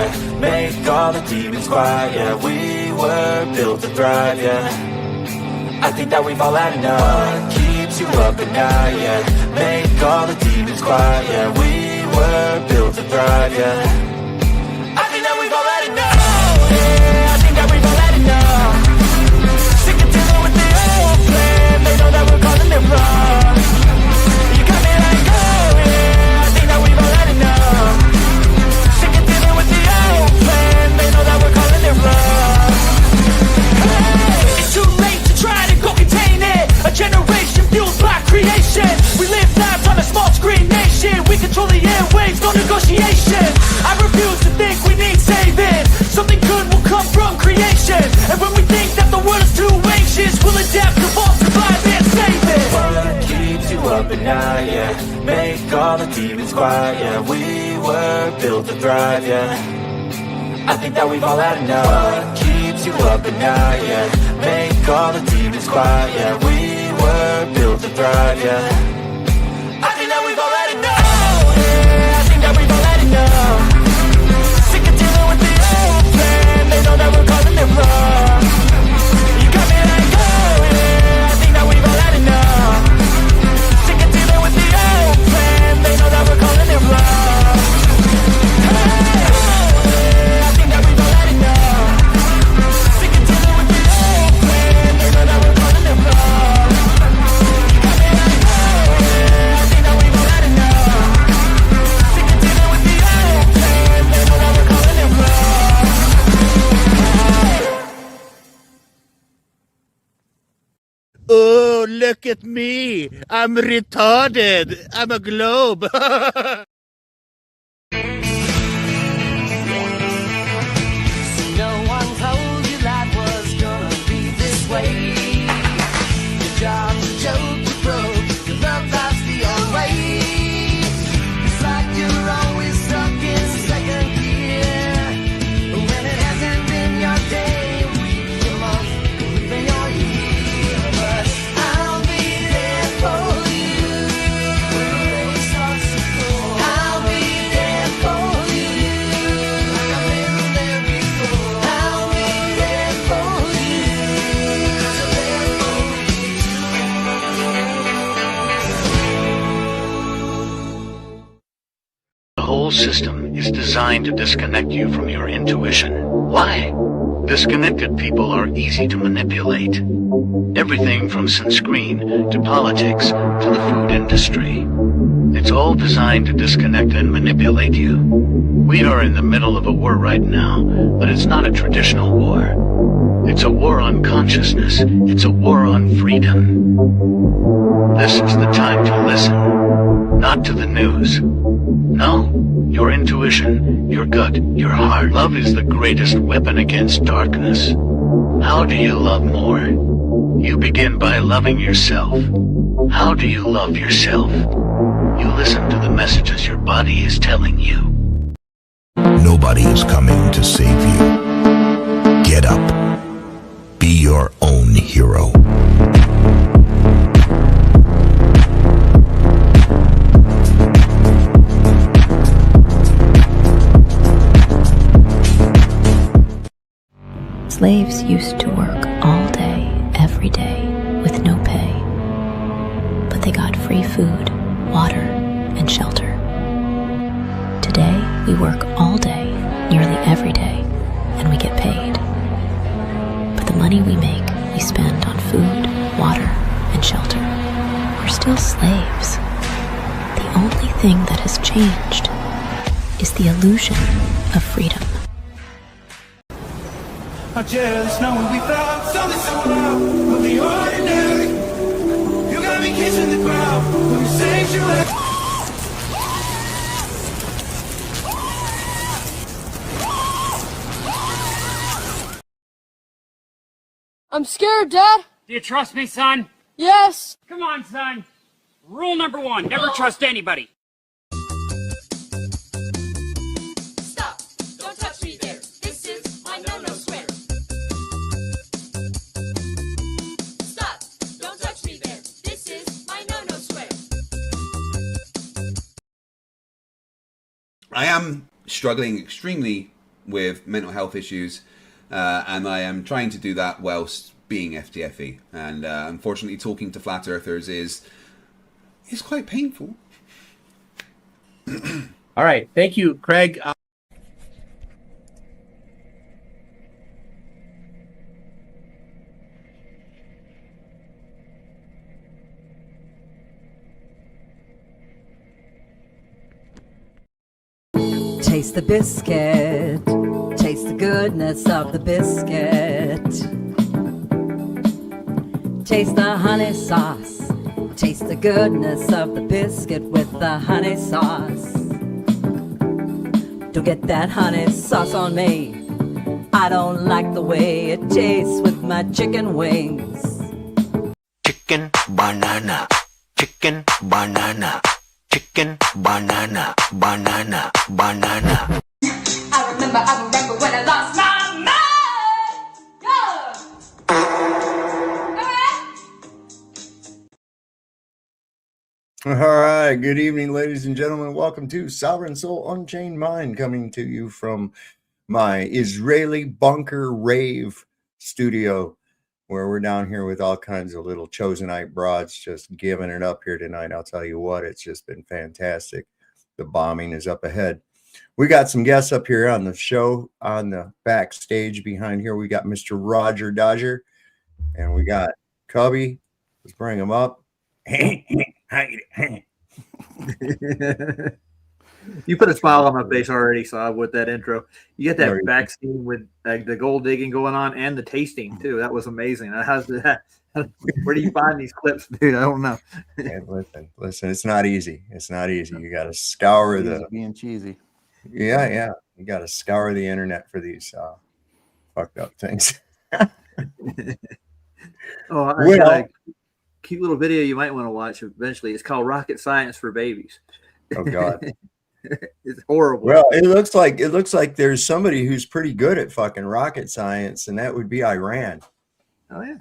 yeah. Make all the demons quiet, yeah. We were built to thrive, yeah. I think that we've all had enough. What keeps you up at night, yeah. Make all the demons quiet, yeah. We were built to thrive, yeah. I think that we've all had enough. Yeah, I think that we've all had enough. Sick of dealing with the old plan. They know that we're calling it wrong. You got me like, oh yeah, I think that we've all had enough. Sick of dealing with the old plan. They know that we're calling it wrong. Hey, it's too late to try to go contain it. A generation fueled by creation. We live lives on a small screen nation. We control the airwaves, no negotiation. I refuse to think we need saving. Something good will come from creation. And when we think that the world is too anxious, we'll adapt, evolve, survive, and save it. What keeps you up at night, yeah. Make all the demons quiet, yeah. We were built to thrive, yeah. I think that we've all had enough. What keeps you up at night, yeah. Make all the demons quiet, yeah. We were built to thrive, yeah. I think that we've all had enough. Yeah, I think that we've all had enough. Sick of dealing with the old plan. They know that we're calling it wrong. You got me like, oh yeah, I think that we've all had enough. Sick of dealing with the old plan. They know that we're calling it wrong. Hey, oh yeah, I think that we've all had enough. Sick of dealing with the old plan. They know that we're calling it wrong. You got me like, oh yeah, I think that we've all had enough. Sick of dealing with the old plan. They know that we're calling it wrong. Oh, look at me. I'm retarded. I'm a globe. No one told you life was gonna be this way. Your job's a joke, you broke. Your love life's the old way. It's like you're always stuck in second gear. When it hasn't been your day, your week, your month, even your year. But I'll be there for you when the rain starts to pour. I'll be there for you like I've been there before. I'll be there for you 'cause I'm there for The whole system is designed to disconnect you from your intuition. Why? Disconnected people are easy to manipulate. Everything from sunscreen to politics to the food industry. It's all designed to disconnect and manipulate you. We are in the middle of a war right now, but it's not a traditional war. It's a war on consciousness. It's a war on freedom. This is the time to listen, not to the news. No, your intuition, your gut, your heart. Love is the greatest weapon against darkness. How do you love more? You begin by loving yourself. How do you love yourself? You listen to the messages your body is telling you. Nobody is coming to save you. Get up. Be your own hero. Slaves used to work all day, every day, with no pay. But they got free food, water, and shelter. Today, we work all day, nearly every day, and we get paid. But the money we make, we spend on food, water, and shelter. We're still slaves. The only thing that has changed is the illusion of freedom. I just know we found something so loud of the ordinary. You got me kissing the ground when you sanctuary. I'm scared, Dad. Do you trust me, son? Yes. Come on, son. Rule number 1, never trust anybody. Stop! Don't touch me there. This is my no-no square. Stop! Don't touch me there. This is my no-no square. I am struggling extremely with mental health issues, and I am trying to do that whilst being FTFE. And unfortunately, talking to flat earthers is quite painful. All right, thank you, Craig. Taste the biscuit, taste the goodness of the biscuit. Taste the honey sauce, taste the goodness of the biscuit with the honey sauce. Don't get that honey sauce on me, I don't like the way it tastes with my chicken wings. Chicken banana, chicken banana, chicken banana, banana, banana. I remember when I lost my mind. All right, good evening, ladies and gentlemen. Welcome to Sovereign Soul Unchained Mind, coming to you from my Israeli bunker rave studio, where we're down here with all kinds of little chosenite broads just giving it up here tonight. I'll tell you what, it's just been fantastic. The bombing is up ahead. We got some guests up here on the show, on the backstage behind here. We got Mr. Roger Dodger, and we got Cubby. Let's bring him up. You put a smile on my face already, so with that intro, you get that back scene with the gold digging going on and the tasting too. That was amazing. How's that? Where do you find these clips, dude? I don't know. Man, listen. It's not easy. It's not easy. You got to scour being cheesy. Yeah. You got to scour the internet for these fucked up things. I got a cute little video you might want to watch eventually. It's called Rocket Science for Babies. Oh God. It's horrible. Well, it looks like there's somebody who's pretty good at fucking rocket science, and that would be Iran. Oh yeah.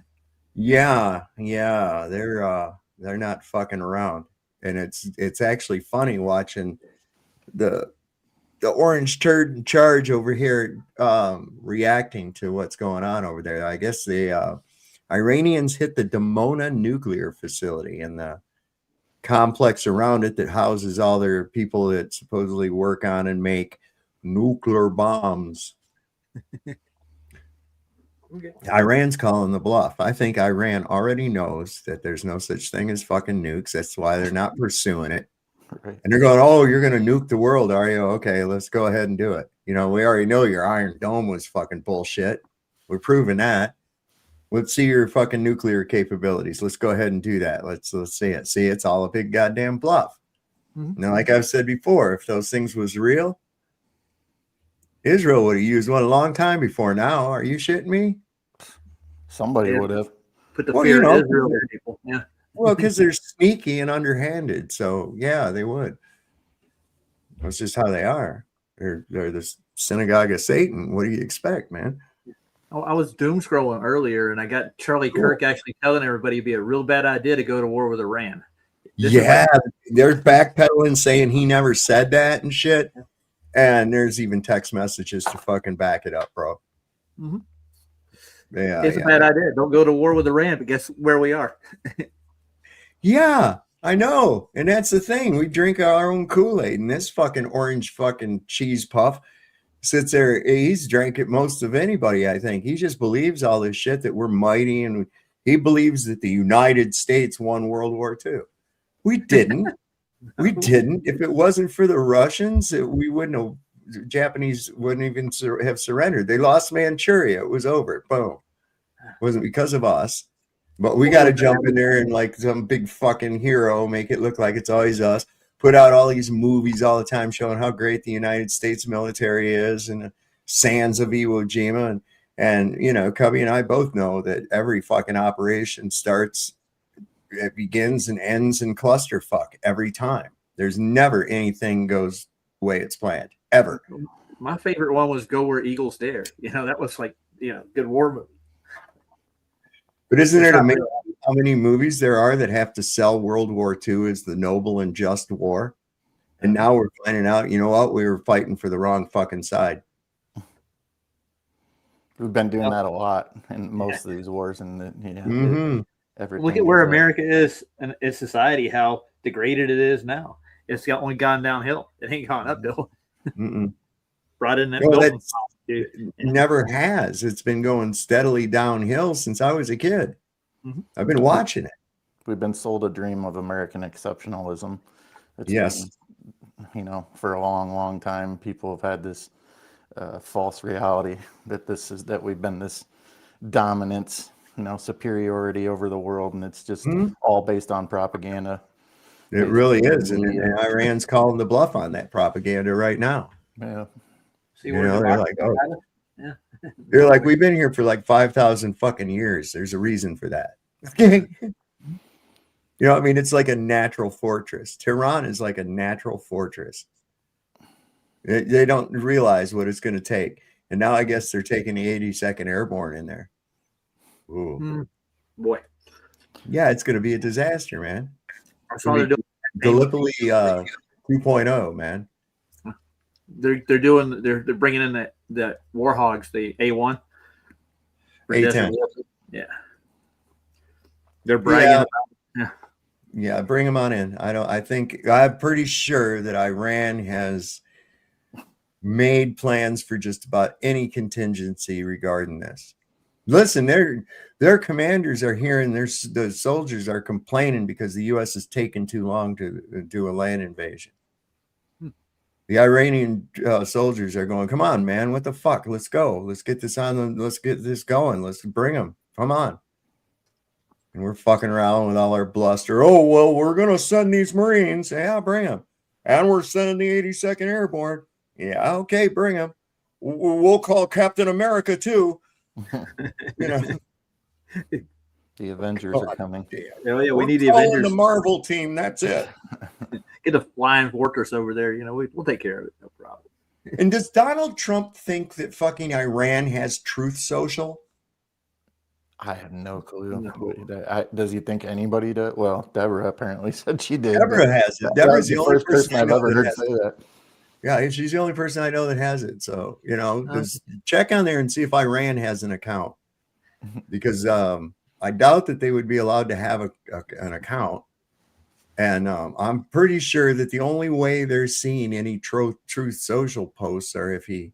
Yeah. They're not fucking around, and it's actually funny watching the orange turd in charge over here reacting to what's going on over there. I guess the Iranians hit the Dimona nuclear facility and the complex around it that houses all their people that supposedly work on and make nuclear bombs. Okay. Iran's calling the bluff. I think Iran already knows that there's no such thing as fucking nukes. That's why they're not pursuing it. Right. And they're going, oh, you're going to nuke the world, are you? Okay, let's go ahead and do it. You know, we already know your Iron Dome was fucking bullshit. We're proving that. Let's see your fucking nuclear capabilities. Let's go ahead and do that. Let's see it. See, it's all a big goddamn bluff. Mm-hmm. Now, like I've said before, if those things was real, Israel would have used one a long time before now. Are you shitting me? Somebody would have. Put the fear in Israel, people. Yeah. Well, because they're sneaky and underhanded. So, yeah, they would. That's just how they are. They're the synagogue of Satan. What do you expect, man? Oh, I was doom scrolling earlier, and I got Charlie Kirk actually telling everybody it'd be a real bad idea to go to war with Iran. They're backpedaling, saying he never said that and shit. And there's even text messages to fucking back it up, bro. Mm-hmm. Yeah, it's a bad idea. Don't go to war with Iran, but guess where we are? Yeah, I know. And that's the thing. We drink our own Kool-Aid, and this fucking orange fucking cheese puff sits there. He's drank it most of anybody, I think. He just believes all this shit that we're mighty, and he believes that the United States won World War II. We didn't. We didn't. If it wasn't for the Russians, we wouldn't have. The Japanese wouldn't even have surrendered. They lost Manchuria. It was over. Boom. It wasn't because of us. But we got to jump in there and like some big fucking hero, make it look like it's always us. Put out all these movies all the time showing how great the United States military is and the sands of Iwo Jima. And you know, Cubby and I both know that every fucking operation it begins and ends in clusterfuck every time. There's never anything goes the way it's planned, ever. My favorite one was Go Where Eagles Dare. You know, that was like, good war movie. But isn't it amazing how many movies there are that have to sell World War II as the noble and just war? And now we're finding out, you know what? We were fighting for the wrong fucking side. We've been doing that a lot in most of these wars, and everything. Look at where America is in society, how degraded it is now. It's only gone downhill. It ain't gone uphill. Brought in that building. It never has. It's been going steadily downhill since I was a kid. I've been watching it. We've been sold a dream of American exceptionalism. Yes. Been, for a long, long time, people have had this false reality that we've been this dominance, superiority over the world, and it's just all based on propaganda. It really is, and Iran's calling the bluff on that propaganda right now. Yeah. They're like, they're like, we've been here for like 5,000 fucking years. There's a reason for that. It's like a natural fortress. Tehran is like a natural fortress. They don't realize what it's going to take. And now I guess they're taking the 82nd Airborne in there. Ooh. Boy. Yeah, it's going to be a disaster, man. I saw they're doing Gallipoli 2.0, man. They're bringing in the Warhogs, the A1. A10. Yeah. They're bragging about Yeah, bring them on in. I'm pretty sure that Iran has made plans for just about any contingency regarding this. Listen, their commanders are here, and the soldiers are complaining because the U.S. has taken too long to do a land invasion. The Iranian soldiers are going, come on, man, what the fuck? Let's go. Let's get this on. Let's get this going. Let's bring them. Come on. And we're fucking around with all our bluster. Oh, well, we're going to send these Marines. Yeah, bring them. And we're sending the 82nd Airborne. Yeah, okay, bring them. We'll call Captain America, too. The Avengers are coming. Yeah, we need the Avengers. The Marvel team, that's it. Get a flying fortress over there. We'll take care of it. No problem. And does Donald Trump think that fucking Iran has Truth Social? I have no clue. No. Does he think anybody does? Well, Deborah apparently said she did. Deborah has it. Deborah's the only person I've ever heard say that. Yeah, she's the only person I know that has it. So, just check on there and see if Iran has an account. Because I doubt that they would be allowed to have an account. And I'm pretty sure that the only way they're seeing any Truth Social posts are if he,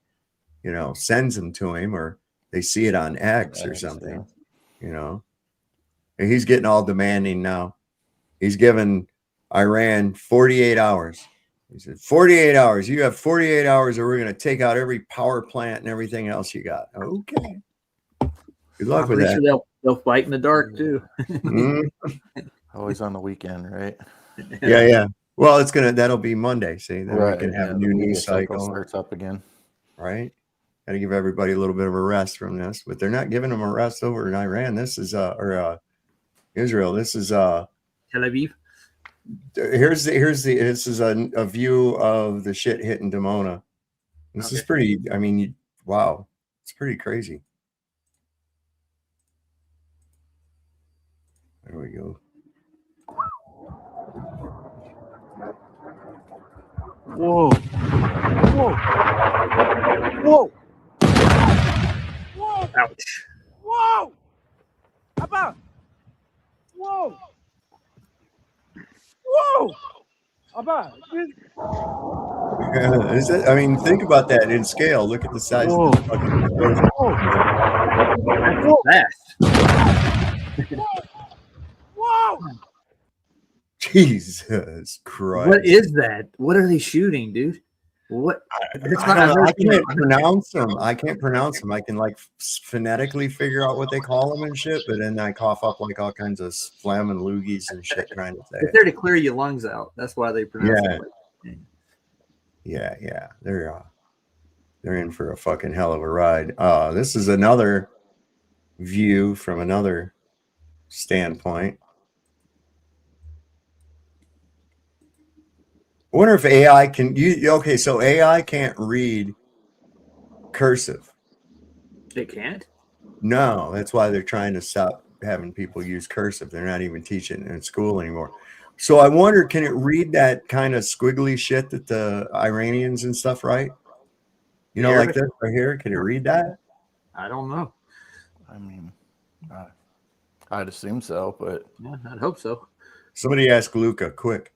sends them to him, or they see it on X or something, And he's getting all demanding now. He's given Iran 48 hours. He said, 48 hours. You have 48 hours, or we're going to take out every power plant and everything else you got. Okay. Good luck with that. Sure they'll fight in the dark, too. Always on the weekend, right? Yeah. Well, that'll be Monday. See, then we can have a new news cycle. Starts up again. Right. Got to give everybody a little bit of a rest from this, but they're not giving them a rest over in Iran. This is Israel. This is Tel Aviv. This is a view of the shit hitting Dimona. This is pretty. I mean, wow, it's pretty crazy. There we go. Whoa! Whoa! Whoa! Whoa! Ouch! Whoa! Abba! Whoa! Whoa! Abba! I mean, think about that in scale. Look at the size of the fucking. Whoa! Jesus Christ! What is that? What are they shooting, dude? What? I can't pronounce them. I can like phonetically figure out what they call them and shit, but then I cough up like all kinds of phlegm and loogies and shit trying to say it's there to clear your lungs out. That's why they pronounce it. Yeah. They're in for a fucking hell of a ride. This is another view from another standpoint. I wonder if AI can. So AI can't read cursive. It can't? No, that's why they're trying to stop having people use cursive. They're not even teaching in school anymore. So I wonder, can it read that kind of squiggly shit that the Iranians and stuff write? Like this right here? Can it read that? I don't know. I mean, I'd assume so, but yeah, I'd hope so. Somebody ask Luca, quick.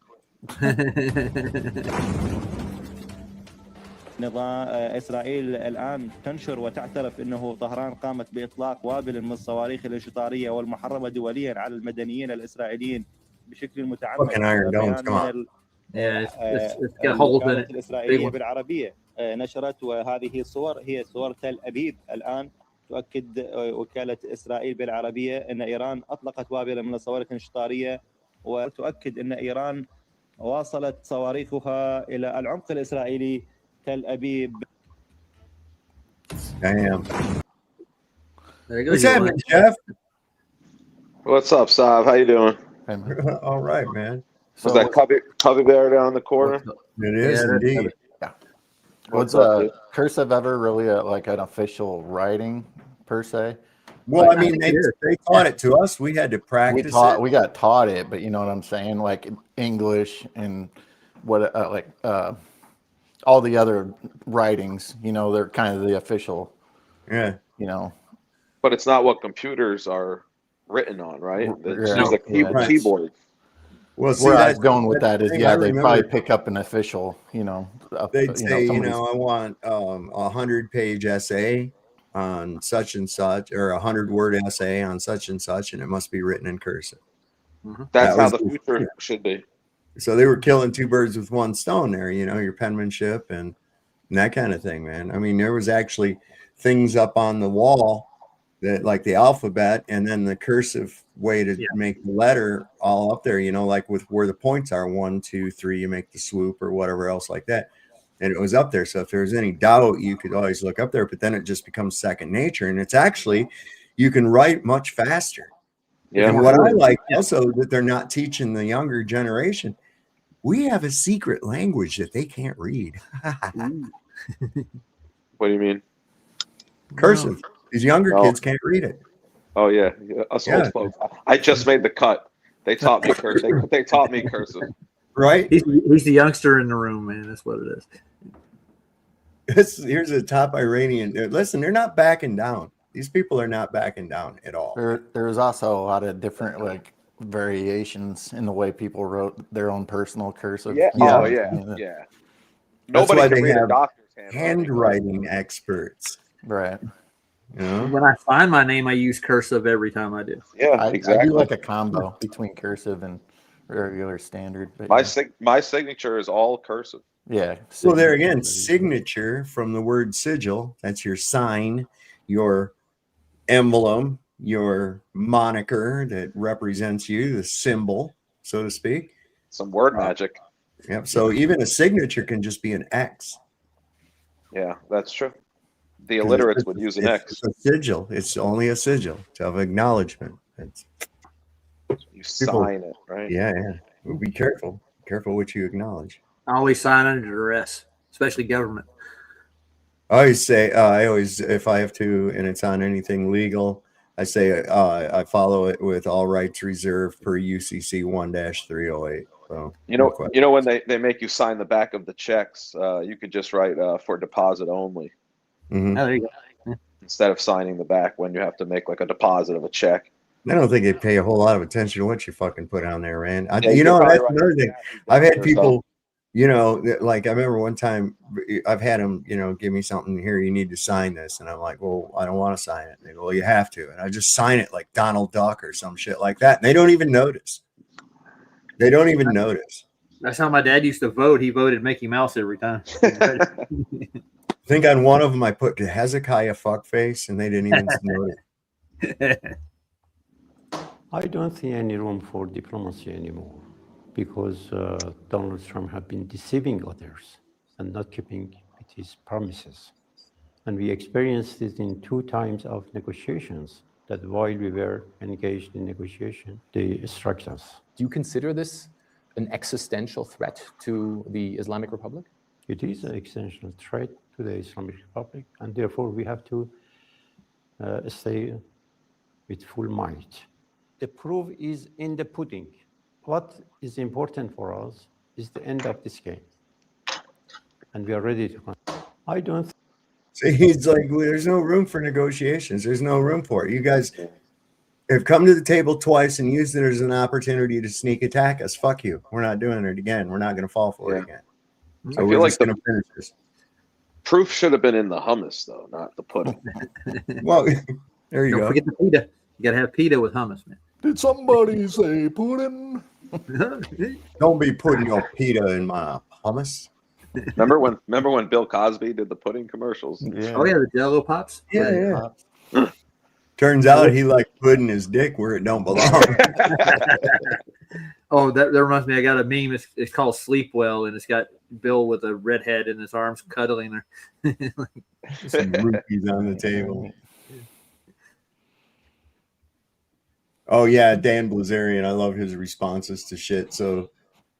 نظام إسرائيل الآن تنشر وتعترف أنه طهران قامت بإطلاق وابل من الصواريخ الانشطارية والمحرمة دوليا على المدنيين الإسرائيليين بشكل متعمد. Fucking Iron Domes, come on. It's got holes in it. الإسرائيلية بالعربية نشرت، وهذه الصور هي صور تل أبيب الآن تؤكد وكالة إسرائيل بالعربية أن إيران أطلقت وابل من الصواريخ الانشطارية، وتؤكد أن إيران واصلت صواريخها إلى العمق الإسرائيلي تل أبيب. Damn. What's happening, Jeff? What's up, Sav? How you doing? All right, man. Was that Cubby Bear down in the corner? It is indeed. Yeah. What's Was up, dude? cursive ever really like an official writing per se? Well, I mean, they taught it to us. We had to practice it. We got taught it, but you know what I'm saying? Like English and what, all the other writings, you know, they're kind of the official. Yeah. You know. But it's not what computers are written on, right? It's Yeah. just a keyboard. Well, see, where I was going with that is, thing yeah, I they remember- probably pick up an official, you know. They'd say, somebody's- I want a 100-page essay on such and such, or a 100-word essay on such and such, and it must be written in cursive. That's That how was the future should be. So they were killing two birds with one stone there, you know, your penmanship and that kind of thing, man. I mean, there was actually things up on the wall that, like the alphabet, and then the cursive way to make the letter all up there, you know, like with where the points are, 1, 2, 3, you make the swoop or whatever else like that. And it was up there. So if there was any doubt, you could always look up there, but then it just becomes second nature. And it's actually, you can write much faster. Yeah. And what I like also that they're not teaching the younger generation, we have a secret language that they can't read. What do you mean? Cursive. These younger kids can't read it. Oh yeah, us old folks. I just made the cut. They taught me cursive. They taught me cursive. Right? He's the youngster in the room, man. That's what it is. Here's a top Iranian. Listen, they're not backing down. These people are not backing down at all. There's also a lot of different like variations in the way people wrote their own personal cursive. Yeah. You know? Oh yeah. I mean, Yeah. That's Nobody why can they read a have doctor's handwriting experts. Right. You know? When I find my name, I use cursive every time I do. Yeah, exactly. I do like a combo between cursive and regular standard. But My signature is all cursive. yeah. Well, there again, signature from the word sigil. That's your sign, your emblem, your moniker that represents you, the symbol, so to speak. Some word magic. Yep. So even a signature can just be an X. Yeah, that's true. The illiterates would use an X. It's a sigil. It's only a sigil of acknowledgement. You sign it, right? Yeah, yeah. Well, be careful. Careful what you acknowledge. I always sign under duress, especially government. I always say, if I have to, and it's on anything legal, I say I follow it with all rights reserved per UCC 1-308. So You know when they make you sign the back of the checks, you could just write for deposit only Mhm. Oh, there you go. instead of signing the back when you have to make like a deposit of a check. I don't think they pay a whole lot of attention to what you fucking put on there, man. Yeah, You you're know, probably that's right. another thing. I've had people, you know, like I remember one time I've had them, you know, give me something here, you need to sign this. And I'm like, well, I don't want to sign it. And they go, well, you have to. And I just sign it like Donald Duck or some shit like that. And they don't even notice. They don't even notice. That's how my dad used to vote. He voted Mickey Mouse every time. I think on one of them I put Hezekiah fuckface and they didn't even notice. I don't see any room for diplomacy anymore because Donald Trump has been deceiving others and not keeping with his promises. And we experienced this in 2 times of negotiations, that while we were engaged in negotiation, they struck us. Do you consider this an existential threat to the Islamic Republic? It is an existential threat to the Islamic Republic, and therefore we have to stay with full might. The proof is in the pudding. What is important for us is the end of this game. And we are ready to. I don't So he's like, well, there's no room for negotiations. There's no room for it. You guys have come to the table twice and used it as an opportunity to sneak attack us. Fuck you. We're not doing it again. We're not going to fall for it again. So I we're feel like just going to finish this. Proof should have been in the hummus, though, not the pudding. Well, there you Don't go. forget the pita. You got to have pita with hummus, man. Did somebody say pudding? Don't be putting your pita in my hummus. Remember when Bill Cosby did the pudding commercials? Yeah. Oh, yeah, the Jello Pops. Yeah. Turns out he liked putting his dick where it don't belong. Oh, that reminds me. I got a meme. It's called Sleep Well, and it's got Bill with a red head in his arms cuddling her. Some rookies on the table. Oh yeah, Dan Blazarian. I love his responses to shit. So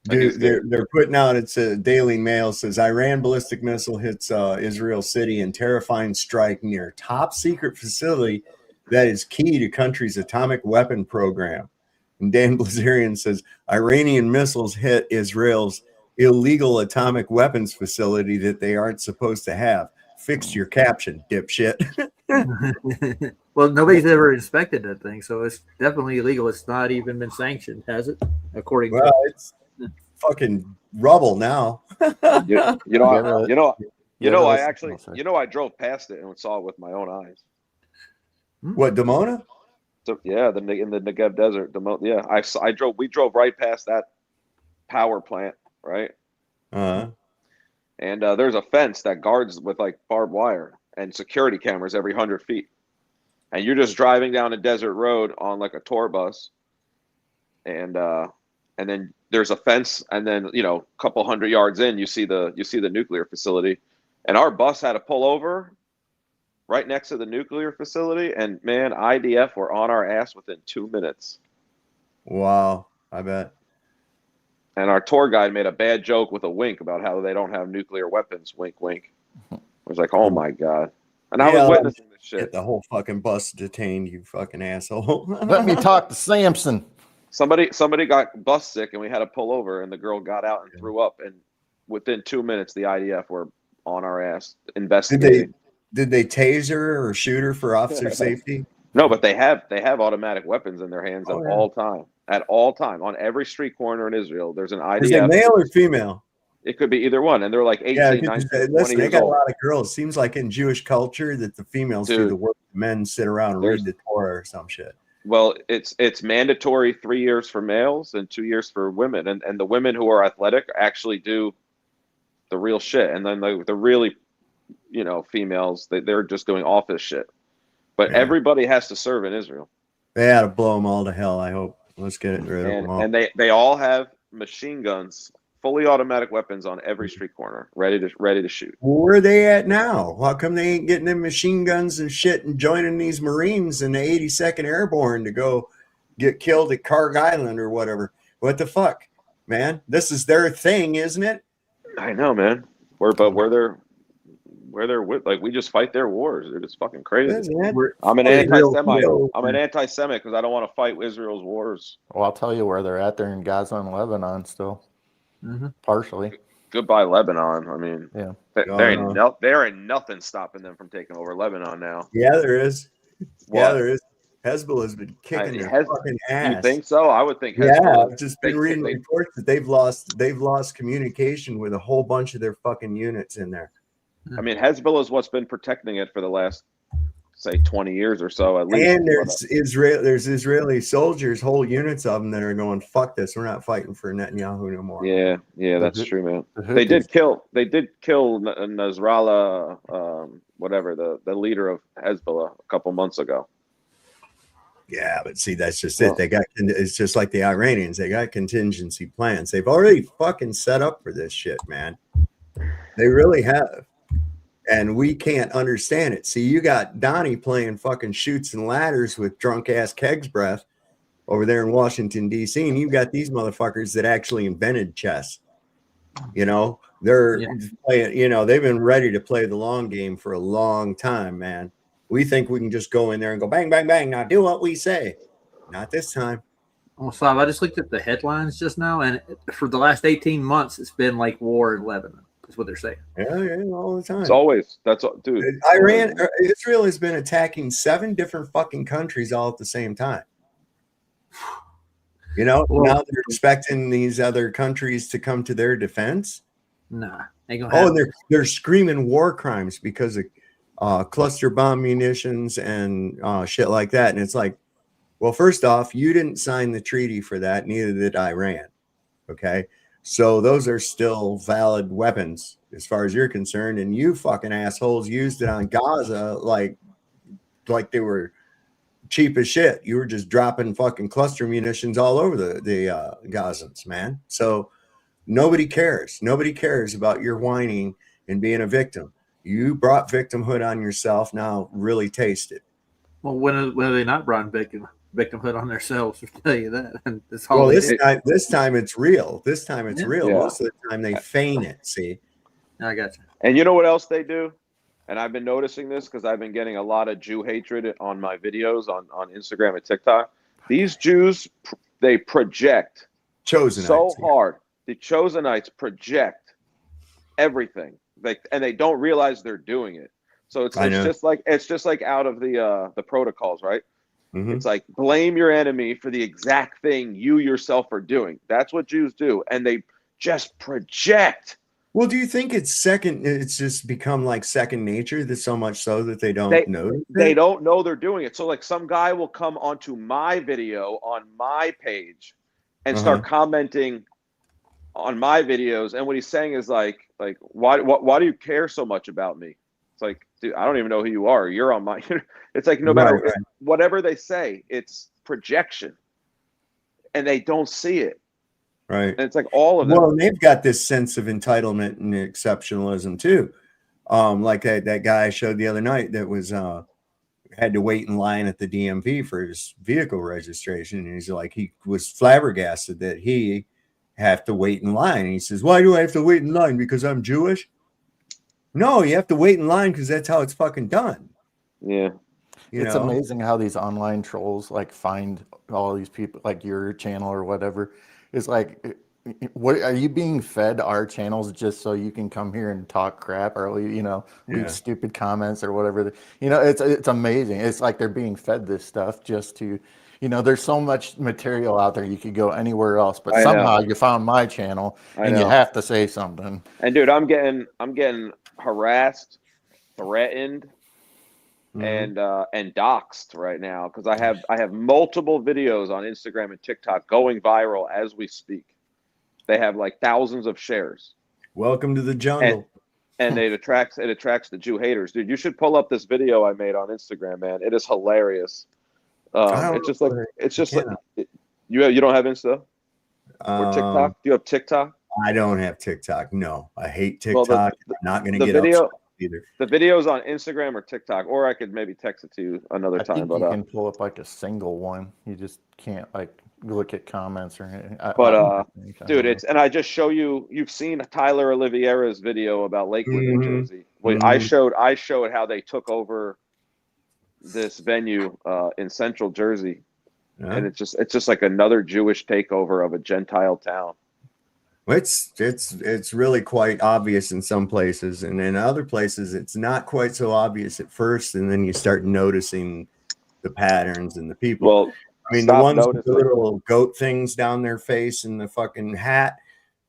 dude, they're putting out, it's a Daily Mail says Iran ballistic missile hits Israel city in terrifying strike near top secret facility that is key to country's atomic weapon program. And Dan Blazarian says Iranian missiles hit Israel's illegal atomic weapons facility that they aren't supposed to have. Fix your caption, dipshit. Well, nobody's ever inspected that thing, so it's definitely illegal. It's not even been sanctioned, has it? According to it's fucking rubble now. I drove past it and saw it with my own eyes. What, Dimona? So yeah, in the Negev Desert. We drove right past that power plant, right? Uh-huh. And there's a fence that guards with like barbed wire and security cameras every 100 feet. And you're just driving down a desert road on like a tour bus, and then there's a fence, and then a couple 100 yards in, you see the nuclear facility, and our bus had to pull over right next to the nuclear facility, and man, IDF were on our ass within 2 minutes. Wow, I bet. And our tour guide made a bad joke with a wink about how they don't have nuclear weapons. Wink, wink. I was like, oh my god. And I was witnessing this shit. Get the whole fucking bus detained, you fucking asshole. Let me talk to Samson. Somebody got bus sick, and we had to pull over, and the girl got out and threw up, and within 2 minutes, the IDF were on our ass investigating. Did they tase her or shoot her for officer safety? No, but they have automatic weapons in their hands all time. At all time, on every street corner in Israel, there's an IDF. Is it male or female? It could be either one, and they're like 18, 19, 20 listen, they years got old. a lot of girls. Seems like in Jewish culture that the females do the work, the men sit around and read the Torah or some shit. Well, it's mandatory 3 years for males and 2 years for women, and the women who are athletic actually do the real shit, and then the really, females, they're just doing office shit. But everybody has to serve in Israel. They ought to blow them all to hell, I hope. Let's get it rid of them all. And they all have machine guns, fully automatic weapons on every street corner, ready to shoot. Where are they at now? How come they ain't getting them machine guns and shit and joining these Marines in the 82nd Airborne to go get killed at Karg Island or whatever? What the fuck, man? This is their thing, isn't it? I know, man. Where they're with, like, we just fight their wars. They're just fucking crazy. I'm an anti-Semite. I'm an anti-Semite because I don't want to fight Israel's wars. Well, I'll tell you where they're at. They're in Gaza and Lebanon still. Partially. Goodbye, Lebanon. I mean, yeah, there ain't nothing stopping them from taking over Lebanon now. Yeah, there is. Yeah, there is. Hezbollah's been kicking their fucking ass. You think so? I would think Hezbollah. Yeah, I've just been reading reports that they've lost communication with a whole bunch of their fucking units in there. I mean, Hezbollah is what's been protecting it for the last, say, 20 years or so at least. And there's Israeli soldiers, whole units of them that are going, fuck this, we're not fighting for Netanyahu no more. Yeah, that's true, man. They did kill Nasrallah, whatever, the leader of Hezbollah a couple months ago. Yeah, but see, that's just it. It's just like the Iranians. They got contingency plans. They've already fucking set up for this shit, man. They really have. And we can't understand it. See, you got Donnie playing fucking shoots and ladders with drunk ass Keg's breath over there in Washington, D.C. And you've got these motherfuckers that actually invented chess. They're playing, they've been ready to play the long game for a long time, man. We think we can just go in there and go bang, bang, bang. Now do what we say. Not this time. Oh, Sav, I just looked at the headlines just now, and for the last 18 months, it's been like war in Lebanon. Is what they're saying. Yeah, all the time. It's always dude. Israel has been attacking 7 different fucking countries all at the same time. You know, now they're expecting these other countries to come to their defense. Nah, ain't gonna happen. They're screaming war crimes because of cluster bomb munitions and shit like that. And it's like, well, first off, you didn't sign the treaty for that. Neither did Iran. Okay. So those are still valid weapons as far as you're concerned. And you fucking assholes used it on Gaza like they were cheap as shit. You were just dropping fucking cluster munitions all over the Gazans, man. So nobody cares. Nobody cares about your whining and being a victim. You brought victimhood on yourself. Now really taste it. Well, when have they not brought victimhood on themselves? To tell you that. And this time it's real. This time it's real. Yeah. Most of the time they feign it. See, I got you. And you know what else they do? And I've been noticing this because I've been getting a lot of Jew hatred on my videos on Instagram and TikTok. These Jews, they project so hard. The Chosenites project everything. They don't realize they're doing it. So it's just like out of the protocols, right? Mm-hmm. It's like blame your enemy for the exact thing you yourself are doing. That's what Jews do, and they just project. Well, do you think it's just become like second nature, that so much so that they don't know? They don't know they're doing it. So like some guy will come onto my video on my page and start commenting on my videos, and what he's saying is like why do you care so much about me? It's like, dude, I don't even know who you are. You're on my. It's like no matter whatever they say, it's projection, and they don't see it. Right. And it's like all of them. Well, they've got this sense of entitlement and exceptionalism too. Like that guy I showed the other night that was had to wait in line at the DMV for his vehicle registration. And he's like, he was flabbergasted that he have to wait in line. And he says, why do I have to wait in line? Because I'm Jewish? No, you have to wait in line because that's how it's fucking done. Yeah. It's amazing how these online trolls like find all these people, like your channel or whatever. It's like, what are you being fed our channels just so you can come here and talk crap or leave stupid comments or whatever? It's amazing. It's like they're being fed this stuff just to, there's so much material out there. You could go anywhere else, but somehow you found my channel and you have to say something. And dude, I'm getting harassed, threatened, and doxxed right now because I have multiple videos on Instagram and TikTok going viral as we speak. They have like thousands of shares. Welcome to the jungle. And it attracts the Jew haters. Dude, you should pull up this video I made on Instagram, man. It is hilarious. It's just like you don't have Insta or TikTok? Do you have TikTok? I don't have TikTok. No, I hate TikTok. I'm not going to get video either. The video's on Instagram or TikTok, or I could maybe text it to you another time. Think but you can pull up like a single one. You just can't like look at comments or anything. Dude, and I just show you. You've seen Tyler Oliveira's video about Lakewood, New Jersey. Well, I showed how they took over this venue in Central Jersey, and it's just like another Jewish takeover of a Gentile town. It's really quite obvious in some places, and in other places it's not quite so obvious at first, and then you start noticing the patterns and the people. Well, I mean, the ones with the little goat things down their face and the fucking hat,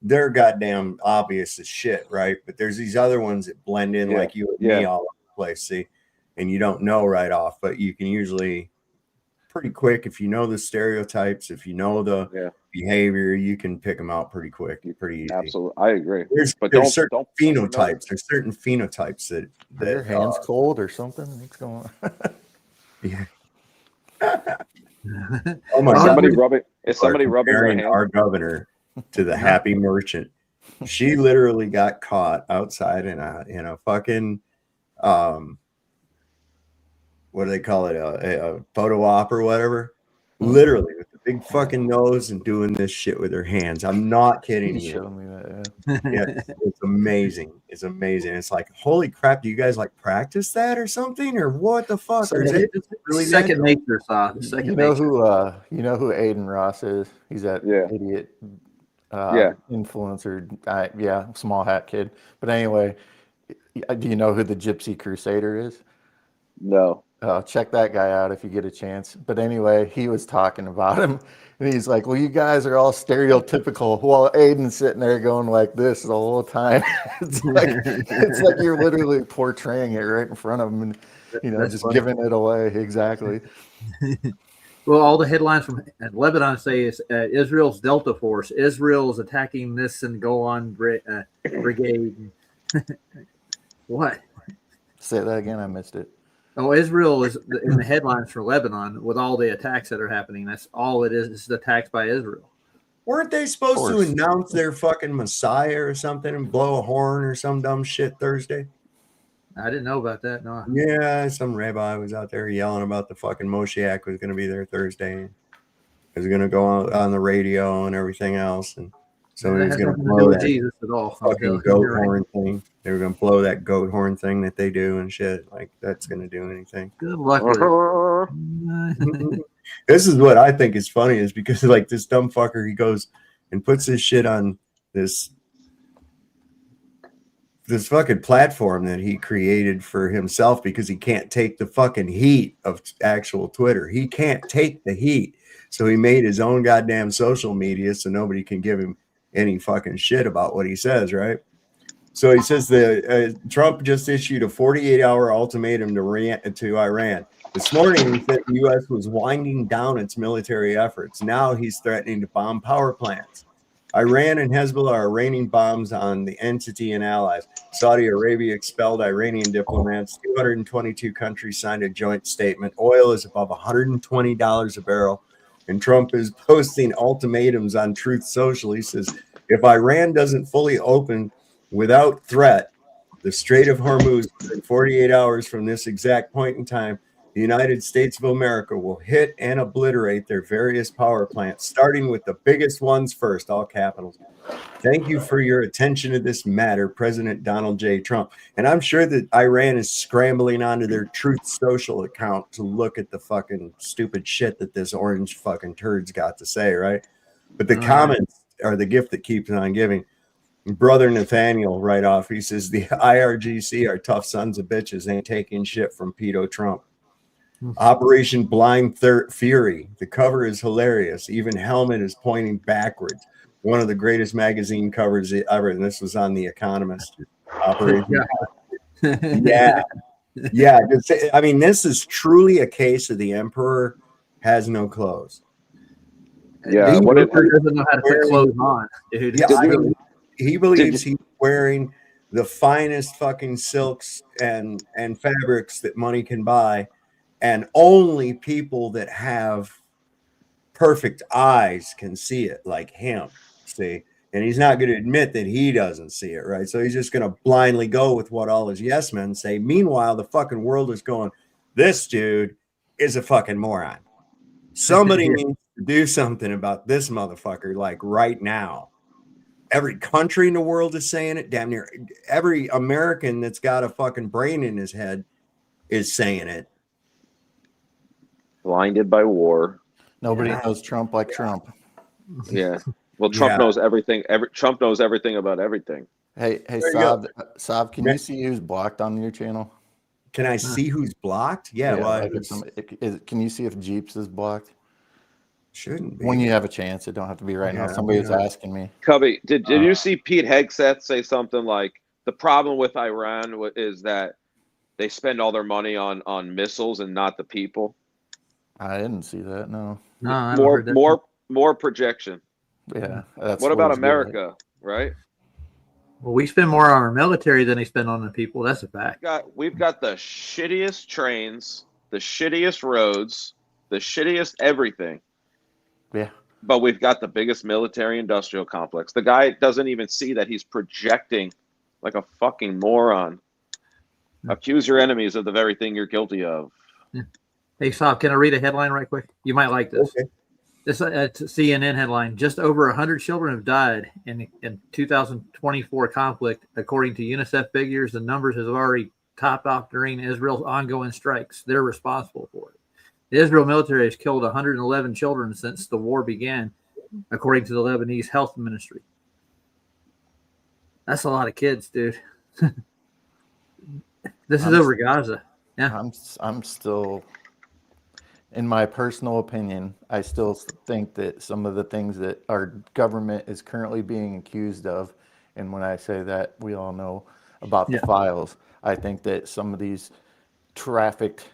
they're goddamn obvious as shit, right? But there's these other ones that blend in like you and me all over the place, see, and you don't know right off, but you can usually pretty quick if you know the stereotypes, if you know the behavior, you can pick them out pretty quick. Pretty easy. Absolutely, I agree. There's certain phenotypes. There's certain phenotypes that your hands cold or something. What's going on? Yeah. Oh my God! Is somebody rubbing their hand? Our governor to the happy merchant. She literally got caught outside in a fucking what do they call it? A photo op or whatever. Literally with the big fucking nose and doing this shit with her hands. I'm not kidding you. Showing me that, yeah, it's amazing. It's amazing. It's like, holy crap! Do you guys like practice that or something, or what the fuck? Or is it really second nature, son? You know who Aiden Ross is? He's that idiot influencer, small hat kid. But anyway, do you know who the Gypsy Crusader is? No. Check that guy out if you get a chance. But anyway, he was talking about him, and he's like, "Well, you guys are all stereotypical." While Aiden's sitting there going like this the whole time. it's like you're literally portraying it right in front of him, and That's just funny. giving it away. Exactly. Well, all the headlines from Lebanon say is Israel's Delta Force. Israel is attacking this and go on brigade. What? Say that again. I missed it. Oh, Israel is in the headlines for Lebanon with all the attacks that are happening. That's all it is. It's attacks by Israel. Weren't they supposed to announce their fucking Messiah or something and blow a horn or some dumb shit Thursday? I didn't know about that. No. Yeah, some rabbi was out there yelling about the fucking Moshiach was going to be there Thursday. It was going to go on the radio and everything else, and so he was going to blow that Jesus at all. fucking goat horn thing. They were going to blow that goat horn thing that they do and shit. Like that's going to do anything. Good luck with it. This is what I think is funny is because like this dumb fucker, he goes and puts his shit on this fucking platform that he created for himself because he can't take the fucking heat of actual Twitter. He can't take the heat. So he made his own goddamn social media so nobody can give him any fucking shit about what he says, right? So he says that Trump just issued a 48-hour ultimatum to Iran. This morning, he said the U.S. was winding down its military efforts. Now he's threatening to bomb power plants. Iran and Hezbollah are raining bombs on the entity and allies. Saudi Arabia expelled Iranian diplomats. 222 countries signed a joint statement. Oil is above $120 a barrel. And Trump is posting ultimatums on Truth Social. He says, if Iran doesn't fully open without threat the Strait of Hormuz in 48 hours from this exact point in time, the United States of America will hit and obliterate their various power plants, starting with the biggest ones first, all capitals. Thank you for your attention to this matter, President Donald J. Trump. And I'm sure that Iran is scrambling onto their Truth Social account to look at the fucking stupid shit that this orange fucking turd's got to say, right? But the comments are the gift that keeps on giving. Brother Nathaniel right off, he says, the IRGC are tough sons of bitches, ain't taking shit from Pedo Trump. Operation Blind Fury. The cover is hilarious. Even helmet is pointing backwards. One of the greatest magazine covers ever. And this was on The Economist. Operation. Yeah. Yeah. I mean, this is truly a case of the emperor has no clothes. Yeah. The emperor doesn't know how to put clothes on, dude. Yeah, I mean, he believes he's wearing the finest fucking silks and fabrics that money can buy. And only people that have perfect eyes can see it, like him, see? And he's not going to admit that he doesn't see it, right? So he's just going to blindly go with what all his yes men say. Meanwhile, the fucking world is going, this dude is a fucking moron. Somebody needs to do something about this motherfucker, like right now. Every country in the world is saying it. Damn near every American that's got a fucking brain in his head is saying it. Blinded by war. Nobody knows Trump like Trump. Yeah. Well, Trump knows everything. Trump knows everything about everything. Hey, Saab, can you see who's blocked on your channel? Can I see who's blocked? Yeah. Well, can you see if Jeeps is blocked? Shouldn't be. When you have a chance, it don't have to be right now. Somebody was asking me. Cubby, did you see Pete Hegseth say something like the problem with Iran is that they spend all their money on missiles and not the people? I didn't see that. No. More projection. Yeah. What about America? Right. Well, we spend more on our military than they spend on the people. That's a fact. We've got the shittiest trains, the shittiest roads, the shittiest everything. Yeah. But we've got the biggest military industrial complex. The guy doesn't even see that he's projecting like a fucking moron. Accuse your enemies of the very thing you're guilty of. Hey, Saab, can I read a headline right quick? You might like this. Okay. This CNN headline: just over 100 children have died in 2024 conflict, according to UNICEF figures. The numbers has already topped off during Israel's ongoing strikes. They're responsible for it. The Israel military has killed 111 children since the war began. according to the Lebanese health ministry. That's a lot of kids, dude. This is over Gaza. Yeah. I'm still, in my personal opinion, I still think that some of the things that our government is currently being accused of, and when I say that, we all know about the files. I think that some of these trafficked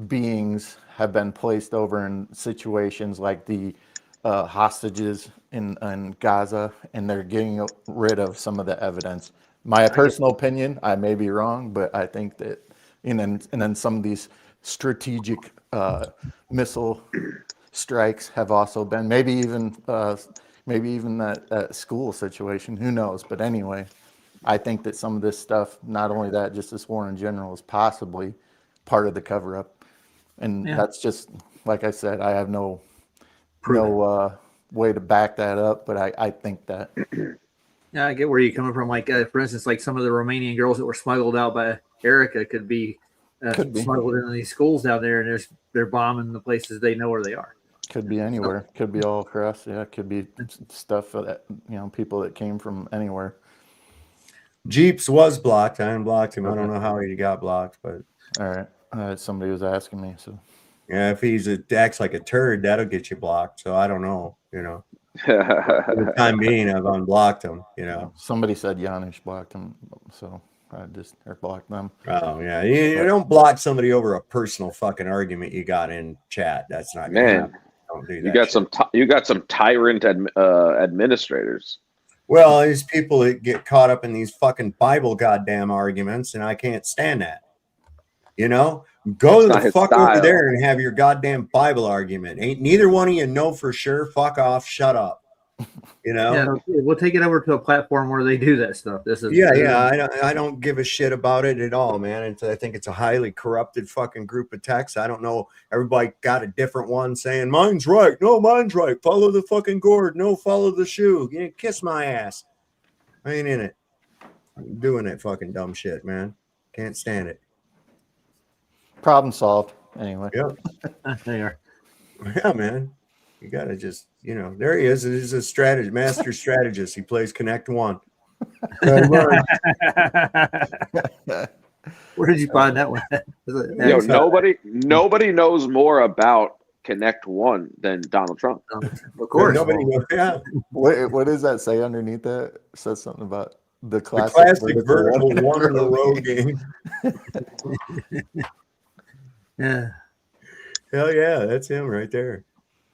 beings have been placed over in situations like the hostages in Gaza, and they're getting rid of some of the evidence. My personal opinion, I may be wrong, but I think that, and then some of these strategic missile strikes have also been, maybe even that school situation, who knows? But anyway, I think that some of this stuff, not only that, just this war in general, is possibly part of the cover-up. And that's just, like I said, I have no way to back that up, but I think that. Yeah, I get where you're coming from. Like, for instance, like some of the Romanian girls that were smuggled out by Erica could be smuggled into these schools down there, and they're bombing the places they know where they are. Could be anywhere. Could be all across. Yeah, could be stuff that, people that came from anywhere. Jeeps was blocked. I unblocked him. I don't know how he got blocked, but all right. Somebody was asking me, so yeah, if he acts like a turd, that'll get you blocked. So I don't know, For the time being, I've unblocked him. Somebody said Janusz blocked him, so I just blocked them. Oh yeah, you don't block somebody over a personal fucking argument you got in chat. That's not gonna happen. Don't do that. You got some tyrant administrators. Well, there's people that get caught up in these fucking Bible goddamn arguments, and I can't stand that. Go to the fuck over there and have your goddamn Bible argument. Ain't neither one of you know for sure. Fuck off. Shut up. Yeah, we'll take it over to a platform where they do that stuff. I don't give a shit about it at all, man. I think it's a highly corrupted fucking group of texts. I don't know. Everybody got a different one saying mine's right. No, mine's right. Follow the fucking gourd. No, follow the shoe. Kiss my ass. I ain't in it. I'm doing that fucking dumb shit, man. Can't stand it. Problem solved. Anyway. Yep. They are. Yeah, man. You gotta just, there he is. He's a strategist, master strategist. He plays Connect One. Where did you find that one? Nobody knows more about Connect One than Donald Trump. Of course. Nobody knows. Yeah. What does that say underneath that? It says something about the classic vertical one in the row game. Yeah. Hell yeah, that's him right there.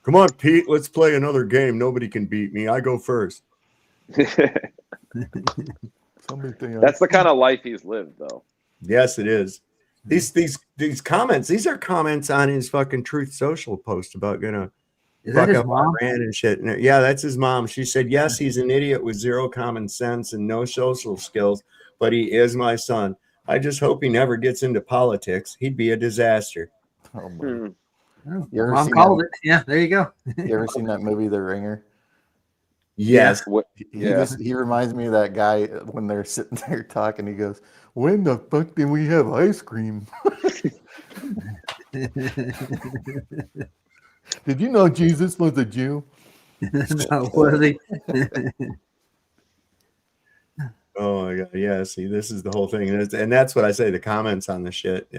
Come on, Pete, let's play another game. Nobody can beat me. I go first. That's the kind of life he's lived, though. Yes, it is. These comments, these are comments on his fucking Truth Social post about gonna fuck up Iran and shit. Yeah, that's his mom. She said, yes, he's an idiot with zero common sense and no social skills, but he is my son. I just hope he never gets into politics. He'd be a disaster. Oh, Mom called it. Yeah, there you go. You ever seen that movie, The Ringer? Yes. He reminds me of that guy when they're sitting there talking. He goes, when the fuck did we have ice cream? Did you know Jesus was a Jew? Was he? Oh my God. Yeah. See, this is the whole thing. And that's what I say. The comments on the shit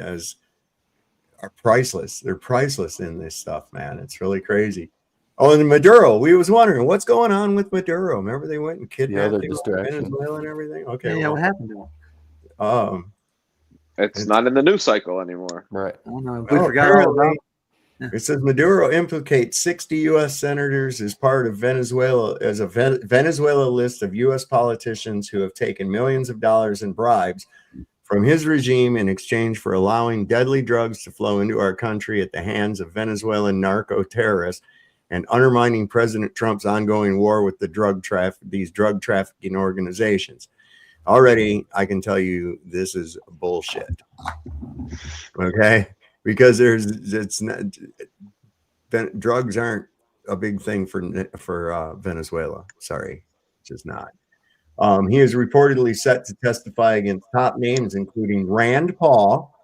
are priceless. They're priceless in this stuff, man. It's really crazy. Oh, and Maduro, we was wondering what's going on with Maduro. Remember they went and kidnapped Venezuela and everything? Okay. Yeah, what happened to him? It's not in the news cycle anymore. Right. Oh, no, we forgot all about it. It says Maduro implicates 60 U.S. senators as part of Venezuela, as a Venezuela list of U.S. politicians who have taken millions of dollars in bribes from his regime in exchange for allowing deadly drugs to flow into our country at the hands of Venezuelan narco terrorists and undermining President Trump's ongoing war with these drug trafficking organizations. Already, I can tell you this is bullshit. Okay. Because drugs aren't a big thing for Venezuela. Sorry, just not. He is reportedly set to testify against top names, including Rand Paul,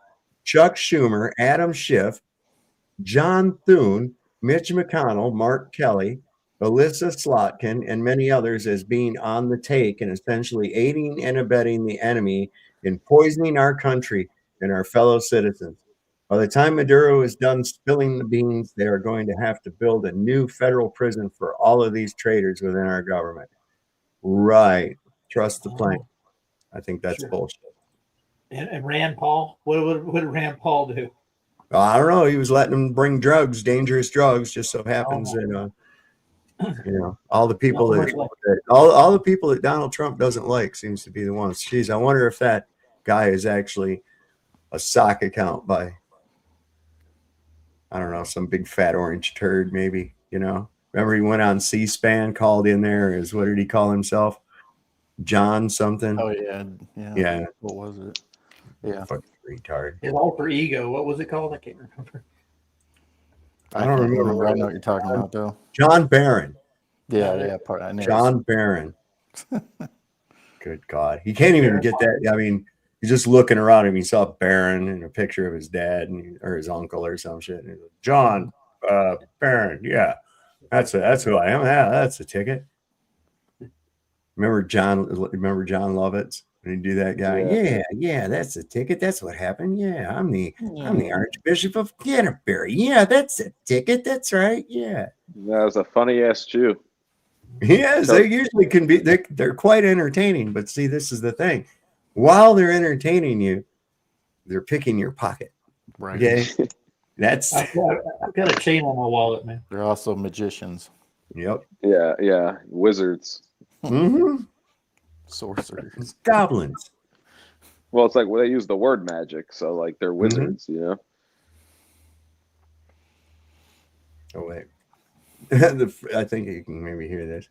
Chuck Schumer, Adam Schiff, John Thune, Mitch McConnell, Mark Kelly, Alyssa Slotkin, and many others as being on the take and essentially aiding and abetting the enemy in poisoning our country and our fellow citizens. By the time Maduro is done spilling the beans, they are going to have to build a new federal prison for all of these traitors within our government. Right. Trust the plan. I think that's bullshit. And Rand Paul, what did Rand Paul do? I don't know. He was letting them bring drugs, dangerous drugs. Just so happens that all the people all the people that Donald Trump doesn't like seems to be the ones. Geez, I wonder if that guy is actually a sock account by, I don't know, some big fat orange turd, maybe. Remember he went on C-SPAN, called in there as, what did he call himself? John something. Oh yeah. What was it? Yeah. Fucking retard. His alter ego. What was it called? I can't remember. I don't remember. I know what you're talking about, though. John Barron. Yeah. John Barron. Good God. He can't even get that. I mean, he's just looking around him. He saw Barron and a picture of his dad or his uncle or some shit. And he's like, John Barron. Yeah. That's who I am. Yeah, that's a ticket. Remember John Lovitz? When he do that guy? Yeah, that's a ticket. That's what happened. Yeah, I'm the Archbishop of Canterbury. Yeah, that's a ticket. That's right. Yeah. That was a funny ass Jew. Yes, they usually can be. They're quite entertaining. But see, this is the thing. While they're entertaining you, they're picking your pocket. Right. Okay. That's. I've got a chain on my wallet, man. They're also magicians. Yep. Yeah. Wizards. Mm-hmm. Sorcerers. Goblins. Well, it's like they use the word magic, so like they're wizards, Oh wait. I think you can maybe hear this.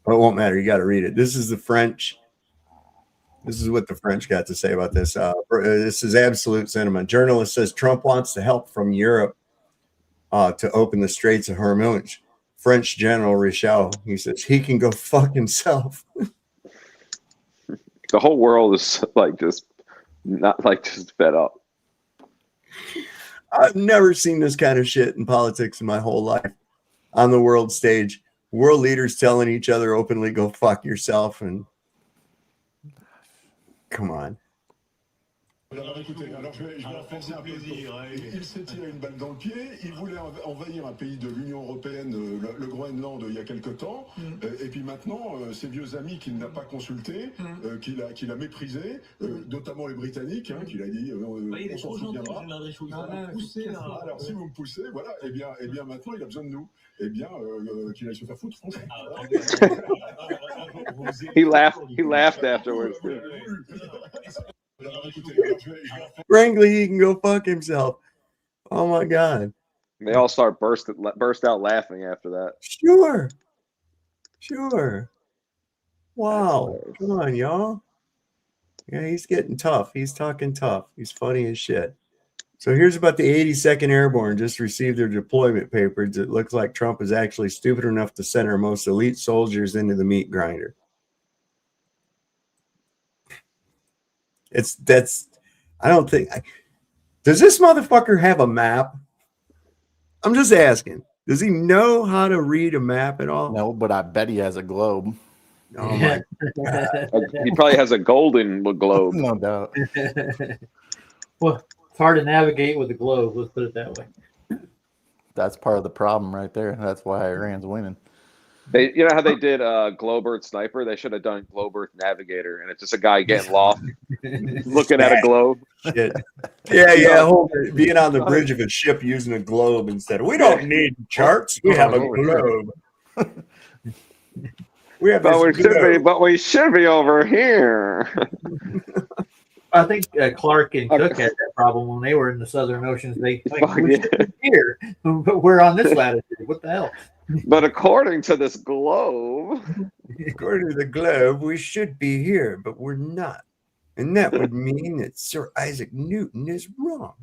But it won't matter. You got to read it. This is the French. This is what the French got to say about this. This is absolute cinema. Journalist says Trump wants the help from Europe to open the Straits of Hormuz. French General Richel, he says he can go fuck himself. The whole world is just fed up. I've never seen this kind of shit in politics in my whole life. On the world stage, world leaders telling each other openly, go fuck yourself. And come on. Alors écoutez, je vais enfoncer un plaisir. Il s'est tiré une balle dans le pied. Il voulait envahir un pays de l'Union européenne, le Groenland, il y a quelque temps. Et puis maintenant, ses vieux amis qu'il n'a pas consultés, qu'il a méprisés, notamment les Britanniques, qu'il a dit on s'en souviendra. Alors si vous me poussez, voilà, et bien maintenant il a besoin de nous. Eh bien, qu'il aille se faire foutre, franchement. He laughed afterwards. Frankly, he can go fuck himself. Oh my God. They all burst out laughing after that. Sure. Wow. Come on, y'all. Yeah, he's getting tough. He's talking tough. He's funny as shit. So here's about the 82nd Airborne just received their deployment papers. It looks like Trump is actually stupid enough to send our most elite soldiers into the meat grinder. I don't think. Does this motherfucker have a map? I'm just asking. Does he know how to read a map at all? No, but I bet he has a globe. Oh my God. He probably has a golden globe. No doubt. Well, it's hard to navigate with a globe. Let's put it that way. That's part of the problem right there. That's why Iran's winning. You know how they did Globe Earth Sniper? They should have done Globe Earth Navigator, and it's just a guy getting lost, looking at a globe. Yeah. Being on the bridge of a ship using a globe instead. We don't need charts. We have a globe. But we should be over here. I think Clark and Cook had that problem when they were in the Southern Oceans. We should be here, but we're on this latitude. What the hell? But according to this globe, we should be here, but we're not. And that would mean that Sir Isaac Newton is wrong.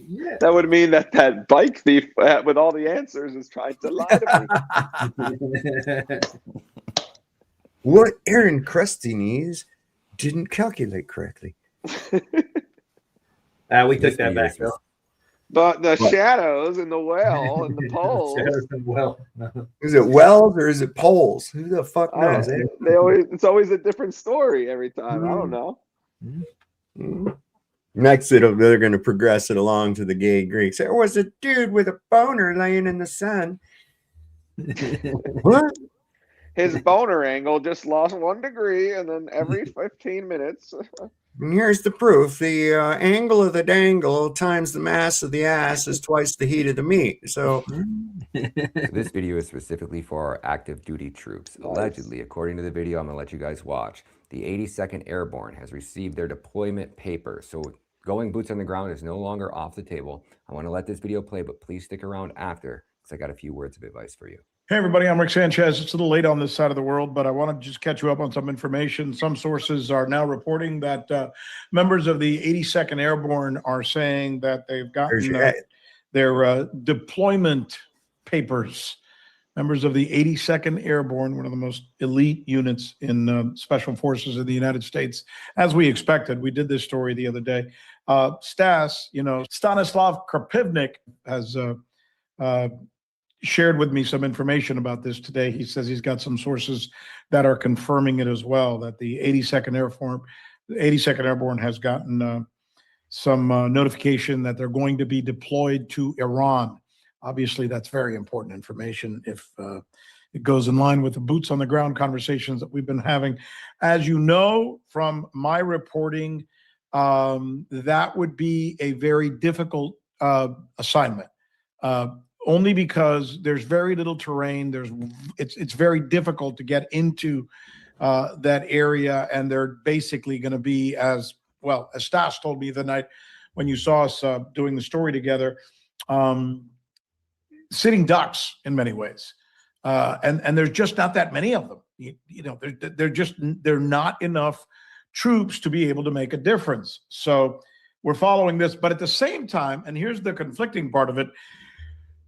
Yeah. That would mean that bike thief with all the answers is trying to lie to me. What Aaron Crusty didn't calculate correctly. We took that back, though. But the What? shadows and the well and the poles. Is it Wells or is it Poles? Who the fuck I knows? don't, it's always a different story every time. I don't know. Next, they're going to progress it along to the gay Greeks. There was a dude with a boner laying in the sun. What? His boner angle just lost 1 degree, and then every 15 minutes. And here's the proof. The angle of the dangle times the mass of the ass is twice the heat of the meat. So This video is specifically for our active duty troops. Allegedly, according to the video I'm going to let you guys watch, the 82nd Airborne has received their deployment paper. So going boots on the ground is no longer off the table. I want to let this video play, but please stick around after because I got a few words of advice for you. Hey, everybody, I'm Rick Sanchez. It's a little late on this side of the world, but I want to just catch you up on some information. Some sources are now reporting that members of the 82nd Airborne are saying that they've gotten their deployment papers. Members of the 82nd Airborne, one of the most elite units in special forces in the United States, as we expected. We did this story the other day. Stanislav Krapivnik has shared with me some information about this today. He says he's got some sources that are confirming it as well, that the 82nd Airborne has gotten some notification that they're going to be deployed to Iran. Obviously, that's very important information if it goes in line with the boots on the ground conversations that we've been having. As you know from my reporting, that would be a very difficult assignment. Only because there's very little terrain. It's very difficult to get into that area, and they're basically going to be, as Stas told me the night when you saw us doing the story together, sitting ducks in many ways, and there's just not that many of them. They're not enough troops to be able to make a difference. So we're following this, but at the same time, and here's the conflicting part of it.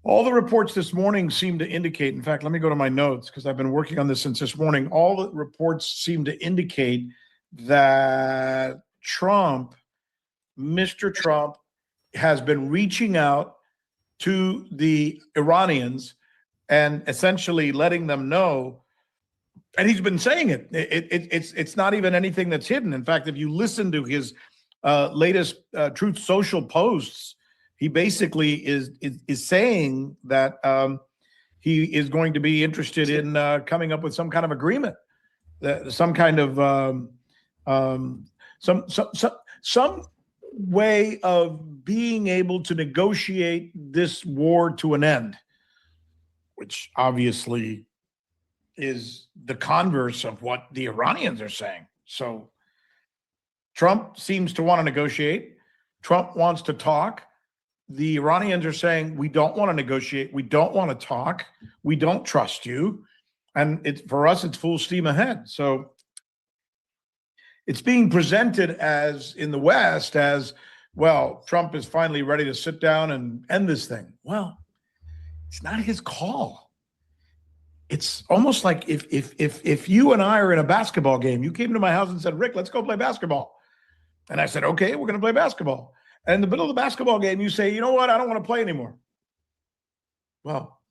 All the reports this morning seem to indicate, in fact, let me go to my notes because I've been working on this since this morning. All the reports seem to indicate that Mr. Trump has been reaching out to the Iranians and essentially letting them know, and he's been saying it. It's not even anything that's hidden. In fact, if you listen to his latest Truth Social posts, he basically is saying that he is going to be interested in coming up with some kind of agreement, some kind of some way of being able to negotiate this war to an end, which obviously is the converse of what the Iranians are saying. So Trump seems to want to negotiate. Trump wants to talk. The Iranians are saying, we don't want to negotiate. We don't want to talk. We don't trust you. And for us, it's full steam ahead. So it's being presented as in the West as, well, Trump is finally ready to sit down and end this thing. Well, it's not his call. It's almost like if you and I are in a basketball game, you came to my house and said, Rick, let's go play basketball. And I said, okay, we're going to play basketball. And in the middle of the basketball game, you say, you know what? I don't want to play anymore. Well,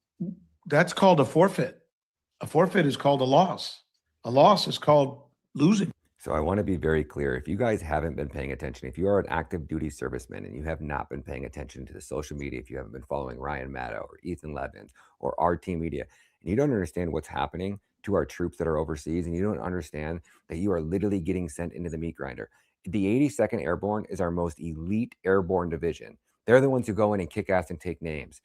that's called a forfeit. A forfeit is called a loss. A loss is called losing. So I want to be very clear. If you guys haven't been paying attention, if you are an active duty serviceman and you have not been paying attention to the social media, if you haven't been following Ryan Maddow or Ethan Levin or our team media, and you don't understand what's happening to our troops that are overseas, and you don't understand that you are literally getting sent into the meat grinder. The 82nd Airborne is our most elite airborne division. They're the ones who go in and kick ass and take names.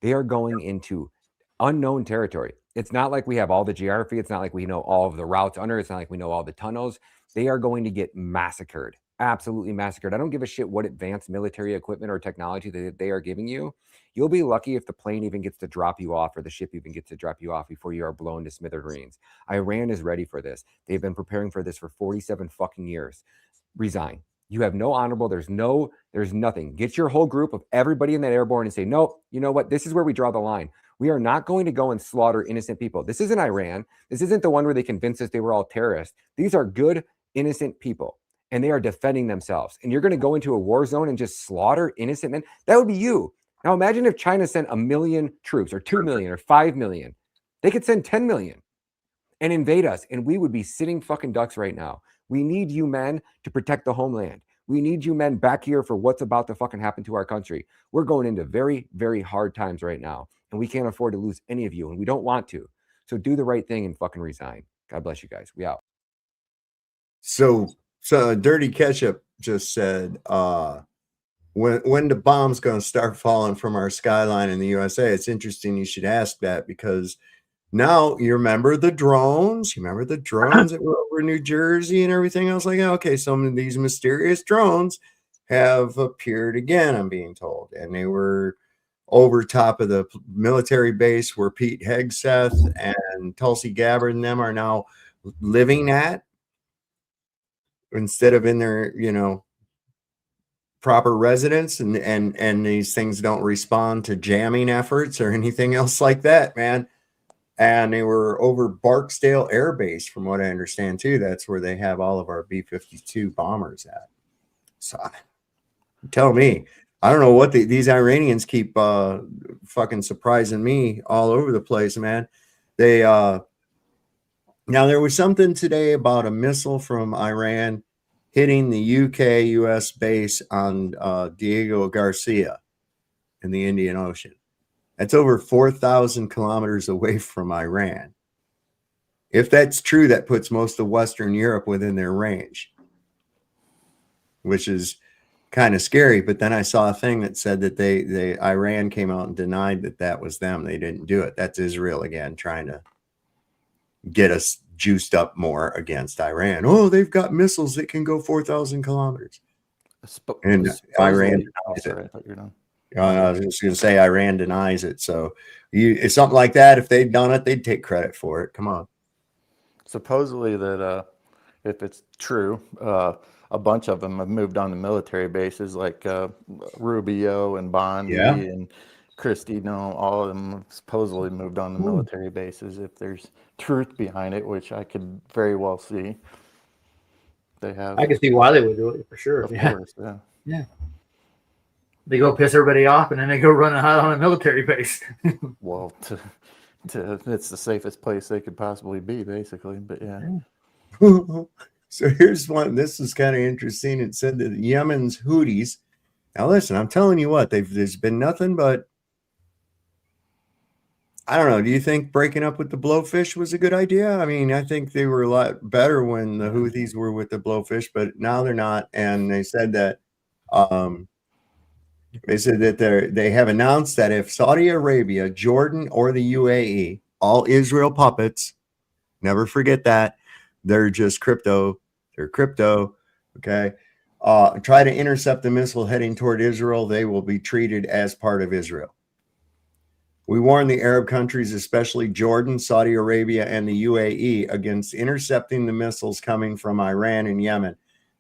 They are going into unknown territory. It's not like we have all the geography. It's not like we know all of the routes under. It's not like we know all the tunnels. They are going to get massacred, absolutely massacred. I don't give a shit what advanced military equipment or technology that they are giving you. You'll be lucky if the plane even gets to drop you off or the ship even gets to drop you off before you are blown to smithereens. Iran is ready for this. They've been preparing for this for 47 fucking years. Resign. You have no honorable. There's nothing. Get your whole group of everybody in that airborne and say, no, you know what? This is where we draw the line. We are not going to go and slaughter innocent people. This isn't Iran. This isn't the one where they convinced us they were all terrorists. These are good, innocent people. and they are defending themselves. And you're going to go into a war zone and just slaughter innocent men? That would be you. Now imagine if China sent 1 million troops or 2 million or 5 million. They could send 10 million and invade us, and we would be sitting fucking ducks right now. We need you men to protect the homeland. We need you men back here for what's about to fucking happen to our country. We're going into very, very hard times right now, and we can't afford to lose any of you, and we don't want to. So do the right thing and fucking resign. God bless you guys. We out. So Dirty Ketchup just said, when the bomb's going to start falling from our skyline in the USA? It's interesting you should ask that, because now you remember the drones. You remember the drones that were over New Jersey and everything else like that? Okay, some of these mysterious drones have appeared again, I'm being told. And they were over top of the military base where Pete Hegseth and Tulsi Gabbard and them are now living at, instead of in their, proper residence. And these things don't respond to jamming efforts or anything else like that, man. And they were over Barksdale Air Base, from what I understand, too. That's where they have all of our B-52 bombers at. So tell me, I don't know what these Iranians keep fucking surprising me all over the place, man. They now there was something today about a missile from Iran hitting the UK-US base on Diego Garcia in the Indian Ocean. That's over 4,000 kilometers away from Iran. If that's true, that puts most of Western Europe within their range, which is kind of scary. But then I saw a thing that said that Iran came out and denied that was them. They didn't do it. That's Israel again, trying to get us juiced up more against Iran. Oh, they've got missiles that can go 4,000 kilometers. And Iran denies it. I was just going to say Iran denies it. So it's something like that. If they'd done it, they'd take credit for it. Come on. Supposedly that if it's true, a bunch of them have moved on to military bases, like Rubio and Bondi and Christie. All of them have supposedly moved on to military bases. If there's truth behind it, which I could very well see, they have. I can see why they would do it for sure. Of course, yeah. They go piss everybody off, and then they go run out on a military base. Well, it's the safest place they could possibly be, basically. But yeah. So here's one. This is kind of interesting. It said that Yemen's Houthis. Now listen, I'm telling you what, there's been nothing but. I don't know. Do you think breaking up with the Blowfish was a good idea? I mean, I think they were a lot better when the Houthis were with the Blowfish, but now they're not. And they said that. They said that they have announced that if Saudi Arabia, Jordan, or the UAE, all Israel puppets, never forget that, they're just crypto. They're crypto. Okay. Try to intercept the missile heading toward Israel, they will be treated as part of Israel. We warn the Arab countries, especially Jordan, Saudi Arabia, and the UAE, against intercepting the missiles coming from Iran and Yemen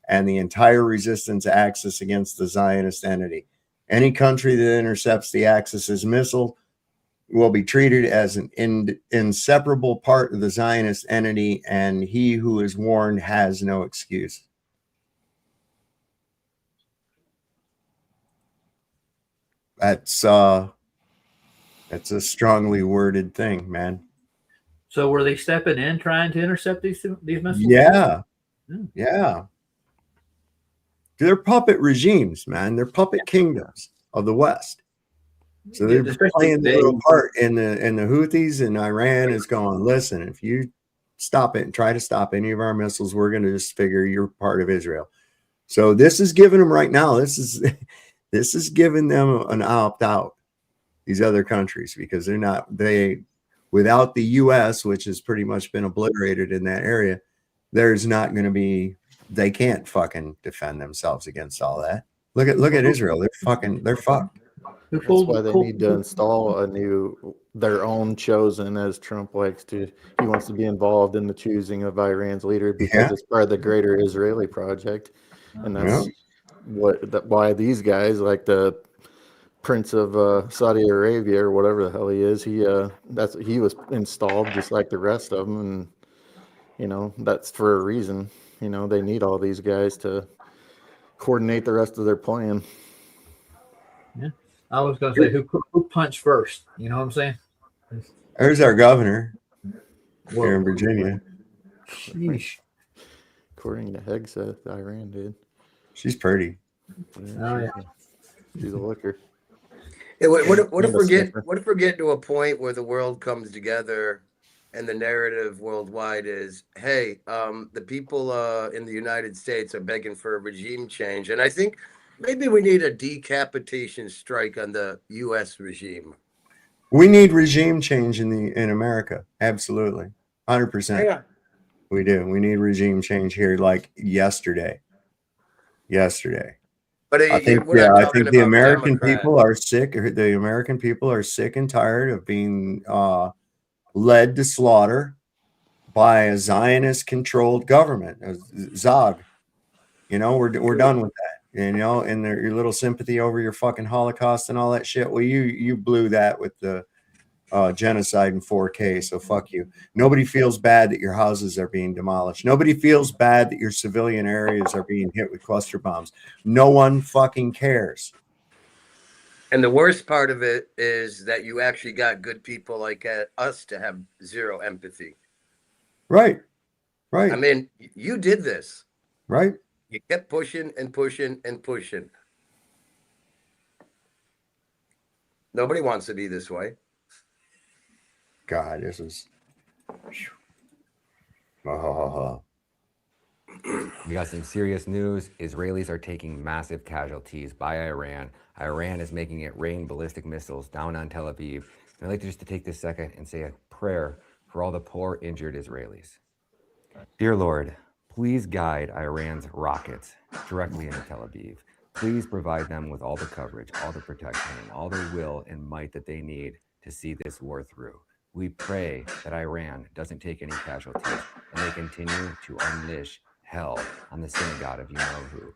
and the entire resistance axis against the Zionist entity. Any country that intercepts the Axis's missile will be treated as an inseparable part of the Zionist entity, and he who is warned has no excuse. That's a strongly worded thing, man. So were they stepping in trying to intercept these missiles? Yeah. Yeah. They're puppet regimes, man. They're puppet kingdoms of the West. So they're playing their little part in the Houthis, and Iran is going, listen, if you stop it and try to stop any of our missiles, we're going to just figure you're part of Israel. So this is giving them right now. This is giving them an opt-out, these other countries, because without the U.S., which has pretty much been obliterated in that area, there's not going to be. They can't fucking defend themselves against all that. Look at Israel. They're fucked. That's why they need to install their own chosen, as Trump likes to. He wants to be involved in the choosing of Iran's leader because it's part of the greater Israeli project, and that's why these guys, like the Prince of Saudi Arabia or whatever the hell he is, he was installed just like the rest of them, and that's for a reason. You know, they need all these guys to coordinate the rest of their plan. Yeah. I was going to say, who punched first? You know what I'm saying? There's our governor Whoa. here in Virginia. Sheesh. According to Hegseth, Iran did. She's pretty. Yeah, she's a looker. Hey, what if And a we're sniffer. what if we're getting to a point where the world comes together, and the narrative worldwide is, hey, the people in the United States are begging for a regime change, and I think maybe we need a decapitation strike on the U.S. regime. We need regime change in America. Absolutely. 100%. Yeah. We do. We need regime change here like yesterday. But I think, we're not I talking think the about American Democrats. people are sick. The American people are sick and tired of being led to slaughter by a Zionist-controlled government, a Zog. You know, we're done with that. And, you know, and your little sympathy over your fucking Holocaust and all that shit. Well, you blew that with the genocide in 4K. So fuck you. Nobody feels bad that your houses are being demolished. Nobody feels bad that your civilian areas are being hit with cluster bombs. No one fucking cares. And the worst part of it is that you actually got good people like us to have zero empathy. Right. I mean, you did this. Right. You kept pushing and pushing and pushing. Nobody wants to be this way. God, this is. We got some serious news. Israelis are taking massive casualties by Iran. Iran is making it rain ballistic missiles down on Tel Aviv. And I'd like just to take this second and say a prayer for all the poor, injured Israelis. Dear Lord, please guide Iran's rockets directly into Tel Aviv. Please provide them with all the coverage, all the protection, and all the will and might that they need to see this war through. We pray that Iran doesn't take any casualties and they continue to unleash hell on the synagogue of you-know-who.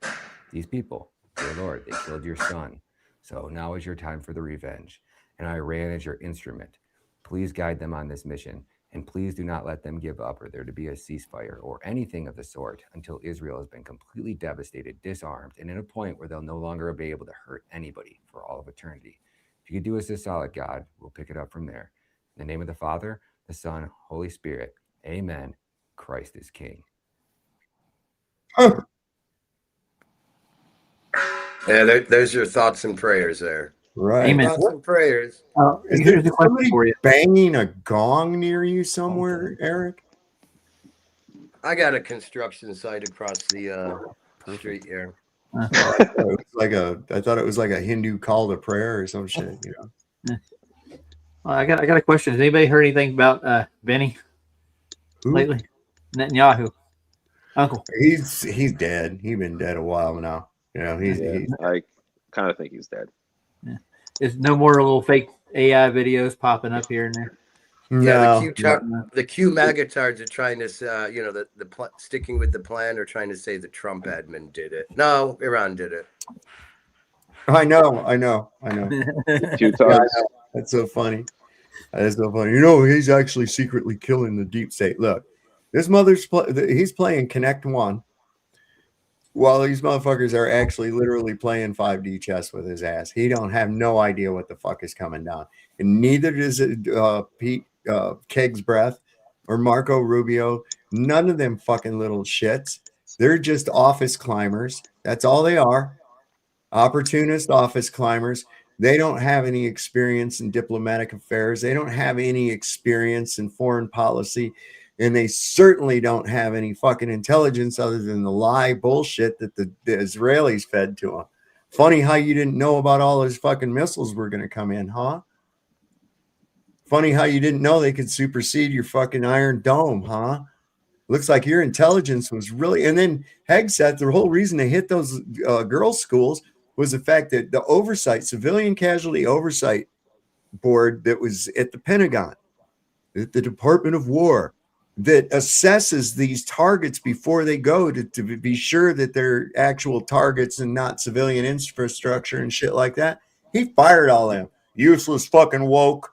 These people, dear Lord, they killed your son. So now is your time for the revenge. And Iran is your instrument. Please guide them on this mission. And please do not let them give up or there to be a ceasefire or anything of the sort until Israel has been completely devastated, disarmed, and in a point where they'll no longer be able to hurt anybody for all of eternity. If you could do us this solid, God, we'll pick it up from there. In the name of the Father, the Son, Holy Spirit. Amen. Christ is King. Yeah, there's your thoughts and prayers there. Right. Amen. Thoughts and prayers. Is Here's there the question somebody for you. banging a gong near you somewhere, Eric? I got a construction site across the street here. I thought it was like a Hindu call to prayer or some shit, you know. Well, I got a question. Has anybody heard anything about Benny lately? Netanyahu, Uncle. He's dead. He's been dead a while now. You know, he's I kind of think he's dead. Yeah. There's no more little fake AI videos popping up here and there. Yeah, the Q magatards are trying to, sticking with the plan, or trying to say the Trump admin did it. No, Iran did it. I know. Q-tards. That's so funny. That's so funny. You know, he's actually secretly killing the deep state. Look, this he's playing Connect One, while these motherfuckers are actually literally playing 5D chess with his ass. He don't have no idea what the fuck is coming down, and neither does Pete Keg's Breath or Marco Rubio. None of them fucking little shits. They're just office climbers. That's all they are. Opportunist office climbers. They don't have any experience in diplomatic affairs. They don't have any experience in foreign policy. And they certainly don't have any fucking intelligence other than the lie bullshit that the Israelis fed to them. Funny how you didn't know about all those fucking missiles were going to come in, huh? Funny how you didn't know they could supersede your fucking Iron Dome, huh? Looks like your intelligence was really... And then Hegseth, the whole reason they hit those girls' schools was the fact that the oversight, civilian casualty oversight board that was at the Pentagon, at the Department of War, that assesses these targets before they go to be sure that they're actual targets and not civilian infrastructure and shit like that. He fired all them. Useless fucking woke.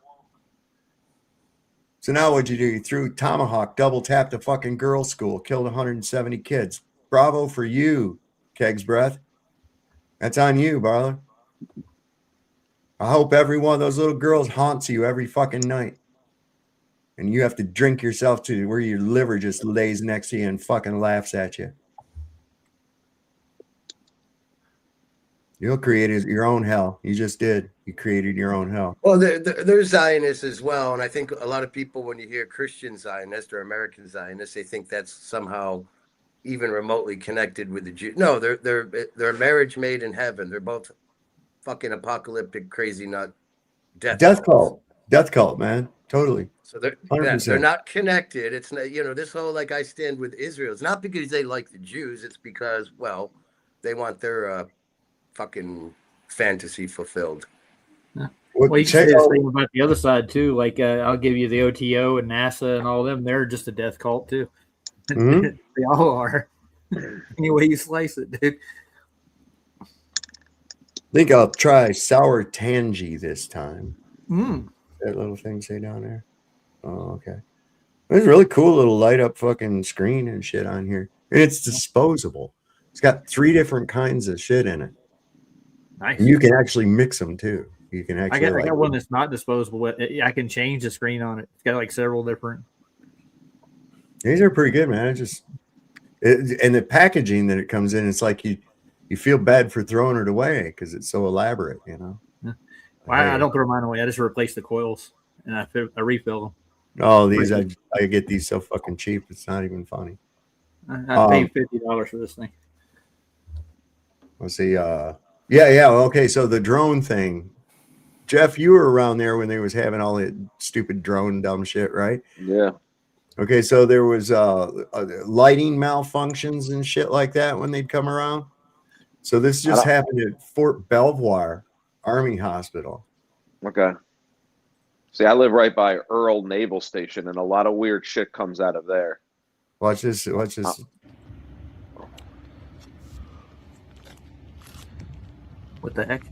So now what'd you do? You threw tomahawk, double tapped a fucking girls' school, killed 170 kids. Bravo for you, Keg's Breath. That's on you, brother. I hope every one of those little girls haunts you every fucking night. And you have to drink yourself to where your liver just lays next to you and fucking laughs at you. You'll create your own hell. You just did. You created your own hell. Well, there's Zionists as well, and I think a lot of people, when you hear Christian Zionist or American Zionist, they think that's somehow even remotely connected with the Jew. No, they're a marriage made in heaven. They're both fucking apocalyptic, crazy nut Death cult. Death cult, man. Totally. So they're 100%. they're not connected. It's not, this whole like I stand with Israel. It's not because they like the Jews. It's because, well, they want their fucking fantasy fulfilled. Well, you can say the same about the other side too. Like I'll give you the OTO and NASA and all them. They're just a death cult too. Mm-hmm. They all are. Any way you slice it, dude. I think I'll try sour tangy this time. That little thing say down there. Oh, okay. There's a really cool little light up fucking screen and shit on here. And it's disposable. It's got 3 different kinds of shit in it. Nice. And you can actually mix them too. You can actually. I got one that's not disposable. I can change the screen on it. It's got like several different. These are pretty good, man. And the packaging that it comes in, it's like you feel bad for throwing it away because it's so elaborate, Yeah. Well, I don't throw mine away. I just replace the coils and I refill them. Oh, these I get these so fucking cheap. It's not even funny. I paid $50 for this thing. Let's see. Yeah. Okay. So the drone thing, Jeff, you were around there when they was having all that stupid drone dumb shit, right? Yeah. Okay. So there was lighting malfunctions and shit like that when they'd come around. So this just happened at Fort Belvoir Army Hospital. Okay. See, I live right by Earl Naval Station, and a lot of weird shit comes out of there. Watch this. What the heck?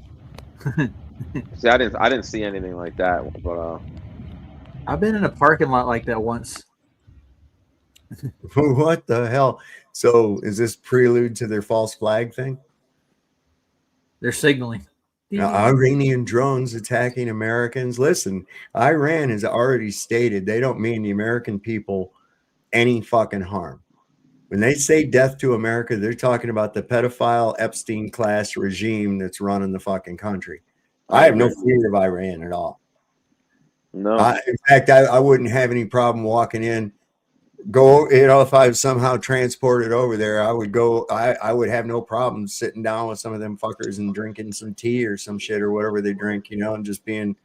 See, I didn't see anything like that, but I've been in a parking lot like that once. What the hell? So is this prelude to their false flag thing? They're signaling. Now, Iranian drones attacking Americans. Listen, Iran has already stated they don't mean the American people any fucking harm. When they say death to America, they're talking about the pedophile Epstein class regime that's running the fucking country. I have no fear of Iran at all. No. In fact, I wouldn't have any problem walking in. If I was somehow transported over there, I would go. I would have no problem sitting down with some of them fuckers and drinking some tea or some shit or whatever they drink, and just being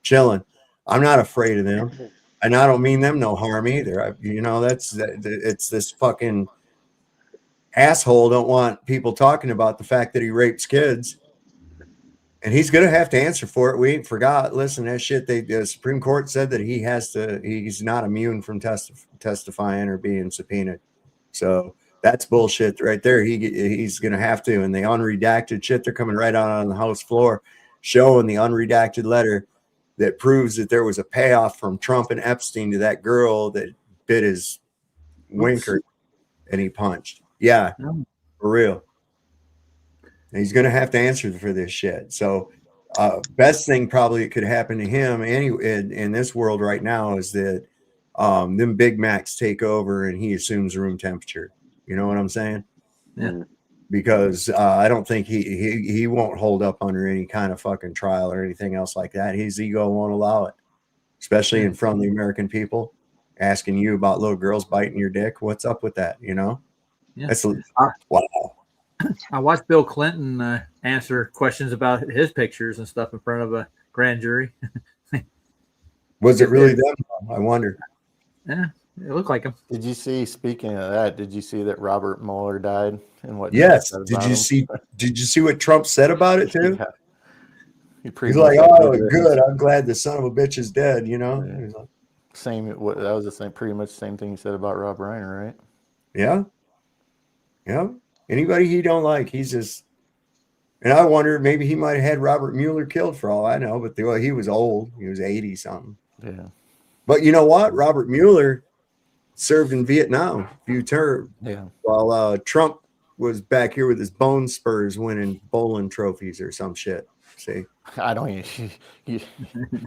chilling. I'm not afraid of them, and I don't mean them no harm either. It's this fucking asshole don't want people talking about the fact that he rapes kids. And he's going to have to answer for it. We ain't forgot. Listen, that shit, the Supreme Court said that he's not immune from testifying or being subpoenaed. So that's bullshit right there. He's going to have to. And the unredacted shit, they're coming right out on the House floor, showing the unredacted letter that proves that there was a payoff from Trump and Epstein to that girl that bit his winker and he punched. Yeah, for real. And he's going to have to answer for this shit. So best thing probably that could happen to him in this world right now is that them Big Macs take over and he assumes room temperature. You know what I'm saying? Yeah. Because I don't think he won't hold up under any kind of fucking trial or anything else like that. His ego won't allow it, especially in front of the American people, asking you about little girls biting your dick. What's up with that? Yeah. That's wow. I watched Bill Clinton answer questions about his pictures and stuff in front of a grand jury. Was it really them? I wonder. Yeah, it looked like him. Did you see? Speaking of that, did you see that Robert Mueller died and what? Yes. Did you see what Trump said about it too? Yeah. He's like, "Oh, good. I'm glad the son of a bitch is dead." Yeah. That was the same, pretty much the same thing he said about Rob Reiner, right? Yeah. Anybody he don't like, he's just. And I wonder, maybe he might have had Robert Mueller killed for all I know. But he was old. He was 80 something. Yeah. But you know what? Robert Mueller served in Vietnam a few terms. Yeah. While Trump was back here with his bone spurs winning bowling trophies or some shit. See? I don't even,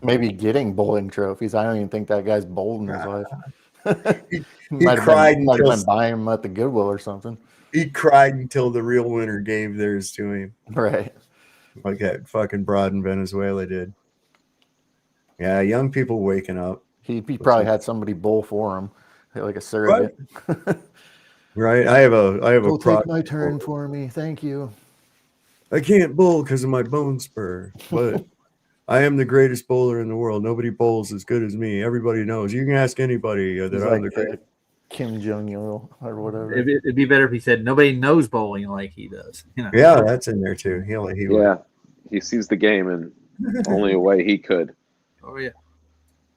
maybe getting bowling trophies. I don't even think that guy's bowled in his life. He might have cried been, might have until been buying them at the Goodwill or something. he cried until the real winner gave theirs to him. Right. Like that fucking broad in Venezuela did. Yeah, young people waking up. He probably had somebody bowl for him, like a surrogate. Right. I have a Go take product. my turn for me. Thank you. I can't bowl because of my bone spur, but I am the greatest bowler in the world. Nobody bowls as good as me. Everybody knows. You can ask anybody that He's I'm like the greatest. Kim Jong-il or whatever. It'd be better if he said nobody knows bowling like he does. You know? Yeah, that's in there too. He Yeah, he sees the game in only a way he could. Oh yeah.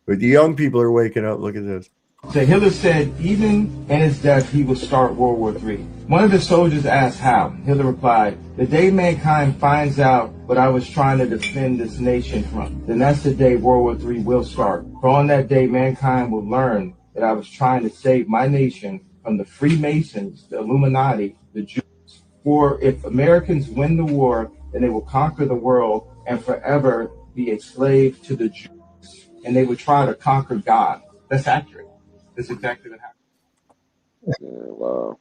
But the young people are waking up. Look at this. So Hitler said even in his death he would start World War III. One of the soldiers asked how. Hitler replied, "The day mankind finds out what I was trying to defend this nation from, then that's the day World War III will start. For on that day mankind will learn that I was trying to save my nation from the Freemasons, the Illuminati, the Jews. For if Americans win the war, then they will conquer the world and forever be a slave to the Jews. And they would try to conquer God." That's accurate. That's exactly what happened. Wow.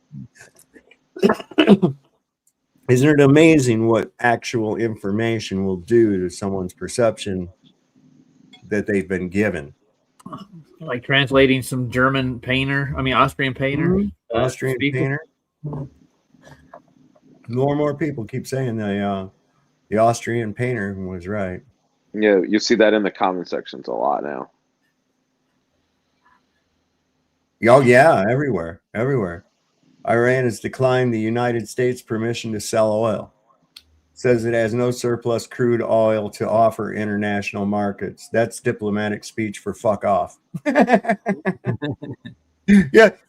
Isn't it amazing what actual information will do to someone's perception that they've been given? Like translating some Austrian painter. Austrian speaker. painter. More and more people keep saying the Austrian painter was right. Yeah, you see that in the comment sections a lot now. Oh yeah, everywhere. Iran has declined the United States permission to sell oil. Says it has no surplus crude oil to offer international markets. That's diplomatic speech for fuck off. Yeah,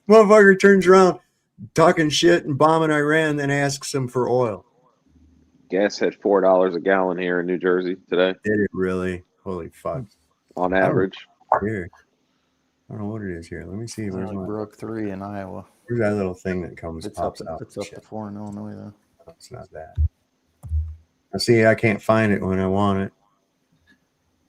motherfucker turns around talking shit and bombing Iran, then asks them for oil. Gas hit $4 a gallon here in New Jersey today. Did it really? Holy fuck. On average. Here. I don't know what it is here. Let me see. Where's my Brook 3 in Iowa. Where's that little thing that pops out? It's up to 4 in Illinois though. No, it's not that. I see. I can't find it when I want it.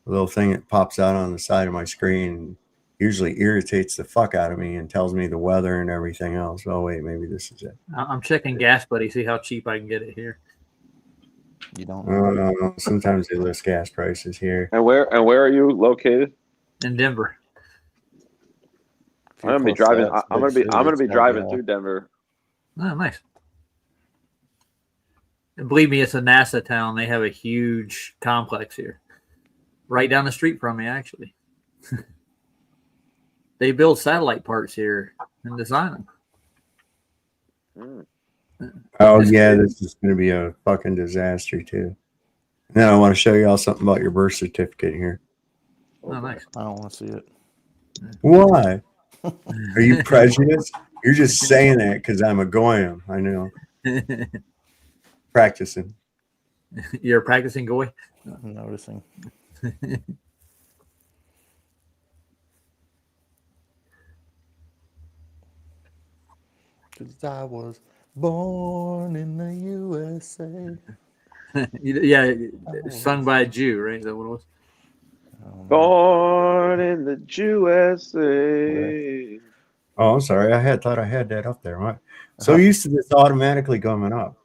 The little thing that pops out on the side of my screen usually irritates the fuck out of me and tells me the weather and everything else. Oh wait, maybe this is it. I'm checking Gas Buddy, see how cheap I can get it here. You don't know. No. Sometimes they list gas prices here. And where are you located? In Denver. I'm gonna be driving. I'm gonna be driving through Denver. Oh, nice. And believe me, it's a NASA town. They have a huge complex here, right down the street from me. Actually, they build satellite parks here and design them. Oh yeah, this is gonna be a fucking disaster too. Now I want to show you all something about your birth certificate here. Oh, nice. I don't want to see it. Why? Are you prejudiced? You're just saying that because I'm a goyim. I know. Practicing. You're a practicing goy? I'm noticing. Because I was born in the USA. Yeah, sung by a Jew, right? Is that what it was? Born in the USA. Oh, I'm sorry. I thought I had that up there. What? So used to this automatically coming up.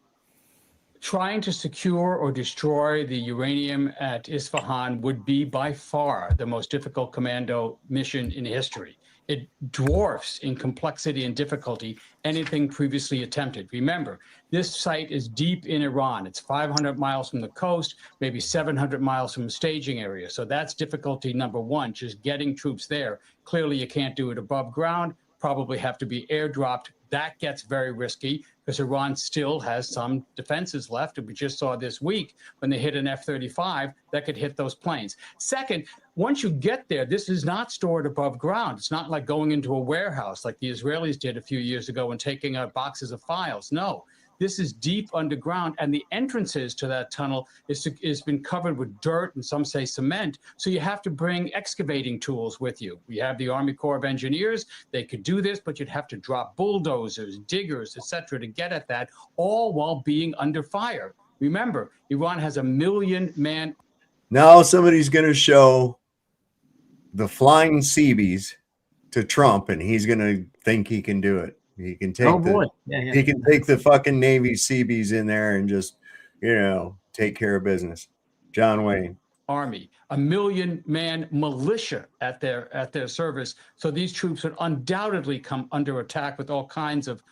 Trying to secure or destroy the uranium at Isfahan would be by far the most difficult commando mission in history. It dwarfs in complexity and difficulty anything previously attempted. Remember, this site is deep in Iran. It's 500 miles from the coast, maybe 700 miles from the staging area. So that's difficulty number one, just getting troops there. Clearly, you can't do it above ground, probably have to be airdropped. That gets very risky because Iran still has some defenses left. And we just saw this week when they hit an F-35 that could hit those planes. Second, once you get there, this is not stored above ground. It's not like going into a warehouse like the Israelis did a few years ago and taking out boxes of files. No, This is deep underground, and the entrances to that tunnel is been covered with dirt and some say cement. So you have to bring excavating tools with you. We have the Army Corps of Engineers. They could do this, but you'd have to drop bulldozers, diggers, etc., to get at that, all while being under fire. Remember, Iran has a 1 million man. Now somebody's going to show the flying Seabees to Trump, and he's going to think he can do it. He can take he can take the fucking Navy Seabees in there and just, take care of business. John Wayne. Army, a 1 million man militia at their service. So these troops would undoubtedly come under attack with all kinds of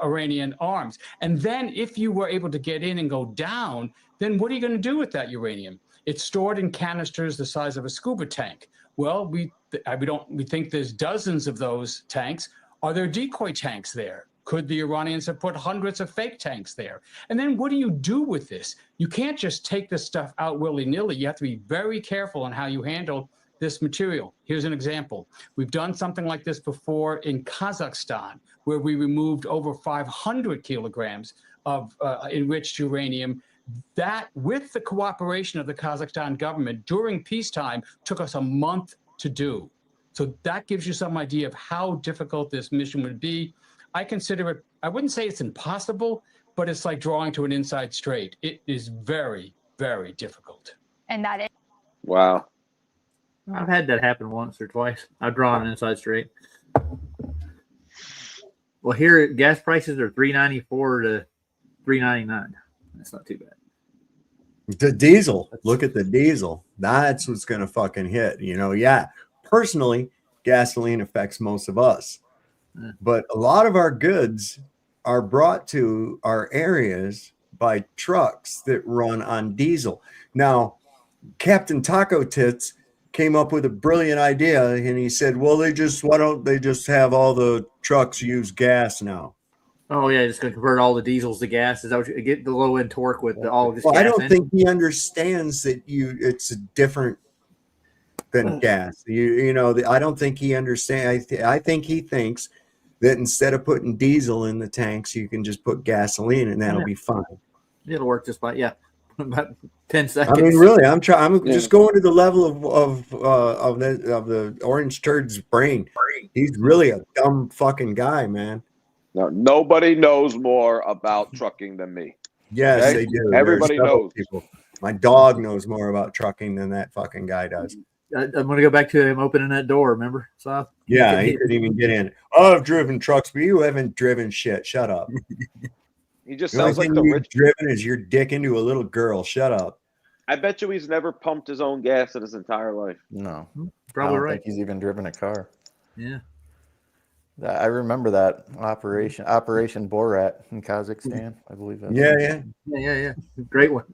Iranian arms. And then if you were able to get in and go down, then what are you going to do with that uranium? It's stored in canisters the size of a scuba tank. Well, we think there's dozens of those tanks. Are there decoy tanks there? Could the Iranians have put hundreds of fake tanks there? And then what do you do with this? You can't just take this stuff out willy-nilly. You have to be very careful on how you handle this material. Here's an example. We've done something like this before in Kazakhstan, where we removed over 500 kilograms of enriched uranium. That, with the cooperation of the Kazakhstan government during peacetime, took us a month to do. So that gives you some idea of how difficult this mission would be. I consider it, I wouldn't say it's impossible, but it's like drawing to an inside straight. It is very, very difficult. And that is. Wow. I've had that happen once or twice. I've drawn an inside straight. Well, here gas prices are $3.94 to $3.99. That's not too bad. The diesel. Look at the diesel. That's what's going to fucking hit. Yeah. Personally, gasoline affects most of us. But a lot of our goods are brought to our areas by trucks that run on diesel. Now, Captain Taco Tits came up with a brilliant idea, and he said, well, why don't they just have all the trucks use gas now? Oh, yeah, just going to convert all the diesels to gas. Is that what you get, the low-end torque with all of this gas? I don't think he understands that it's different than gas. I don't think he understands. I think he thinks that instead of putting diesel in the tanks, you can just put gasoline and that'll be fine. It'll work just fine. Yeah, about 10 seconds. I mean, really, I'm just going to the level of the orange turd's brain. He's really a dumb fucking guy, man. No, nobody knows more about trucking than me. Yes, Okay? they do. Everybody knows. People. My dog knows more about trucking than that fucking guy does. I'm going to go back to him opening that door, remember? So yeah, he couldn't even get in. Oh, I've driven trucks, but you haven't driven shit. Shut up. He just The only sounds like thing the you've rich. driven is your dick into a little girl. Shut up. I bet you he's never pumped his own gas in his entire life. No, Probably I don't right. think he's even driven a car. Yeah. I remember that Operation Borat in Kazakhstan. I believe that. Yeah. Great one.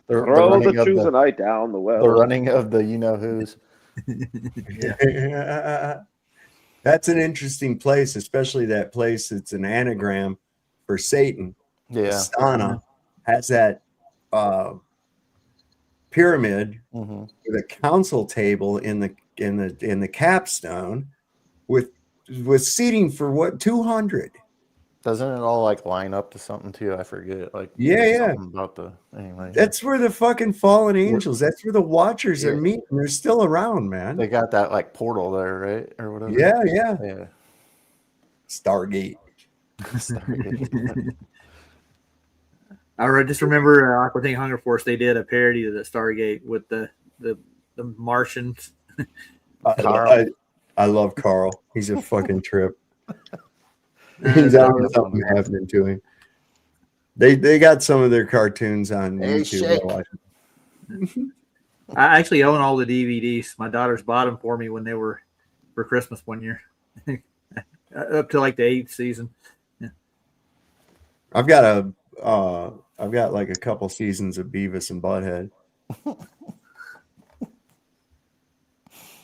Throw the Chuzanite down the well. The running of the you-know-whos. That's an interesting place, especially that place. It's an anagram for Satan. Yeah. Astana has that pyramid Mhm. with a council table in the capstone with seating for what 200. Doesn't it all like line up to something too? I forget. Like Yeah. something about the anyway. That's where the fucking fallen angels. That's where the Watchers are meeting. They're still around, man. They got that like portal there, right, or whatever. Yeah. Stargate. Stargate. I just remember Aqua Teen Hunger Force. They did a parody of the Stargate with the Martians. I love Carl. He's a fucking trip. He's having something happening to him. They got some of their cartoons on YouTube. I watch them. I actually own all the DVDs. My daughters bought them for me when they were for Christmas one year, up to like the 8th season. Yeah. I've got like a couple seasons of Beavis and Butthead.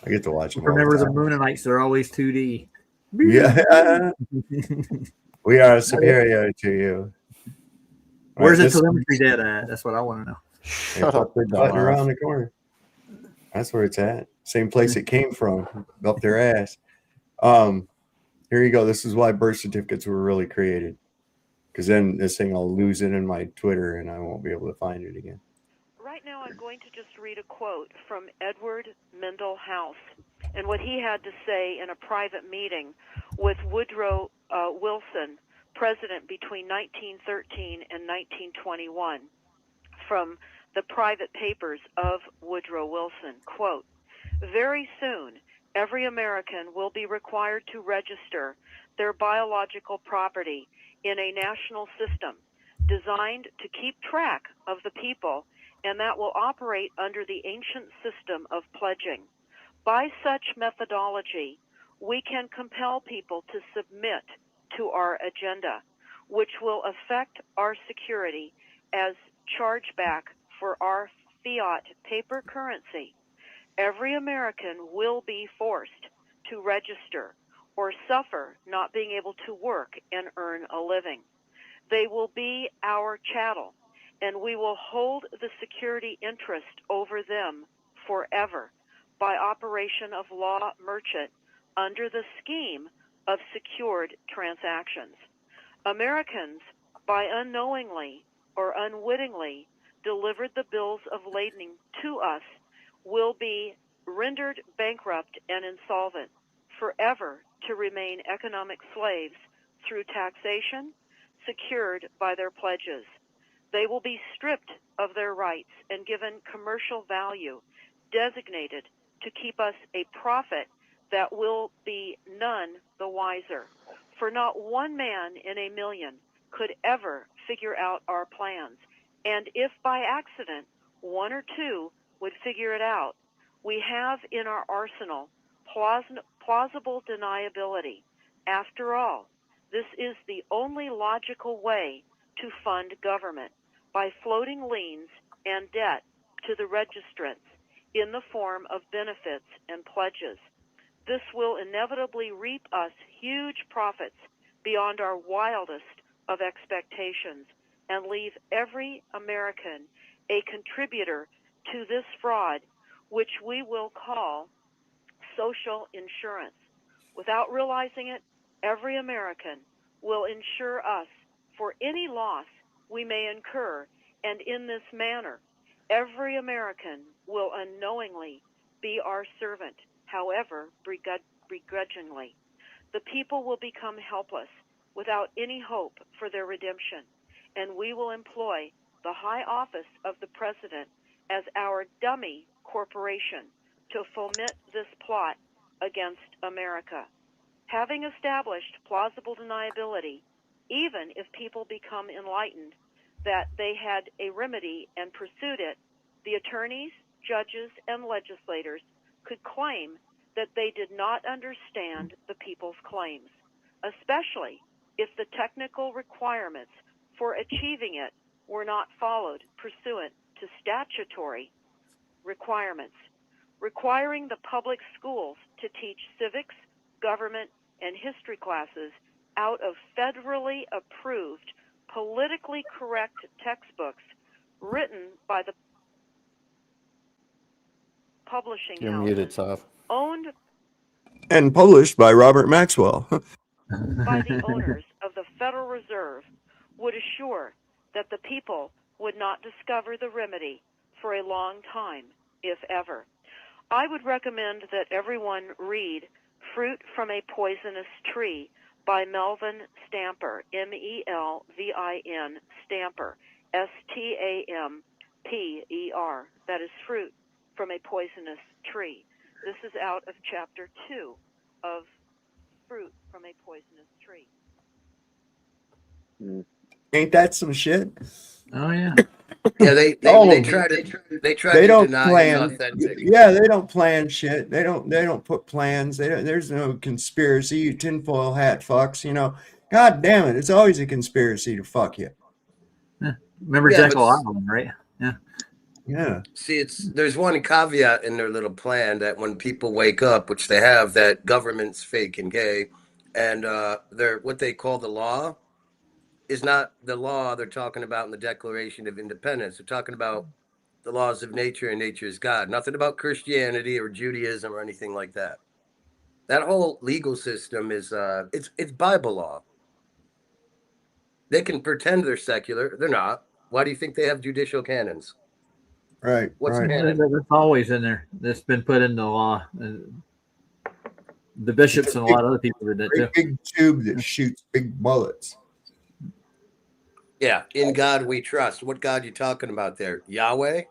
I get to watch them. Remember the Moonanites? They're always 2D. Yeah. We are superior to you. Where's Right, the telemetry data at? That's what I want to know. Shut up, they're button around the corner. That's where it's at. Same place it came from, up their ass. Here you go. This is why birth certificates were really created. because then this thing I'll lose it in my Twitter and I won't be able to find it again. Right now, I'm going to just read a quote from Edward Mendell House and what he had to say in a private meeting with Woodrow Wilson, president between 1913 and 1921, from the private papers of Woodrow Wilson. Quote, "Very soon, every American will be required to register their biological property in a national system designed to keep track of the people, and that will operate under the ancient system of pledging. By such methodology, we can compel people to submit to our agenda, which will affect our security as chargeback for our fiat paper currency. Every American will be forced to register or suffer not being able to work and earn a living. They will be our chattel, and we will hold the security interest over them forever by operation of law merchant under the scheme of secured transactions. Americans, by unknowingly or unwittingly delivered the bills of lading to us, will be rendered bankrupt and insolvent, forever to remain economic slaves through taxation secured by their pledges. They will be stripped of their rights and given commercial value, designated to keep us a profit that will be none the wiser. For not one man in a million could ever figure out our plans, and if by accident one or two would figure it out, we have in our arsenal plausible deniability. After all, this is the only logical way to fund government, by floating liens and debt to the registrants in the form of benefits and pledges. This will inevitably reap us huge profits beyond our wildest of expectations and leave every American a contributor to this fraud, which we will call social insurance. Without realizing it, every American will insure us for any loss we may incur, and in this manner, every American will unknowingly be our servant, however begrudgingly. The people will become helpless without any hope for their redemption, and we will employ the high office of the President as our dummy corporation to foment this plot against America. Having established plausible deniability, even if people become enlightened that they had a remedy and pursued it, the attorneys, judges, and legislators could claim that they did not understand the people's claims, especially if the technical requirements for achieving it were not followed pursuant to statutory requirements, requiring the public schools to teach civics, government, and history classes out of federally approved, politically correct textbooks written by the publishing You're house, muted, Soph. owned And published by Robert Maxwell. by the owners of the Federal Reserve, would assure that the people would not discover the remedy for a long time, if ever. I would recommend that everyone read Fruit from a Poisonous Tree by Melvin Stamper, Melvin Stamper, Stamper. That is Fruit from a Poisonous Tree. This is out of chapter 2 of Fruit from a Poisonous Tree. Ain't that some shit? Oh yeah. Yeah, they try to don't deny plan. it's authentic. Yeah, they don't plan shit. They don't put plans. There's no conspiracy. You tinfoil hat fucks. You know, God damn it, it's always a conspiracy to fuck you. Remember Yeah, Jekyll but- Island, right? Yeah. Yeah. See, there's one caveat in their little plan that when people wake up, which they have, that government's fake and gay, and they're what they call the law is not the law they're talking about in the Declaration of Independence. They're talking about the laws of nature and nature's God. Nothing about Christianity or Judaism or anything like that. That whole legal system is it's Bible law. They can pretend they're secular. They're not. Why do you think they have judicial canons? Right. What's right. canon? That's always in there. That's been put into law. The bishops and a lot of other people did that too. Big tube that shoots big bullets. Yeah, in God we trust. What God you talking about there? Yahweh?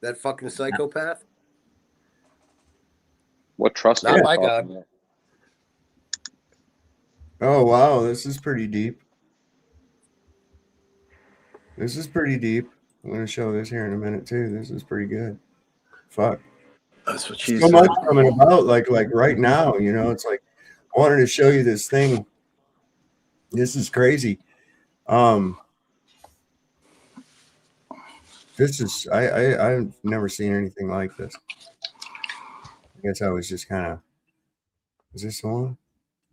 That fucking psychopath? What trust? Not are my you God. talking about? Oh wow, this is pretty deep. This is pretty deep. I'm gonna show this here in a minute too. This is pretty good. Fuck. That's what she So said. much coming about, like right now, you know. It's like I wanted to show you this thing. This is crazy. This is I've never seen anything like this. I guess I was just kind of. Is this the one?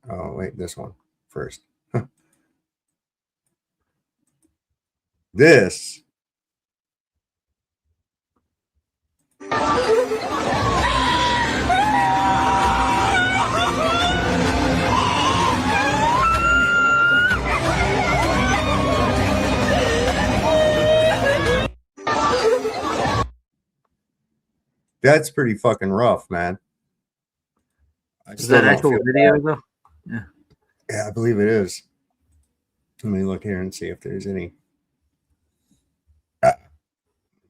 Oh wait, this one first. This. That's pretty fucking rough, man. Is that actual video though? Yeah. Yeah, I believe it is. Let me look here and see if there's any. Let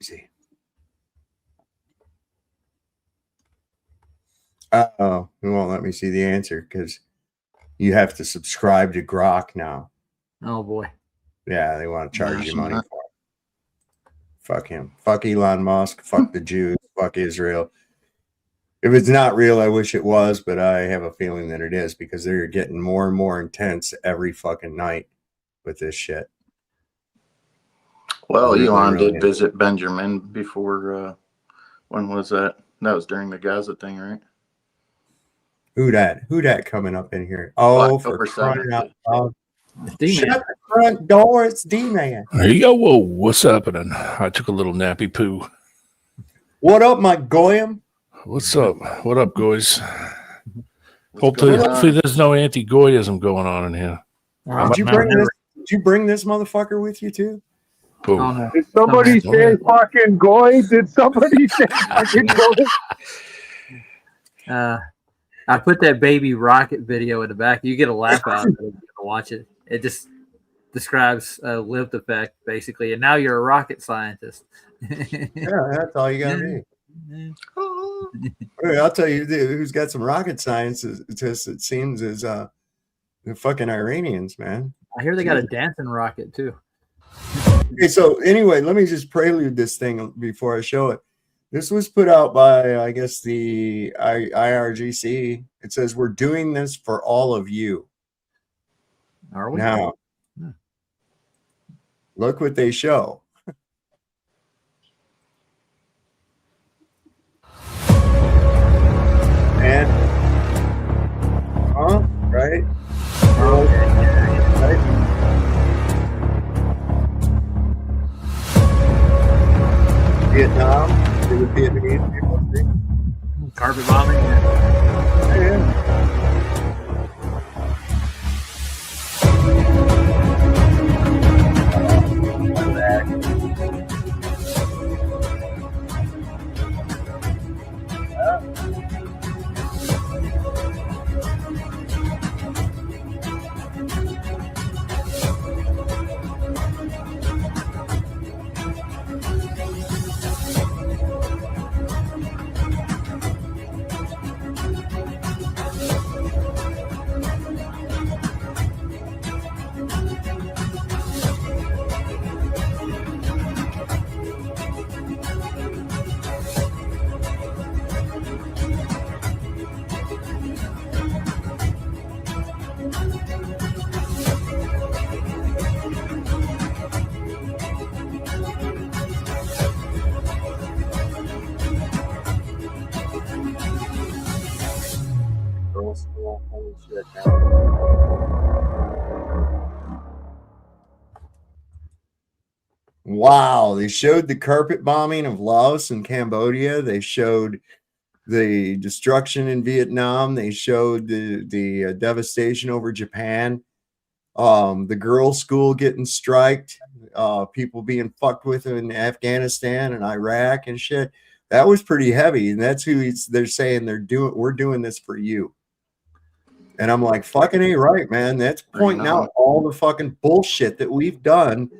me see. Oh, it won't let me see the answer because you have to subscribe to Grok now. Oh boy. Yeah, they want to charge you money Not- for it. Fuck him. Fuck Elon Musk. Fuck the Jews. Fuck Israel. If it's not real, I wish it was, but I have a feeling that it is because they're getting more and more intense every fucking night with this shit. Well, Really, Elon really did visit Benjamin before. When was that? That was during the Gaza thing, right? Who that coming up in here? Oh, for October crying 7th. out loud. D-Man. Shut the front door. It's D-Man. There you go. Whoa, what's happening? I took a little nappy poo. What up, my goyim? What's up? What up, guys? going Hopefully there's no anti-goyism going on in here. Did you bring this motherfucker with you too? Who? Oh, no. Did somebody Oh, say fucking goy? Did somebody say fucking goy? I put that baby rocket video in the back. You get a laugh out of it if you watch it. It just describes a lived effect, basically. And now you're a rocket scientist. Yeah, that's all you gotta be. Hey, I'll tell you who's got some rocket science. It seems is the fucking Iranians, man. I hear they got a dancing rocket too. Okay, so anyway, let me just prelude this thing before I show it. This was put out by, I guess, the IRGC. It says, we're doing this for all of you. Are we? Now, look what they show. And, right? Vietnam, the Vietnamese people see. Carpet bombing. Yeah. Holy shit, wow, they showed the carpet bombing of Laos and Cambodia. They showed the destruction in Vietnam. They showed the devastation over Japan. the girls' school getting striked, people being fucked with in Afghanistan and Iraq and shit. That was pretty heavy, and that's who they're saying we're doing this for you. And I'm like, fucking ain't right, man. That's pointing out all the fucking bullshit that we've done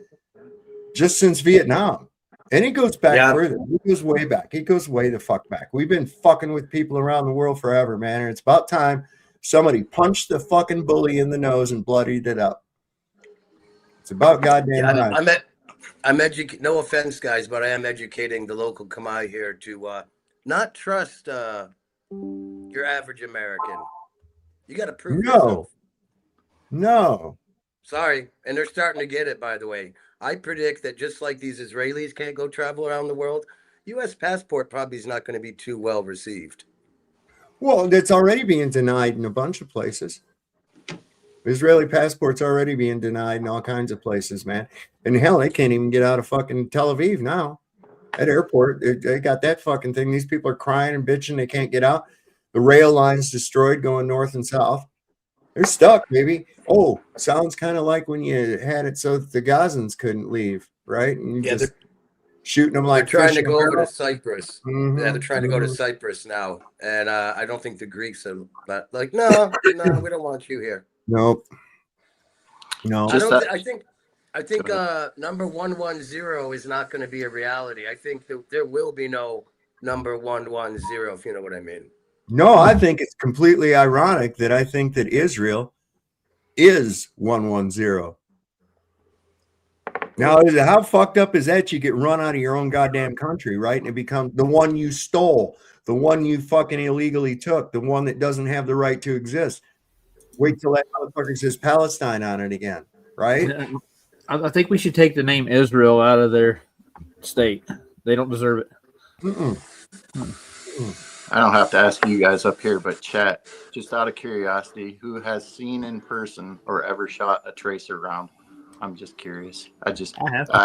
just since Vietnam. And it goes back further. It goes way back. It goes way the fuck back. We've been fucking with people around the world forever, man. And it's about time somebody punched the fucking bully in the nose and bloodied it up. It's about goddamn right. I'm educating. No offense, guys, but I am educating the local Khmer here to not trust your average American. You got to prove yourself. No. Sorry, and they're starting to get it. By the way, I predict that just like these Israelis can't go travel around the world, U.S. passport probably is not going to be too well received. Well, it's already being denied in a bunch of places. Israeli passports already being denied in all kinds of places, man. And hell, they can't even get out of fucking Tel Aviv now. At airport, they got that fucking thing. These people are crying and bitching. They can't get out. The rail line's destroyed going north and south. They're stuck, baby. Oh, sounds kind of like when you had it so that the Gazans couldn't leave, right? And you just shooting them like they're trying to fish in a go over barrel. to Cyprus. Yeah, they're trying to go to Cyprus now, and I don't think the Greeks are like, no, we don't want you here. Nope. No. I think number 110 is not going to be a reality. I think that there will be no number 110, if you know what I mean. No, I think it's completely ironic that I think that Israel is 110. Now, how fucked up is that? You get run out of your own goddamn country, right? And it becomes the one you stole, the one you fucking illegally took, the one that doesn't have the right to exist. Wait till that motherfucker says Palestine on it again, right? I think we should take the name Israel out of their state. They don't deserve it. I don't have to ask you guys up here, but chat, just out of curiosity, who has seen in person or ever shot a tracer round? I'm just curious. I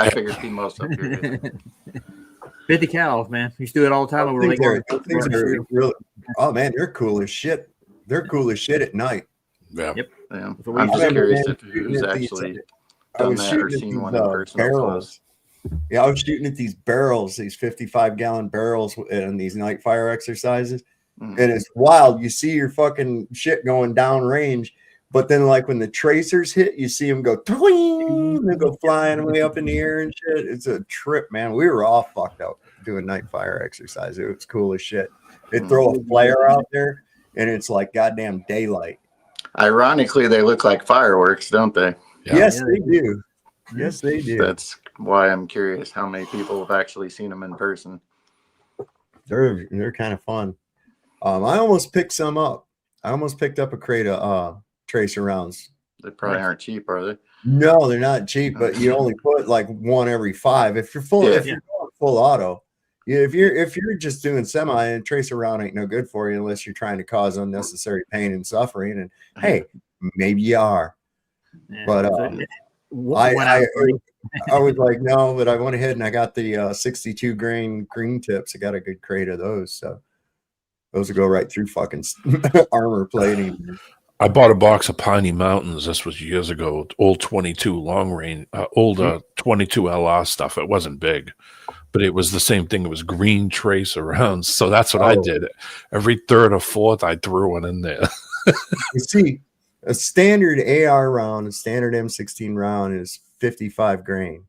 figured the most up here. 50 cals, man. We used to do it all the time over Lake really, oh man, they're cool as shit. They're cool as shit at night. Yeah. Yep. Yeah. I'm just curious if who's actually done that or seen one in person. Barrels. Yeah, I was shooting at these barrels, these 55-gallon barrels in these night fire exercises. And it's wild. You see your fucking shit going down range, but then like when the tracers hit, you see them go twing, they go flying way up in the air and shit. It's a trip, man. We were all fucked up doing night fire exercise. It was cool as shit. They throw a flare out there and it's like goddamn daylight. Ironically, they look like fireworks, don't they? Yeah. Yes, they do. Yes, they do. That's why I'm curious how many people have actually seen them in person. They're kind of fun. I almost picked some up. I almost picked up a crate of tracer rounds. They probably aren't cheap, are they? No, they're not cheap, but you only put like one every 5. If you're full, if you're going full auto, if you're just doing semi, and tracer round ain't no good for you unless you're trying to cause unnecessary pain and suffering. And hey, maybe you are. Yeah, but I was like, no, but I went ahead and I got the 62 grain green tips. I got a good crate of those, so those will go right through fucking armor plating. I bought a box of Piney Mountains. This was years ago. Old 22 long range, old 22 LR stuff. It wasn't big, but it was the same thing. It was green tracer rounds. So that's what I did. Every third or fourth, I threw one in there. You see, a standard AR round, a standard M16 round is 55 grain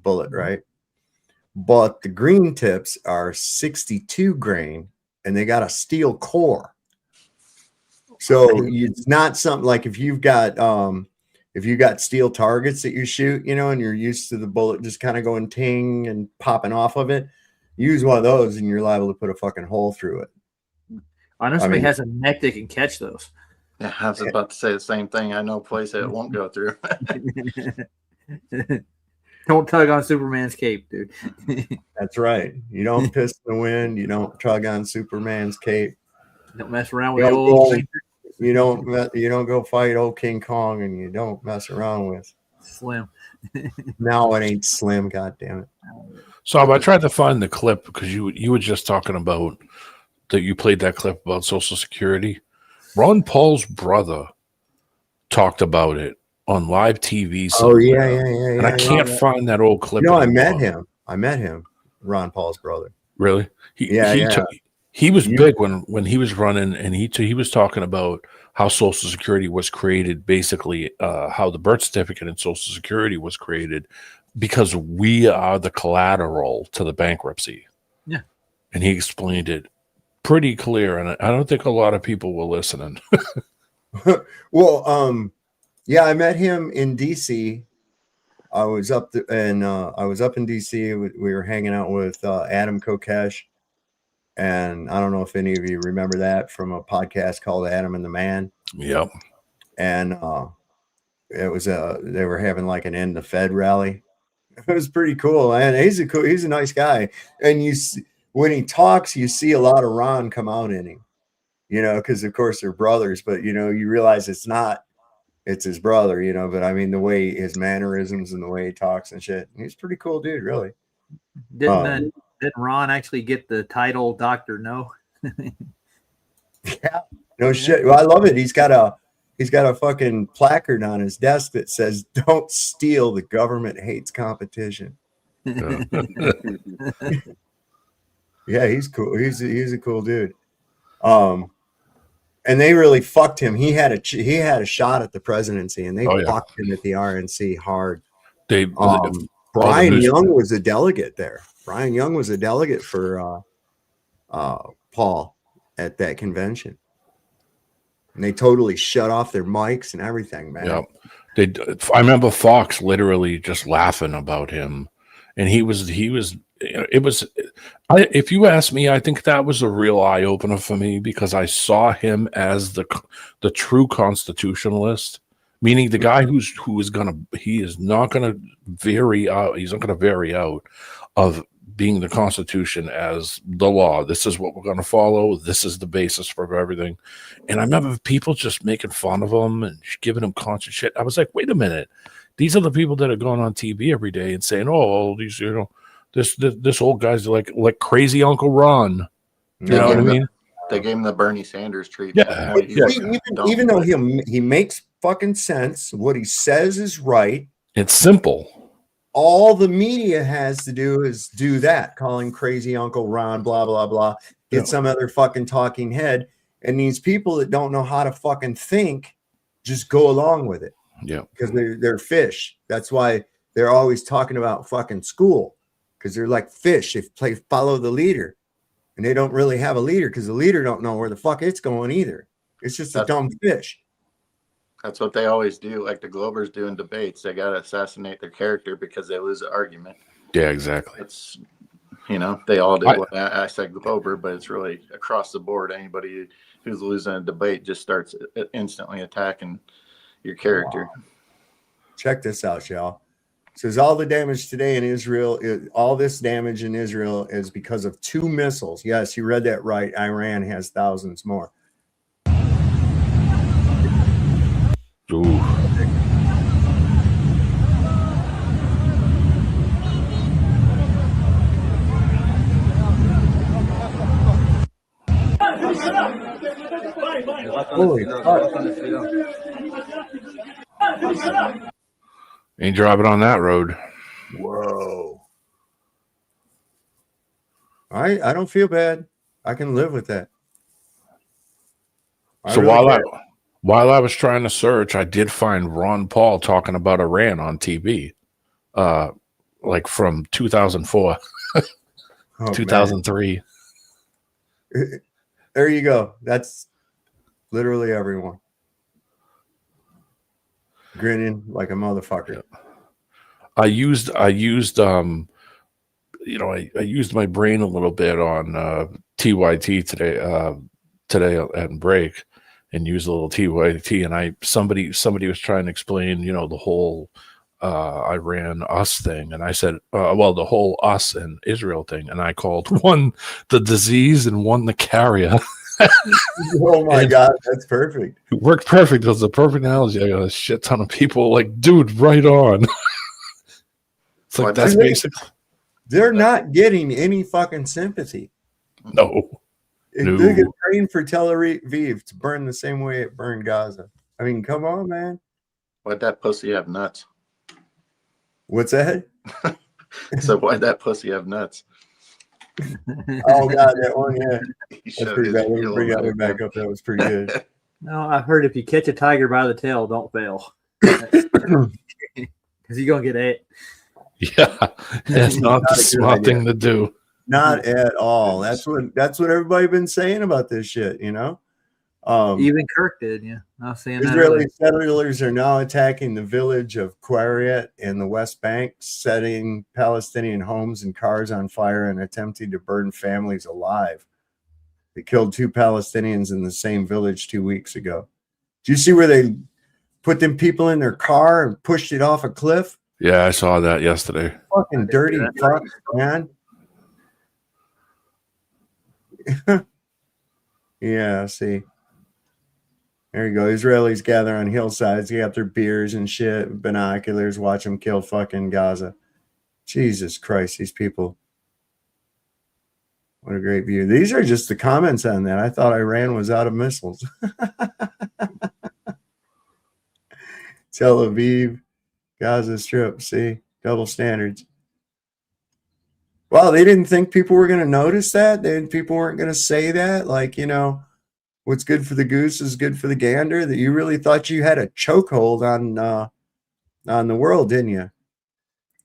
bullet, right? But the green tips are 62 grain and they got a steel core. So it's not something like if you've got steel targets that you shoot, you know, and you're used to the bullet just kind of going ting and popping off of it, use one of those and you're liable to put a fucking hole through it. I know somebody has a neck that can catch those. Yeah, I was about to say the same thing. I know a place that it won't go through. Don't tug on Superman's cape, dude. That's right. You don't piss in the wind. You don't tug on Superman's cape. Don't mess around with old. You don't go fight old King Kong, and you don't mess around with Slim. No, it ain't Slim. God damn it. So I tried to find the clip because you were just talking about that. You played that clip about Social Security. Ron Paul's brother talked about it on live TV Oh somewhere. yeah, yeah, yeah, And yeah. I can't yeah. find that old clip. You know, anymore. I met him. Ron Paul's brother. Really? Yeah. He was big when he was running, and he was talking about how Social Security was created, basically how the birth certificate and Social Security was created because we are the collateral to the bankruptcy. Yeah. And he explained it pretty clear, and I don't think a lot of people were listening. Well, yeah, I met him in DC. I was up in DC. We were hanging out with Adam Kokesh, and I don't know if any of you remember that from a podcast called Adam and the Man. Yep. And it was they were having like an End the Fed rally. It was pretty cool, and he's a nice guy. And when he talks, you see a lot of Ron come out in him, because of course they're brothers, but you realize it's his brother, but I mean the way his mannerisms and the way he talks and shit, he's a pretty cool dude, really. Didn't Ron actually get the title Dr. No? Yeah, no shit. Well, I love it. He's got a fucking placard on his desk that says, "Don't steal. The government hates competition." Yeah, he's cool. He's a cool dude. And they really fucked him. He had a shot at the presidency, and they fucked him at the RNC hard. Brian Young was a delegate there. Brian Young was a delegate for Paul at that convention. And they totally shut off their mics and everything, man. Yeah. I remember Fox literally just laughing about him. And if you ask me, I think that was a real eye opener for me, because I saw him as the true constitutionalist, meaning the guy he is not gonna vary out. He's not gonna vary out of being the Constitution as the law. This is what we're going to follow. This is the basis for everything. And I remember people just making fun of him and giving him constant shit. I was like, wait a minute. These are the people that are going on TV every day and saying, "Oh, these, this old guy's like crazy Uncle Ron." You know what I mean? They gave him the Bernie Sanders treatment. Yeah. Even though he makes fucking sense, what he says is right. It's simple. All the media has to do is do that, calling crazy Uncle Ron, blah, blah, blah. Get some other fucking talking head. And these people that don't know how to fucking think just go along with it. Yeah. Because they're fish. That's why they're always talking about fucking school. Because they're like fish. They follow the leader. And they don't really have a leader because the leader don't know where the fuck it's going either. It's just a dumb fish. That's what they always do. Like the Globers do in debates. They got to assassinate their character because they lose an argument. Yeah, exactly. It's, they all do. I said Glober, but it's really across the board. Anybody who's losing a debate just starts instantly attacking your character. Wow. Check this out, y'all. It says all the damage today in Israel, all this damage in Israel is because of 2 missiles. Yes, you read that right. Iran has thousands more. Ooh. Holy fuck. Ain't driving on that road. Whoa. I don't feel bad. I can live with that. So while I was trying to search, I did find Ron Paul talking about Iran on TV, like from 2004, 2003. Man. There you go. That's literally everyone grinning like a motherfucker. I used I used my brain a little bit on TYT today at break. And use a little TYT, and somebody was trying to explain, the whole Iran us thing, and I said, the whole us and Israel thing, and I called one the disease and one the carrier. Oh my God, that's perfect. It worked perfect. It was a perfect analogy. I got a shit ton of people like, dude, right on. It's like that's basic. They're not getting any fucking sympathy. No. They get trained for Tel Aviv to burn the same way it burned Gaza. I mean, come on, man. Why'd that pussy have nuts? What's that? So why'd that pussy have nuts? Oh god, that one, yeah. That's showed pretty his bad. Let me heel bring in that there, one back man. up. That was pretty good. No, I've heard if you catch a tiger by the tail, don't fail. Because you're gonna get ate. Yeah, that's not the Not a good smart idea. thing to do. Not at all. That's what everybody been saying about this shit, you know? Even Kirk did, yeah. I was saying that Israeli earlier. settlers are now attacking the village of Qariat in the West Bank, setting Palestinian homes and cars on fire and attempting to burn families alive. They killed 2 Palestinians in the same village 2 weeks ago. Do you see where they put them people in their car and pushed it off a cliff? Yeah, I saw that yesterday. Fucking dirty fuck, man. Yeah, see. There you go. Israelis gather on hillsides. They got their beers and shit, binoculars, watch them kill fucking Gaza. Jesus Christ, these people. What a great view. These are just the comments on that. I thought Iran was out of missiles. Tel Aviv, Gaza Strip. See, double standards. Well, they didn't think people were going to notice that. People weren't going to say that. Like, you know, what's good for the goose is good for the gander. That you really thought you had a chokehold on the world, didn't you?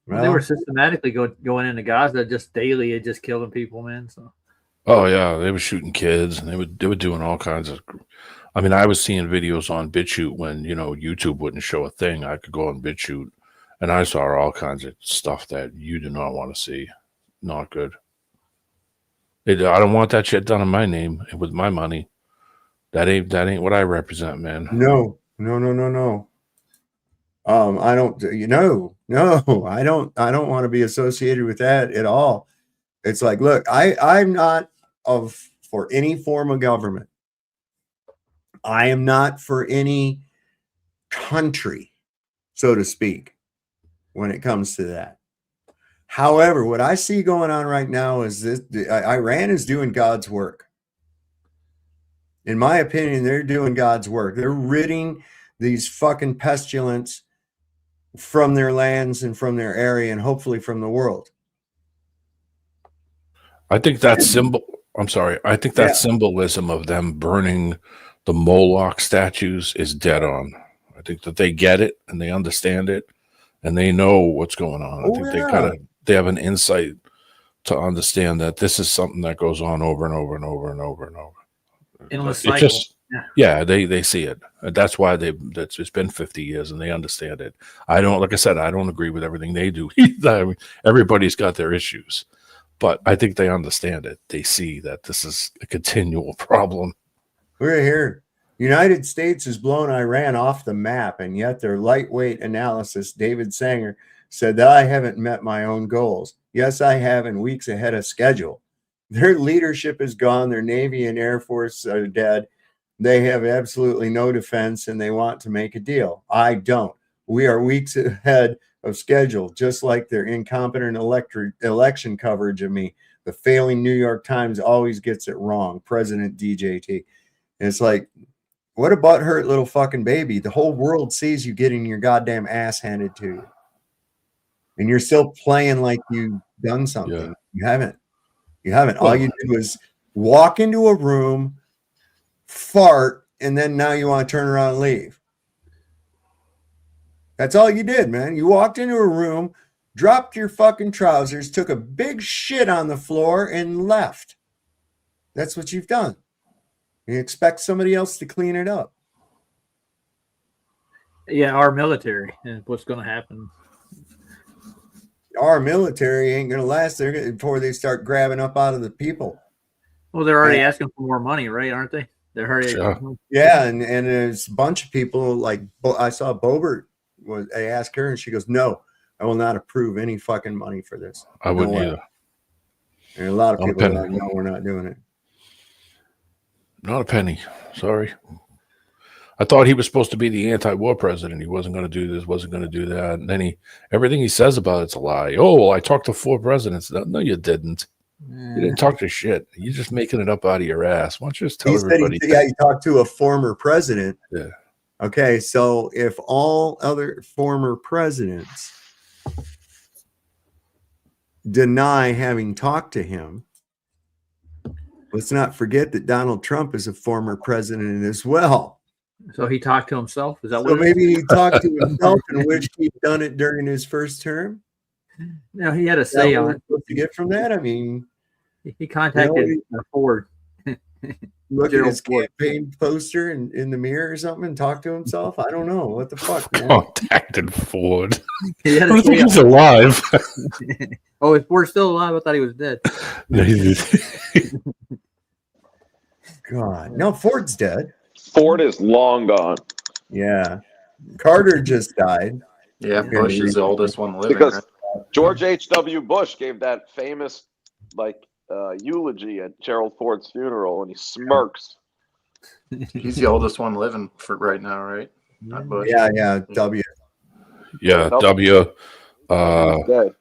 Well, they were systematically going into Gaza just daily and just killing people, man. So. Oh yeah, they were shooting kids, and they were doing all kinds of. I mean, I was seeing videos on BitChute when YouTube wouldn't show a thing. I could go on BitChute, and I saw all kinds of stuff that you do not want to see. Not good. I don't want that shit done in my name with my money. That ain't what I represent, man. No. I don't. No, I don't want to be associated with that at all. It's like, look, I'm not for any form of government. I am not for any country, so to speak, when it comes to that. However, what I see going on right now is this: Iran is doing God's work. In my opinion, they're doing God's work. They're ridding these fucking pestilence from their lands and from their area and hopefully from the world. I think that symbolism of them burning the Moloch statues is dead on. I think that they get it and they understand it and they know what's going on. I think they have an insight to understand that this is something that goes on over and over and over and over and over. Endless cycle. They see it. That's why it's been 50 years and they understand it. I don't agree with everything they do either. I mean, everybody's got their issues, but I think they understand it. They see that this is a continual problem. We're here. United States has blown Iran off the map, and yet their lightweight analysis, David Sanger, said that I haven't met my own goals. Yes, I have, and weeks ahead of schedule. Their leadership is gone. Their Navy and Air Force are dead. They have absolutely no defense, and they want to make a deal. I don't. We are weeks ahead of schedule, just like their incompetent election coverage of me. The failing New York Times always gets it wrong. President DJT. And it's like, what a butthurt little fucking baby. The whole world sees you getting your goddamn ass handed to you. And you're still playing like you've done something. Yeah. You haven't. All you did was walk into a room, fart, and then now you want to turn around and leave. That's all you did, man. You walked into a room, dropped your fucking trousers, took a big shit on the floor, and left. That's what you've done. You expect somebody else to clean it up. Yeah, our military and what's going to happen. Our military ain't going to last there before they start grabbing up out of the people. Well, they're already asking for more money, right? Aren't they? They're already. Yeah, and there's a bunch of people like I saw Boebert. I asked her, and she goes, "No, I will not approve any fucking money for this." I wouldn't either. And a lot of people are like, "No, we're not doing it." Not a penny. Sorry. I thought he was supposed to be the anti-war president. He wasn't going to do this, wasn't going to do that. And then everything he says about it's a lie. Oh, well, I talked to 4 presidents. No, you didn't. You didn't talk to shit. You're just making it up out of your ass. Why don't you just tell everybody? He talked to a former president. Yeah. Okay, so if all other former presidents deny having talked to him, let's not forget that Donald Trump is a former president as well. So he talked to himself. Is that So what? maybe he talked to himself and wished he'd done it during his first term. No, he had a Is that say what on we're it. supposed to get from that? I mean, He contacted Ford. look at Gerald his Ford. campaign poster in the mirror or something and talk to himself. I don't know what the fuck, man. Contacted Ford. He had I a think say he's on it. alive. Oh, if Ford's still alive, I thought he was dead. God, no, Ford's dead. Ford is long gone. Yeah, Carter just died. Yeah, Bush is the oldest one living. Because Right? George H.W. Bush gave that famous eulogy at Gerald Ford's funeral, and he smirks. He's the oldest one living for right now, right? Not Bush. Yeah, W. Yeah, Nope. W. Dead.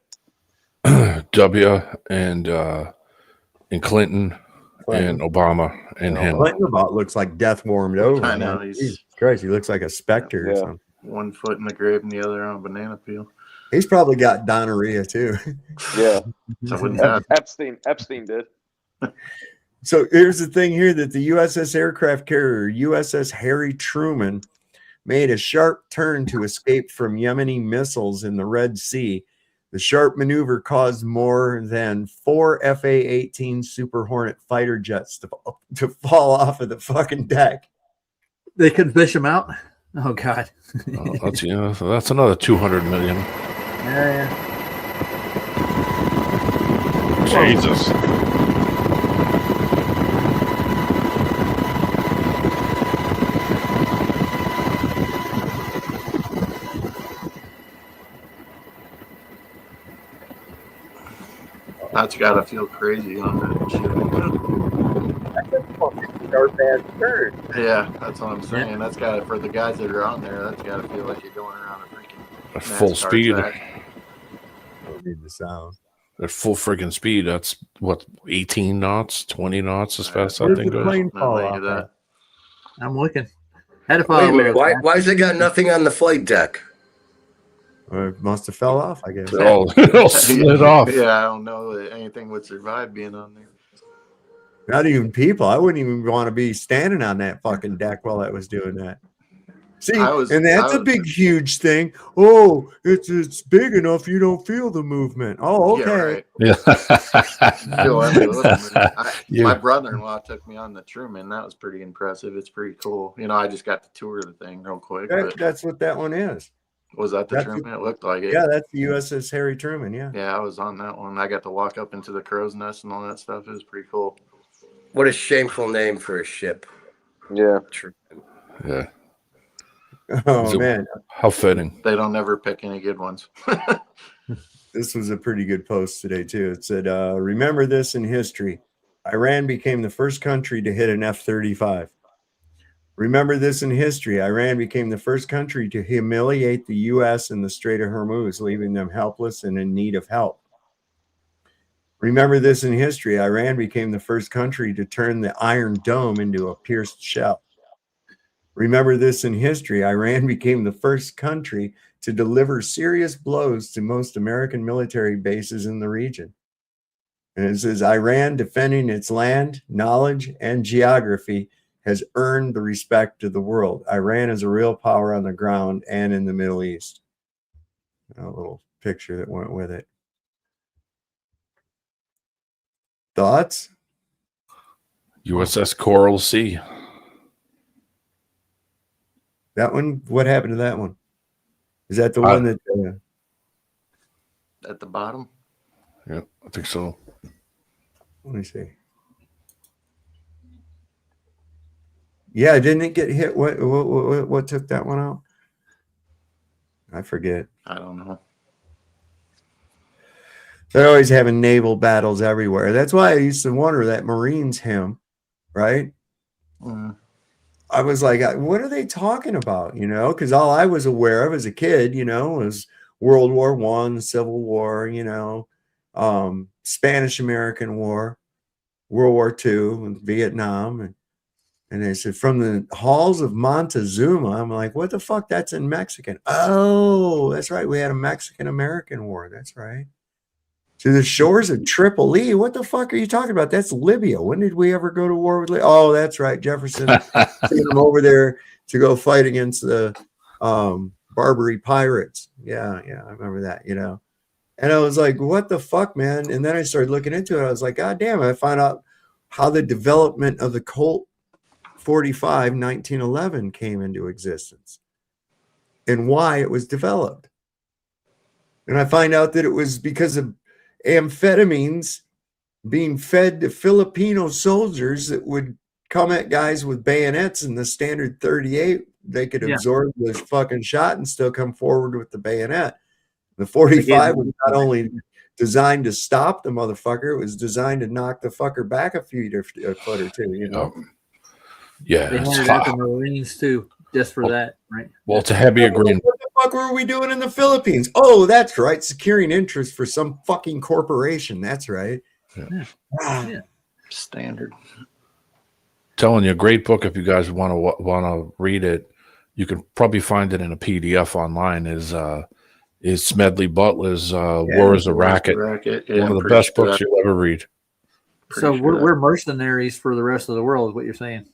W and Clinton and Obama and him. Clinton about looks like death warmed over. I know, man. he's- Jesus Christ, he looks like a specter or Yeah. something. 1 foot in the grave and the other on a banana peel. He's probably got gonorrhea too. Yeah. So wouldn't that? Epstein did. So here's the thing here that the USS aircraft carrier USS Harry Truman made a sharp turn to escape from Yemeni missiles in the Red Sea. The sharp maneuver caused more than 4 FA-18 Super Hornet fighter jets to fall off of the fucking deck. They couldn't fish him out. Oh God. That's another 200 million. Yeah. Jesus. That's got to feel crazy on that ship. Yeah, that's what I'm saying. That's got to, for the guys that are on there, that's got to feel like you're going around a freaking At full NASCAR speed. track. Don't need the sound. At full friggin' speed. That's what, 18 knots, 20 knots as fast as Where that did thing the goes. plane fall Look off at that. I'm looking. Had to Wait a follow minute. Why's they got nothing on the flight deck? Or it must have fell off, I guess. It all slid off. Yeah, I don't know that anything would survive being on there. Not even people. I wouldn't even want to be standing on that fucking deck while I was doing that. See, and that's a big, huge thing. Oh, it's big enough you don't feel the movement. Oh, okay. Yeah, right. Feel every little movement. Yeah. My brother-in-law took me on the Truman. That was pretty impressive. It's pretty cool. You know, I just got to tour the thing real quick. But That's what that one is. was that the That's Truman? It looked like it. Yeah, that's the USS Harry Truman. Yeah. Yeah, I was on that one. I got to walk up into the crow's nest and all that stuff. It was pretty cool. What a shameful name for a ship. Yeah. Yeah. Oh man, how fitting. They don't ever pick any good ones. This was a pretty good post today too. It said, "Remember this in history: Iran became the first country to hit an F-35. Remember this in history: Iran became the first country to humiliate the U.S. in the Strait of Hormuz, leaving them helpless and in need of help. Remember this in history: Iran became the first country to turn the Iron Dome into a pierced shell. Remember this in history: Iran became the first country to deliver serious blows to most American military bases in the region." And it says, Iran defending its land, knowledge, and geography has earned the respect of the world. Iran is a real power on the ground and in the Middle East. A little picture that went with it. Thoughts? USS Coral Sea. That one, what happened to that one? Is that the one that... At the bottom? Yeah, I think so. Let me see. Yeah, didn't it get hit? What took that one out? I forget. I don't know. They're always having naval battles everywhere. That's why I used to wonder that Marines hymn, right? I was like, what are they talking about? You know, because all I was aware of as a kid, you know, was World War I, Civil War, you know, Spanish-American War, World War II, and Vietnam. And And they said, from the halls of Montezuma. I'm like, what the fuck? That's in Mexican. Oh, that's right. We had a Mexican-American war. That's right. To the shores of Tripoli. What the fuck are you talking about? That's Libya. When did we ever go to war with Libya? Oh, that's right. Jefferson sent them over there to go fight against the Barbary pirates. Yeah, I remember that, you know. And I was like, what the fuck, man? And then I started looking into it. I was like, God damn, I found out how the development of the Colt 45 1911 came into existence and why it was developed. And I find out that it was because of amphetamines being fed to Filipino soldiers that would come at guys with bayonets and the standard 38. They could absorb the fucking shot and still come forward with the bayonet. The 45 was not only designed to stop the motherfucker, it was designed to knock the fucker back a foot or two, you know. Yeah, they handed out the Marines too, just for that, right? Well, it's a heavier green. What the fuck were we doing in the Philippines? Oh, that's right, securing interest for some fucking corporation. That's right. Yeah. Standard. Telling you, a great book if you guys want to read it. You can probably find it in a PDF online. Is Smedley Butler's War is a Racket. Yeah, one of the best books you'll ever read. So we're mercenaries for the rest of the world, is what you're saying.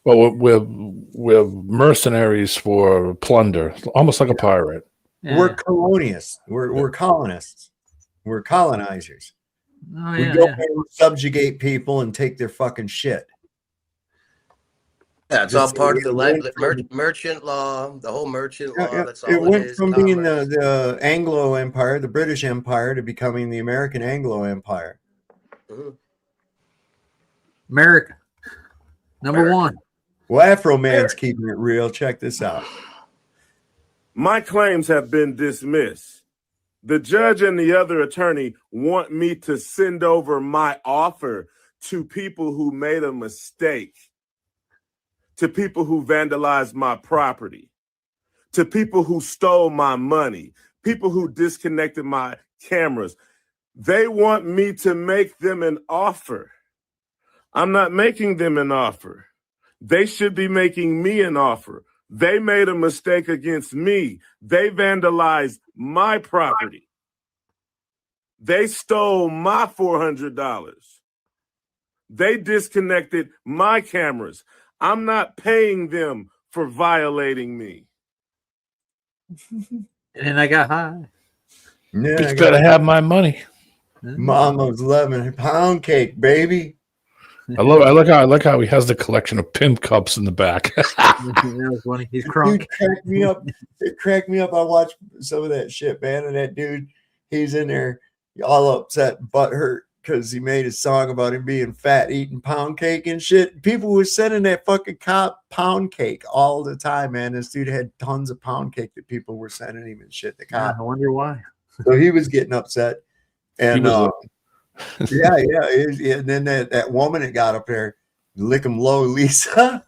Well, we're mercenaries for plunder, almost like a pirate. Yeah. We're colonists. We're colonists. We're colonizers. Oh, we go and subjugate people and take their fucking shit. Yeah, it's all part of the merchant law, the whole merchant law. That's all it went is. from being the Anglo Empire, the British Empire, to becoming the American Anglo Empire. America. Number one. Well, Afro Man's keeping it real. Check this out. My claims have been dismissed. The judge and the other attorney want me to send over my offer to people who made a mistake, to people who vandalized my property, to people who stole my money, people who disconnected my cameras. They want me to make them an offer. I'm not making them an offer. They should be making me an offer. They made a mistake against me. They vandalized my property. They stole my $400. They disconnected my cameras. I'm not paying them for violating me. And then I got high. Yeah, Bitch better have my money. Mama's loving a pound cake, baby. I like how he has the collection of pimp cups in the back. That was funny. He's crunk. Dude cracked me up. It cracked me up. I watched some of that shit, man. And that dude, he's in there all upset, butthurt, because he made a song about him being fat, eating pound cake and shit. People were sending that fucking cop pound cake all the time, man. This dude had tons of pound cake that people were sending him and shit. The cop. I wonder why. So he was getting upset. And yeah. And then that woman that got up there, lick him low, Lisa.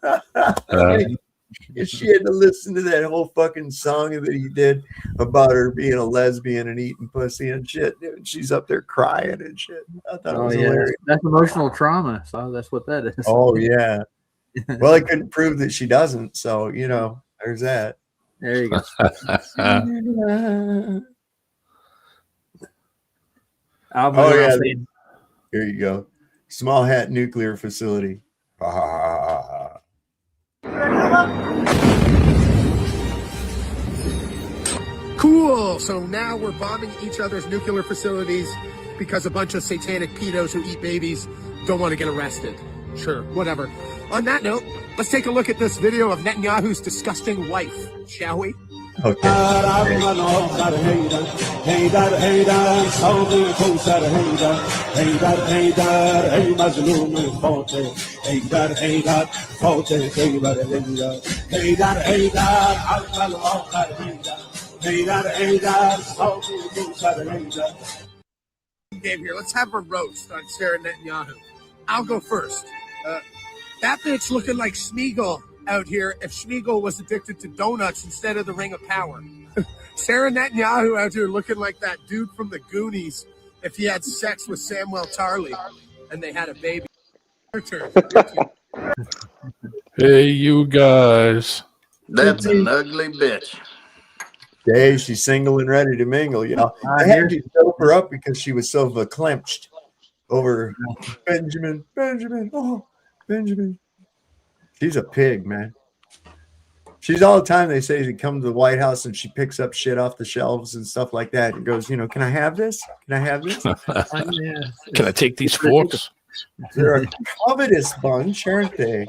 She had to listen to that whole fucking song that he did about her being a lesbian and eating pussy and shit. Dude, she's up there crying and shit. I thought it was hilarious. That's emotional trauma. So that's what that is. Oh yeah. Well, I couldn't prove that she doesn't. So you know, there's that. There you go. Oh yeah. Here you go. Small Hat Nuclear Facility. Cool. So now we're bombing each other's nuclear facilities because a bunch of satanic pedos who eat babies don't want to get arrested. Sure, whatever. On that note, let's take a look at this video of Netanyahu's disgusting wife, shall we? Okay. Game here. Let's have a roast on Sarah Netanyahu. I'll go first. That bitch looking like Schmeagol out here if Schmeagol was addicted to donuts instead of the Ring of Power. Sarah Netanyahu out here looking like that dude from the Goonies if he had sex with Samuel Tarly and they had a baby. Your turn. Hey, you guys. That's an ugly bitch. Hey, she's single and ready to mingle. You know, I had to soap her up because she was so verklempt over Benjamin. Oh, Benjamin. She's a pig, man. She's all the time. They say she comes to the White House and she picks up shit off the shelves and stuff like that and goes, you know, can I have this? Can I have this? Can I take these forks? They're a covetous bunch, aren't they?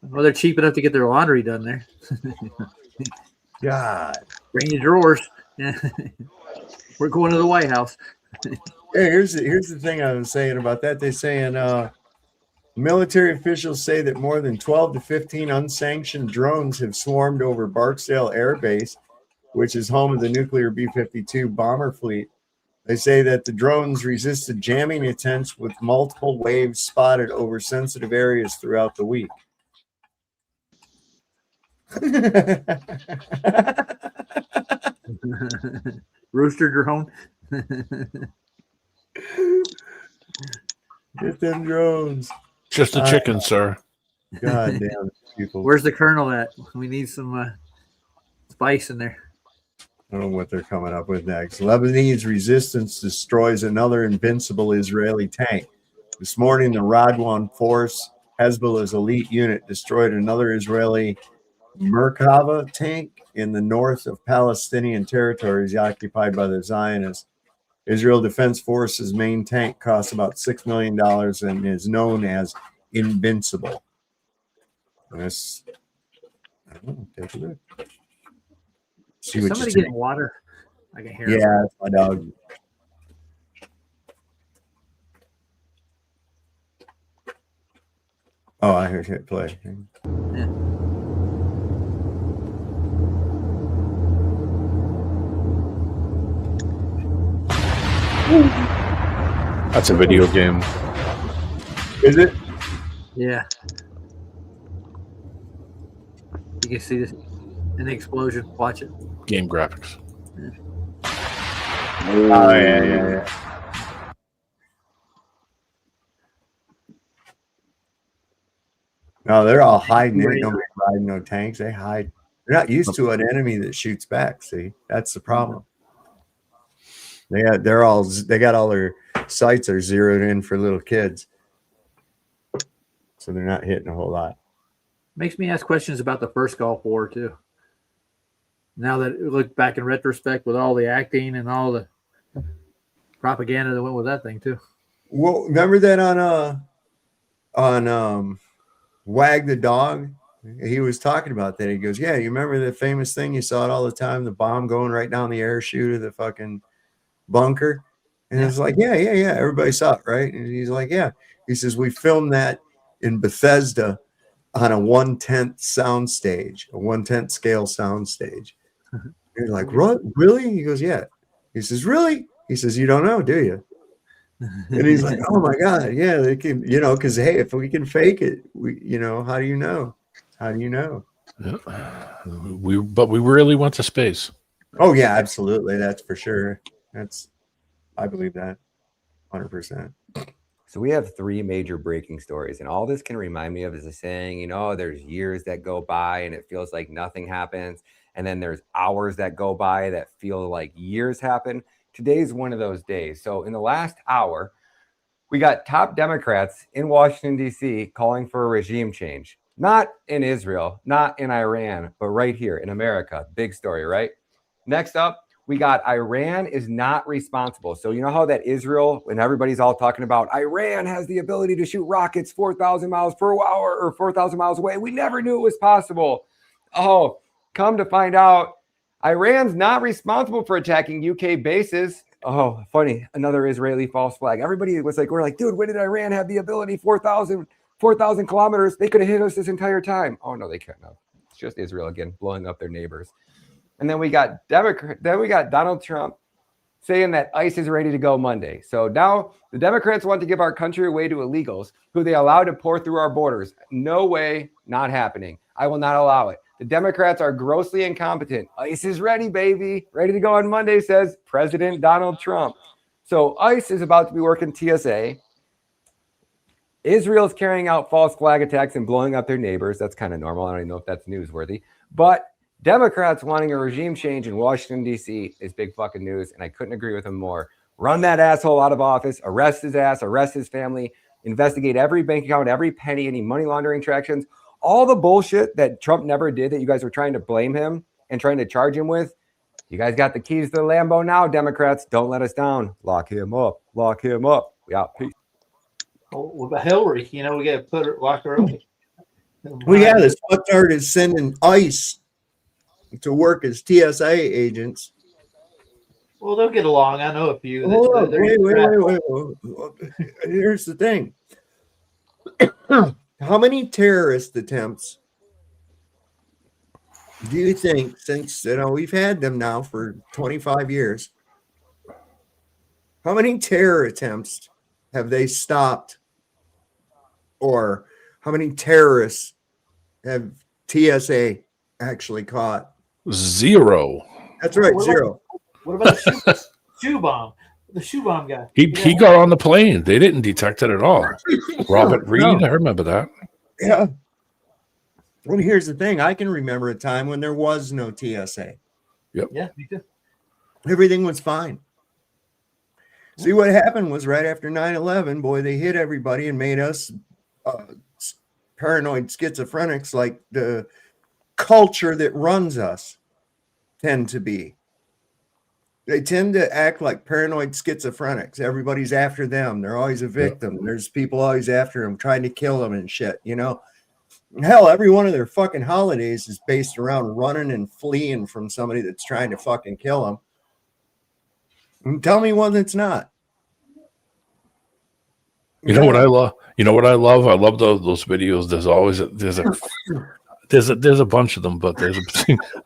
Well, they're cheap enough to get their laundry done there. God. Bring your drawers. We're going to the White House. Hey, here's the thing I was saying about that. They're saying military officials say that more than 12 to 15 unsanctioned drones have swarmed over Barksdale Air Base, which is home of the nuclear B-52 bomber fleet. They say that the drones resisted jamming attempts with multiple waves spotted over sensitive areas throughout the week. Rooster drone. Get them drones. Just a chicken, sir. God damn people. Where's the colonel at? We need some spice in there. I don't know what they're coming up with next. Lebanese resistance destroys another invincible Israeli tank. This morning, the Radwan force, Hezbollah's elite unit, destroyed another Israeli Merkava tank in the north of Palestinian territories occupied by the Zionists. Israel Defense Forces' main tank costs about $6 million and is known as Invincible. This, I don't know, take a look. See Is what somebody you see. getting water? I can hear. Yeah, that's my dog. Oh, I heard it play. Yeah. That's a video game. Is it? Yeah. You can see this in the explosion. Watch it. Game graphics. Oh, yeah. No, they're all hiding. They ain't nobody riding no tanks. They hide. They're not used to an enemy that shoots back. See, that's the problem. They got all their sights are zeroed in for little kids, so they're not hitting a whole lot. Makes me ask questions about the first Gulf War too. Now that we look back in retrospect with all the acting and all the propaganda that went with that thing too. Well, remember that on Wag the Dog? He was talking about that. He goes, "Yeah, you remember the famous thing? You saw it all the time, the bomb going right down the air chute of the fucking bunker." And it's like, yeah. Everybody saw it, right? And he's like, yeah. He says, we filmed that in Bethesda on a 1/10 sound stage, a 1/10 scale sound stage. You're like, what? Really? He goes, yeah. He says, really? He says, you don't know, do you? And he's like, oh my God, yeah, they can, because hey, if we can fake it, how do you know? How do you know? But we really went to space. Oh yeah, absolutely. That's for sure. I believe that 100%. So we have three major breaking stories, and all this can remind me of is a saying, there's years that go by and it feels like nothing happens. And then there's hours that go by that feel like years happen. Today's one of those days. So in the last hour, we got top Democrats in Washington, D.C. calling for a regime change. Not in Israel, not in Iran, but right here in America. Big story, right? Next up, we got Iran is not responsible. So you know how that Israel, when everybody's all talking about Iran has the ability to shoot rockets 4,000 miles per hour or 4,000 miles away. We never knew it was possible. Oh, come to find out, Iran's not responsible for attacking UK bases. Oh, funny. Another Israeli false flag. Everybody was like, we're like, dude, when did Iran have the ability 4,000 kilometers? They could have hit us this entire time. Oh, no, they couldn't have. It's just Israel again, blowing up their neighbors. And then we got Donald Trump saying that ICE is ready to go Monday. So now the Democrats want to give our country away to illegals who they allow to pour through our borders. No way, not happening. I will not allow it. The Democrats are grossly incompetent. ICE is ready, baby. Ready to go on Monday, says President Donald Trump. So ICE is about to be working TSA. Israel's carrying out false flag attacks and blowing up their neighbors. That's kind of normal. I don't even know if that's newsworthy. But Democrats wanting a regime change in Washington, D.C. is big fucking news, and I couldn't agree with them more. Run that asshole out of office, arrest his ass, arrest his family, investigate every bank account, every penny, any money laundering transactions, all the bullshit that Trump never did that you guys were trying to blame him and trying to charge him with. You guys got the keys to the Lambo now, Democrats. Don't let us down. Lock him up. Lock him up. We out. Peace. Oh, what about Hillary? You know, we got to lock her away. Well, yeah, this fucktard is sending ICE to work as TSA agents. Well, they'll get along. I know a few. Hold on, wait. Here's the thing. How many terrorist attempts do you think, since we've had them now for 25 years, how many terror attempts have they stopped, or how many terrorists have TSA actually caught? Zero. That's right, zero. What about the shoe bomb? The shoe bomb guy. He got on the plane. They didn't detect it at all. Robert Reed, I remember that. Yeah. Well, here's the thing. I can remember a time when there was no TSA. Yep. Yeah, me too. Everything was fine. See, what happened was right after 9/11, boy, they hit everybody and made us paranoid schizophrenics like the culture that runs us tend to be. They tend to act like paranoid schizophrenics. Everybody's after them. They're always a victim. There's people always after them, trying to kill them and shit, you know? Hell, every one of their fucking holidays is based around running and fleeing from somebody that's trying to fucking kill them. And tell me one that's not. You know what I love? You know what I love? I love those videos. There's a bunch of them, but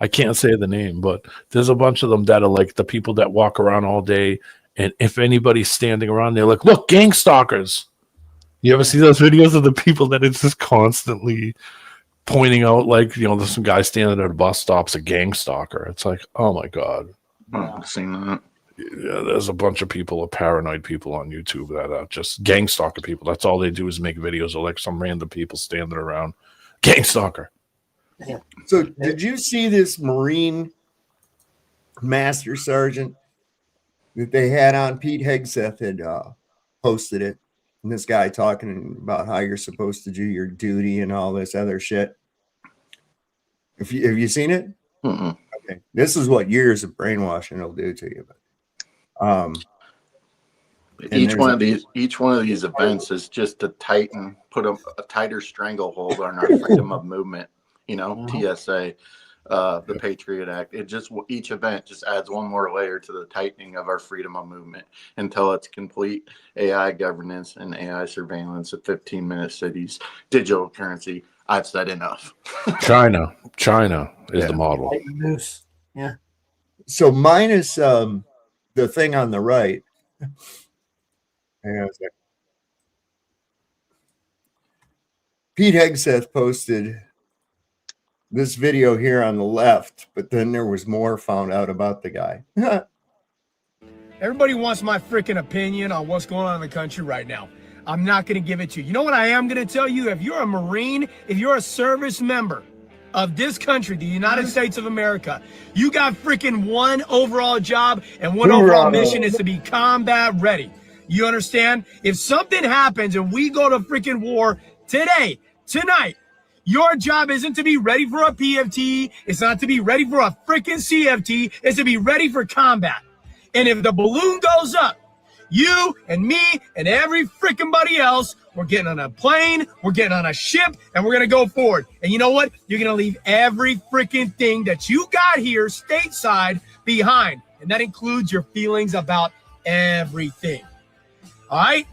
I can't say the name, but there's a bunch of them that are like the people that walk around all day, and if anybody's standing around, they're like, "Look, gang stalkers." You ever see those videos of the people that it's just constantly pointing out, like, you know, there's some guy standing at a bus stop's a gang stalker. It's like, oh my god. I've seen that. Yeah, there's a bunch of people, paranoid people on YouTube that are just gang stalker people. That's all they do is make videos of like some random people standing around. Gang stalker. Yeah. So did you see this Marine Master Sergeant that they had on? Pete Hegseth had posted it. And this guy talking about how you're supposed to do your duty and all this other shit. Have you seen it? Mm-mm. Okay. This is what years of brainwashing will do to you. But, each one of these events is just to put a tighter stranglehold on our freedom of movement. You know, TSA, the Patriot Act. Each event just adds one more layer to the tightening of our freedom of movement until it's complete AI governance and AI surveillance of 15-minute cities, digital currency. I've said enough. China is the model. Yeah. So minus the thing on the right. Hang on a second. Pete Hegseth posted this video here on the left, but then there was more found out about the guy. Everybody wants my freaking opinion on what's going on in the country right now. I'm not going to give it to you. You know what I am going to tell you? If you're a Marine, if you're a service member of this country, the United States of America, you got freaking one overall job, and one overall mission is to be combat ready. You understand? If something happens and we go to freaking war today, tonight, your job isn't to be ready for a PFT. It's not to be ready for a freaking CFT. It's to be ready for combat. And if the balloon goes up, you and me and every freaking buddy else, we're getting on a plane, we're getting on a ship, and we're going to go forward. And you know what? You're going to leave every freaking thing that you got here stateside behind. And that includes your feelings about everything. All right?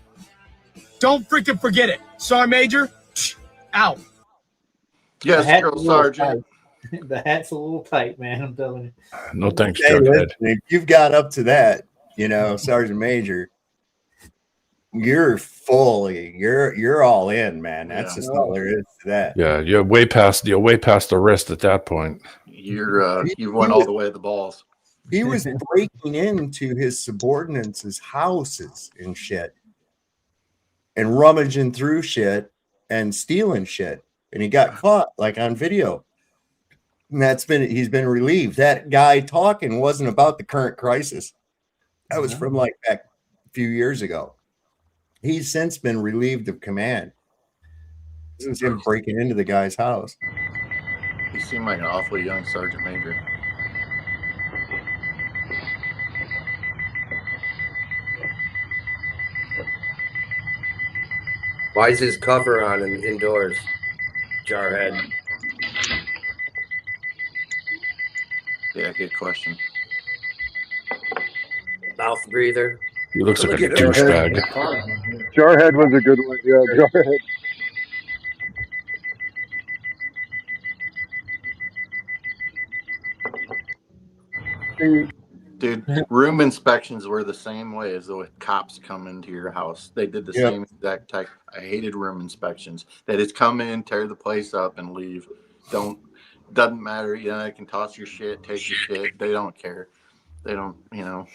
Don't freaking forget it. Sergeant Major, out. Yes, Drill Sergeant. The hat's a little tight, man. I'm telling you. No thanks, Hey, Jughead. listen, if you've got up to that, Sergeant Major, you're all in, man. That's just all there is to that. Yeah, you're way past the wrist at that point. You went all the way to the balls. He was breaking into his subordinates' houses and shit, and rummaging through shit and stealing shit. And he got caught like on video. And he's been relieved. That guy talking wasn't about the current crisis. That was from like back a few years ago. He's since been relieved of command. This is him breaking into the guy's house. He seemed like an awfully young sergeant major. Why is his cover on indoors? Jarhead. Yeah, good question. Mouth breather. He looks like Look a at him. douchebag. Jarhead was a good one. Yeah, Jarhead. Dude, room inspections were the same way as the cops come into your house. They did the Yep. same exact type. I hated room inspections. They just come in, tear the place up, and leave. Doesn't matter. You know, they can toss your shit, take your shit. They don't care. They don't, you know.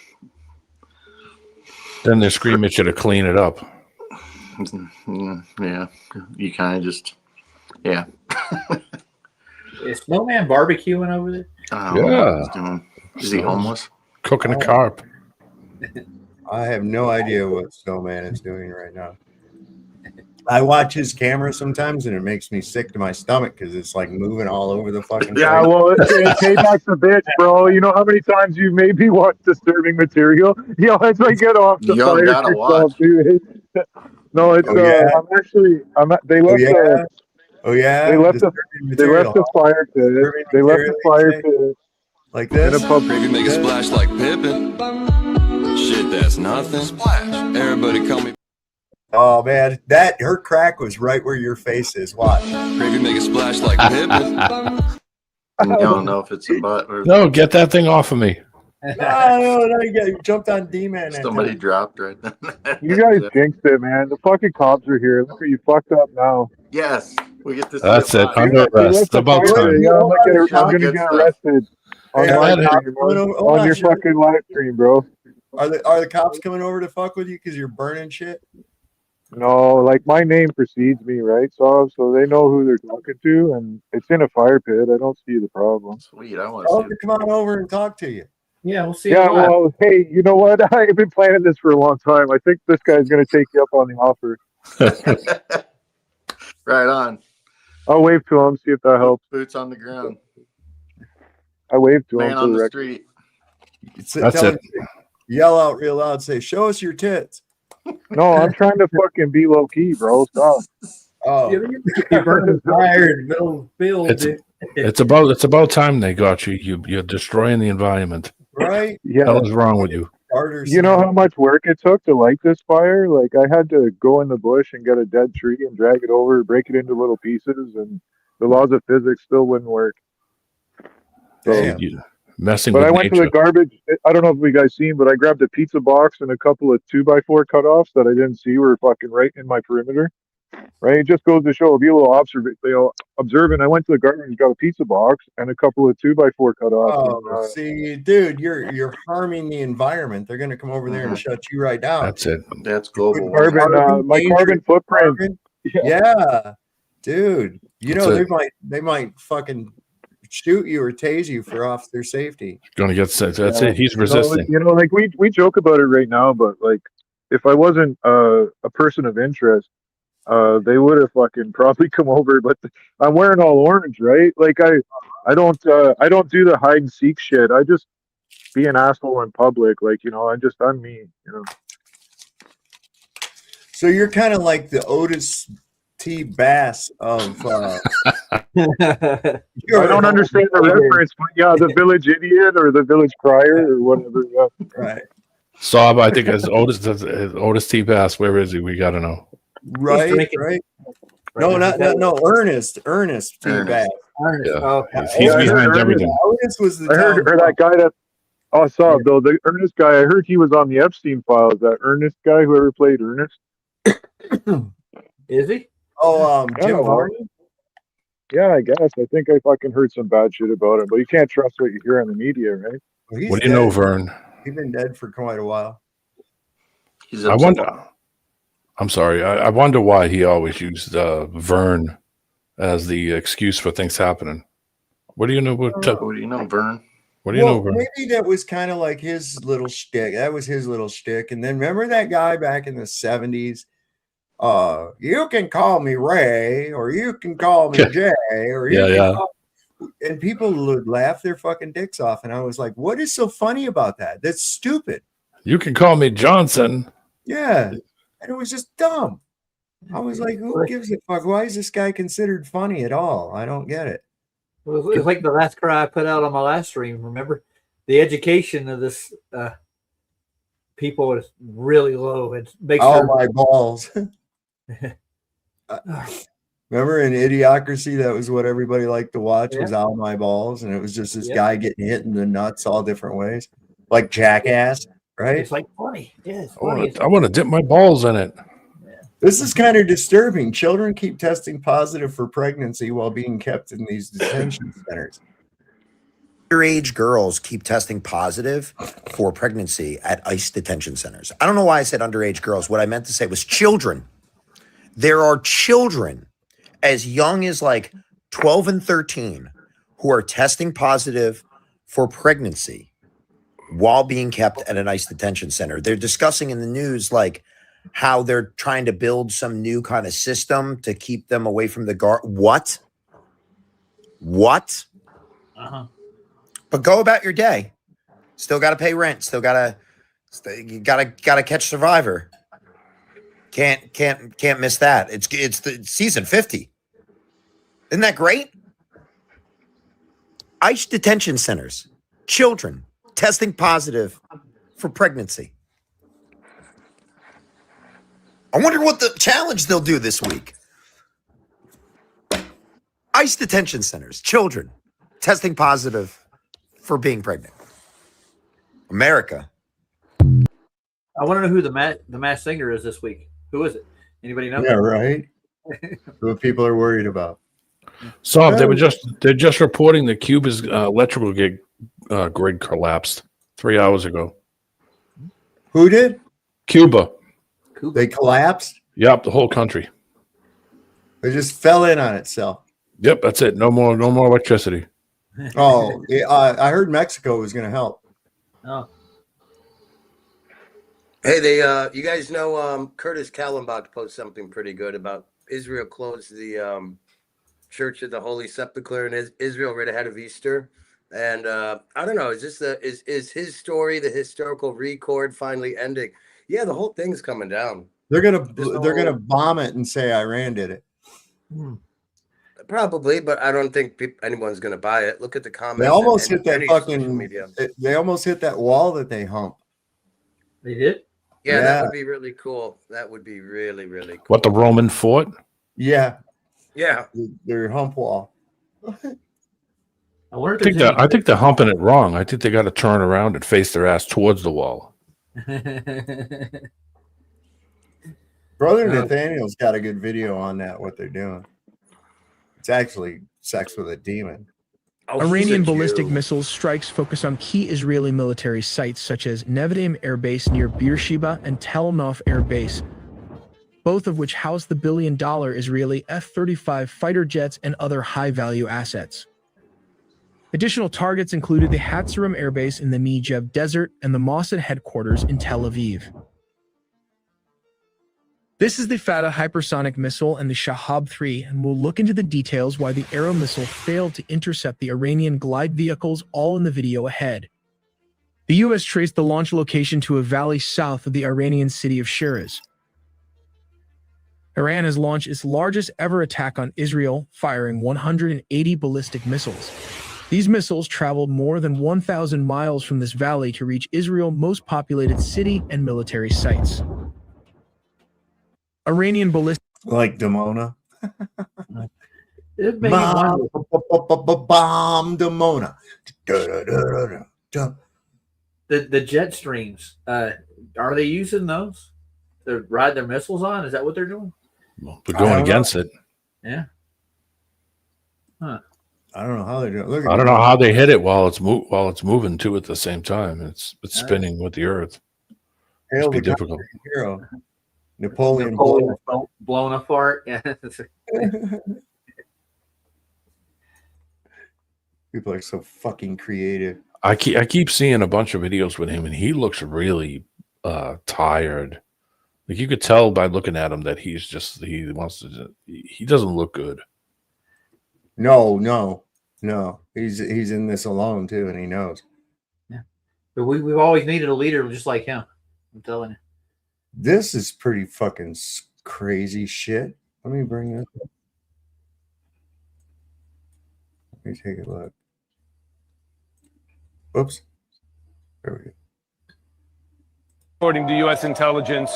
Then they scream at you to clean it up. Yeah, you kind of just, yeah. Is Snowman barbecuing over there? I don't know what he's doing. Is he homeless? Cooking a carp. I have no idea what Snowman is doing right now. I watch his camera sometimes and it makes me sick to my stomach because it's like moving all over the fucking Yeah, place. well, payback's a bitch, bro. You know how many times you made me watch disturbing material? Yo, as I get off the You don't fire gotta yourself, watch. dude. No, it's Oh, yeah? they Oh left yeah. Oh yeah. they left Disturbing they material. left the fire pit. Disturbing They left the material, fire you say? pit Like in a this. pub. Gravy make a splash like Pippin. Shit, that's nothing. Splash. Everybody call me. Oh man, her crack was right where your face is. Watch. Gravy make a splash like Pippin. You don't know if it's a butt or No, get that thing off of me. No, you jumped on D-Man. that somebody time. dropped right then. You guys jinxed it, man. The fucking cops are here. Look, you fucked up now. Yes, we get to see That's it. live. Under They arrest. left It's the about fire time. pit. Yeah, I'm All gonna the get good stuff. arrested on Hey, live Get it. stream, hold on on. your fucking live stream, bro. Are the cops coming over to fuck with you because you're burning shit? No, like my name precedes me, right? So they know who they're talking to, and it's in a fire pit. I don't see the problem. Sweet, I want to Oh, see. to come on over and talk to you. Yeah, we'll see. Yeah, him live. well, hey, you know what? I've been planning this for a long time. I think this guy's gonna take you up on the offer. Right on. I'll wave to him, see if that helps. Boots on the ground. I waved to him Man for on the the record. street. That's Tell it. him, yell out real loud. Say, "Show us your tits." No, I'm trying to fucking be low key, bro. Stop. Oh, You burned the fire in the middle of the field, dude. It's about time they got you. You're destroying the environment. right? Yeah. What is wrong with you? You know how much work it took to light this fire? Like I had to go in the bush and get a dead tree and drag it over, break it into little pieces, and the laws of physics still wouldn't work. So, Damn. You messing but with I went to nature. the garbage. I don't know if you guys seen, but I grabbed a pizza box and a couple of 2x4 cutoffs that I didn't see were fucking right in my perimeter. Right? It just goes to show, be a little observant. I went to the garbage and got a pizza box and a couple of 2x4 cutoffs. Oh, see, dude, you're harming the environment. They're gonna come over there and shut you right down. That's it. That's global warming. Carbon, my carbon footprint. Yeah, dude. You know That's they might fucking shoot you or tase you for officer safety. Gonna get sent. That's Yeah. it. He's So, resisting. you know, like we joke about it right now, but like if I wasn't a person of interest, they would have fucking probably come over. But I'm wearing all orange, right? Like I don't do the hide and seek shit. I just be an asshole in public. Like, you know, I'm me, you know. So you're kind of like the Otis T. Bass of. I don't understand the reference, but yeah, the village idiot or the village crier or whatever. Yeah. Right. Saab, I think, as Otis T. Bass. Where is he? We got to know. Right. No, no. Ernest T. Bass. Yeah. He's behind everything. Otis was the I heard or that guy that. Oh, Saab though, the Ernest guy. I heard he was on the Epstein files. That Ernest guy, whoever played Ernest. Is he? Oh, I Jim don't know. Varney? Yeah, I guess. I think I fucking heard some bad shit about him, but you can't trust what you hear on the media, right? Well, he's What do you know, dead. Vern? He's been dead for quite a while. He's I wonder. I'm sorry. I wonder why he always used Vern as the excuse for things happening. What do you know? What do you know, Vern? What do you know, Well, Vern? maybe that was kind of like his little shtick. That was his little shtick. And then remember that guy back in the 70s? You can call me Ray, or you can call me Jay, or you can call, and people would laugh their fucking dicks off. And I was like, what is so funny about that? That's stupid. You can call me Johnson. Yeah. And it was just dumb. I was like, who gives a fuck? Why is this guy considered funny at all? I don't get it. It was like the last cry I put out on my last stream. Remember, the education of this people is really low. It makes my balls. Remember in Idiocracy, that was what everybody liked to watch was All My Balls, and it was just this guy getting hit in the nuts all different ways, like Jackass, right? It's like funny. Yeah, it's funny. I want to dip my balls in it. This is kind of disturbing. Children keep testing positive for pregnancy while being kept in these detention centers. Underage girls keep testing positive for pregnancy at ICE detention centers. I don't know why I said underage girls. What I meant to say was children. There are children as young as like 12 and 13 who are testing positive for pregnancy while being kept at an ICE detention center. They're discussing in the news like how they're trying to build some new kind of system to keep them away from the guard. What? Uh-huh. But go about your day. Still got to pay rent. Still got to catch Survivor. Can't miss that. It's the season 50. Isn't that great? ICE detention centers, children testing positive for pregnancy. I wonder what the challenge they'll do this week. ICE detention centers, children testing positive for being pregnant. America. I want to know who the Masked Singer is this week. Who is it? Anybody know? Yeah, right. What people are worried about. So they're just reporting that Cuba's electrical grid collapsed 3 hours ago. Who did? Cuba. They collapsed? Yep, the whole country. It just fell in on itself. Yep, that's it. No more electricity. Oh, I heard Mexico was going to help. Oh. Hey, you guys know Curtis Kallenbach posted something pretty good about Israel closed the Church of the Holy Sepulchre in Israel right ahead of Easter. And I don't know, is his story, the historical record, finally ending? Yeah, the whole thing's coming down. They're gonna bomb it and say Iran did it. Probably, but I don't think anyone's gonna buy it. Look at the comments. They almost hit that any social fucking. media. They almost hit that wall that they hump. They did? Yeah, that would be really cool. That would be really, really cool. What, the Roman fort? Yeah. Yeah. Their hump wall. I think they're humping it wrong. I think they got to turn around and face their ass towards the wall. Brother Nathaniel's got a good video on that, what they're doing. It's actually sex with a demon. Iranian ballistic missiles strikes focus on key Israeli military sites such as Nevatim Air Base near Beersheba and Tel Nof Air Base, both of which house the billion-dollar Israeli F-35 fighter jets and other high-value assets. Additional targets included the Hatzerim Air Base in the Negev Desert and the Mossad headquarters in Tel Aviv. This is the Fatah hypersonic missile and the Shahab-3, and we'll look into the details why the Arrow missile failed to intercept the Iranian glide vehicles, all in the video ahead. The U.S. traced the launch location to a valley south of the Iranian city of Shiraz. Iran has launched its largest ever attack on Israel, firing 180 ballistic missiles. These missiles traveled more than 1,000 miles from this valley to reach Israel's most populated city and military sites. Iranian ballistic... Like Dimona. Bomb Dimona. The jet streams, are they using those to ride their missiles on? Is that what they're doing? They're going against it. Yeah. Huh. I don't know how they do it. Look, I don't know how they hit it while it's moving too at the same time. It's spinning with the earth. It'd be difficult. Hero. Napoleon blown apart. Yeah. People are so fucking creative. I keep seeing a bunch of videos with him, and he looks really tired. Like you could tell by looking at him that he doesn't look good. No. He's in this alone too, and he knows. Yeah, but we've always needed a leader just like him. I'm telling you. This is pretty fucking crazy shit. Let me bring this up. Let me take a look. Oops. There we go. According to U.S. intelligence,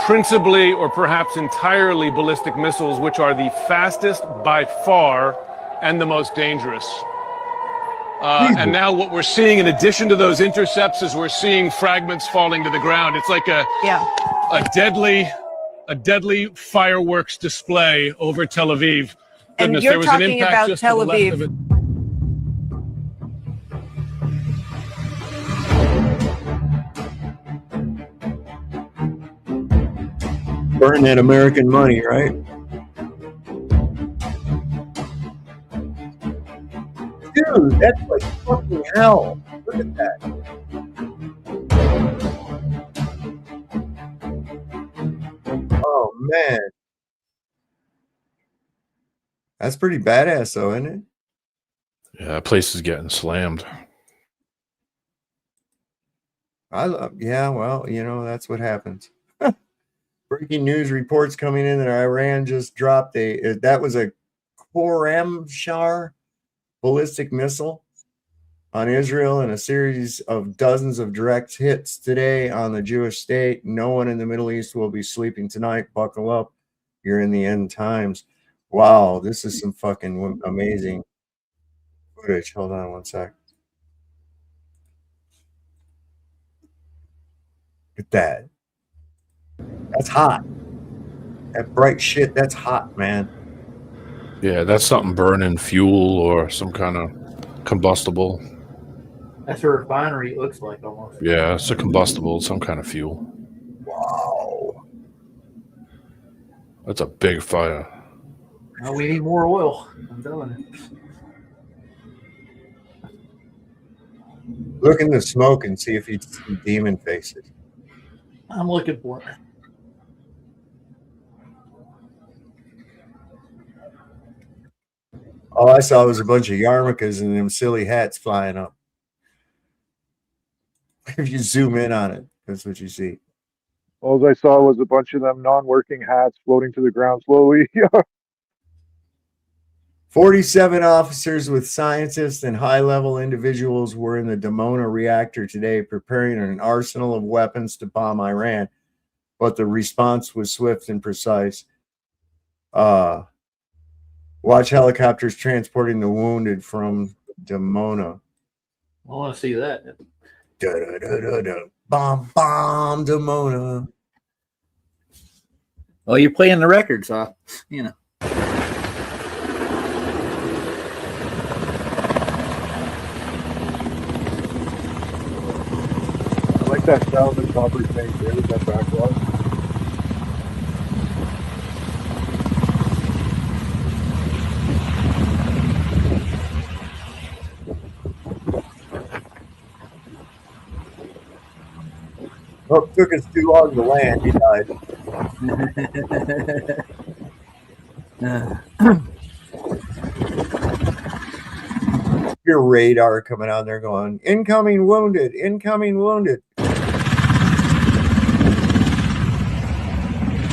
principally or perhaps entirely ballistic missiles, which are the fastest by far and the most dangerous. And now what we're seeing in addition to those intercepts is we're seeing fragments falling to the ground. It's like a deadly fireworks display over Tel Aviv. And Goodness, you're there was an talking impact about just Tel to the left Aviv. of it. Burn that American money, right? Dude, that's like fucking hell. Look at that. Oh, man. That's pretty badass, though, isn't it? Yeah, that place is getting slammed. Yeah, well, that's what happens. Breaking news reports coming in that Iran just dropped that was a Khorramshahr ballistic missile on Israel and a series of dozens of direct hits today on the Jewish state. No one in the Middle East will be sleeping tonight. Buckle up. You're in the end times. Wow, this is some fucking amazing footage. Hold on one sec. Look at that. That's hot. That bright shit, that's hot, man. Yeah, that's something burning fuel or some kind of combustible. That's a refinery. It looks like almost. Yeah, it's a combustible, some kind of fuel. Wow. That's a big fire. Well, we need more oil. I'm telling you. Look in the smoke and see if you see demon faces. I'm looking for it. All I saw was a bunch of yarmulkes and them silly hats flying up. If you zoom in on it, that's what you see. All I saw was a bunch of them non-working hats floating to the ground slowly. 47 officers with scientists and high-level individuals were in the Dimona reactor today preparing an arsenal of weapons to bomb Iran, but the response was swift and precise. Watch helicopters transporting the wounded from Dimona. I want to see that. Bomb, Dimona. Well, you're playing the record, so you know. I like that sound that Copper's making there with that backlog. Oh, it took us too long to land. He died. Your radar coming on there going, incoming wounded, incoming wounded.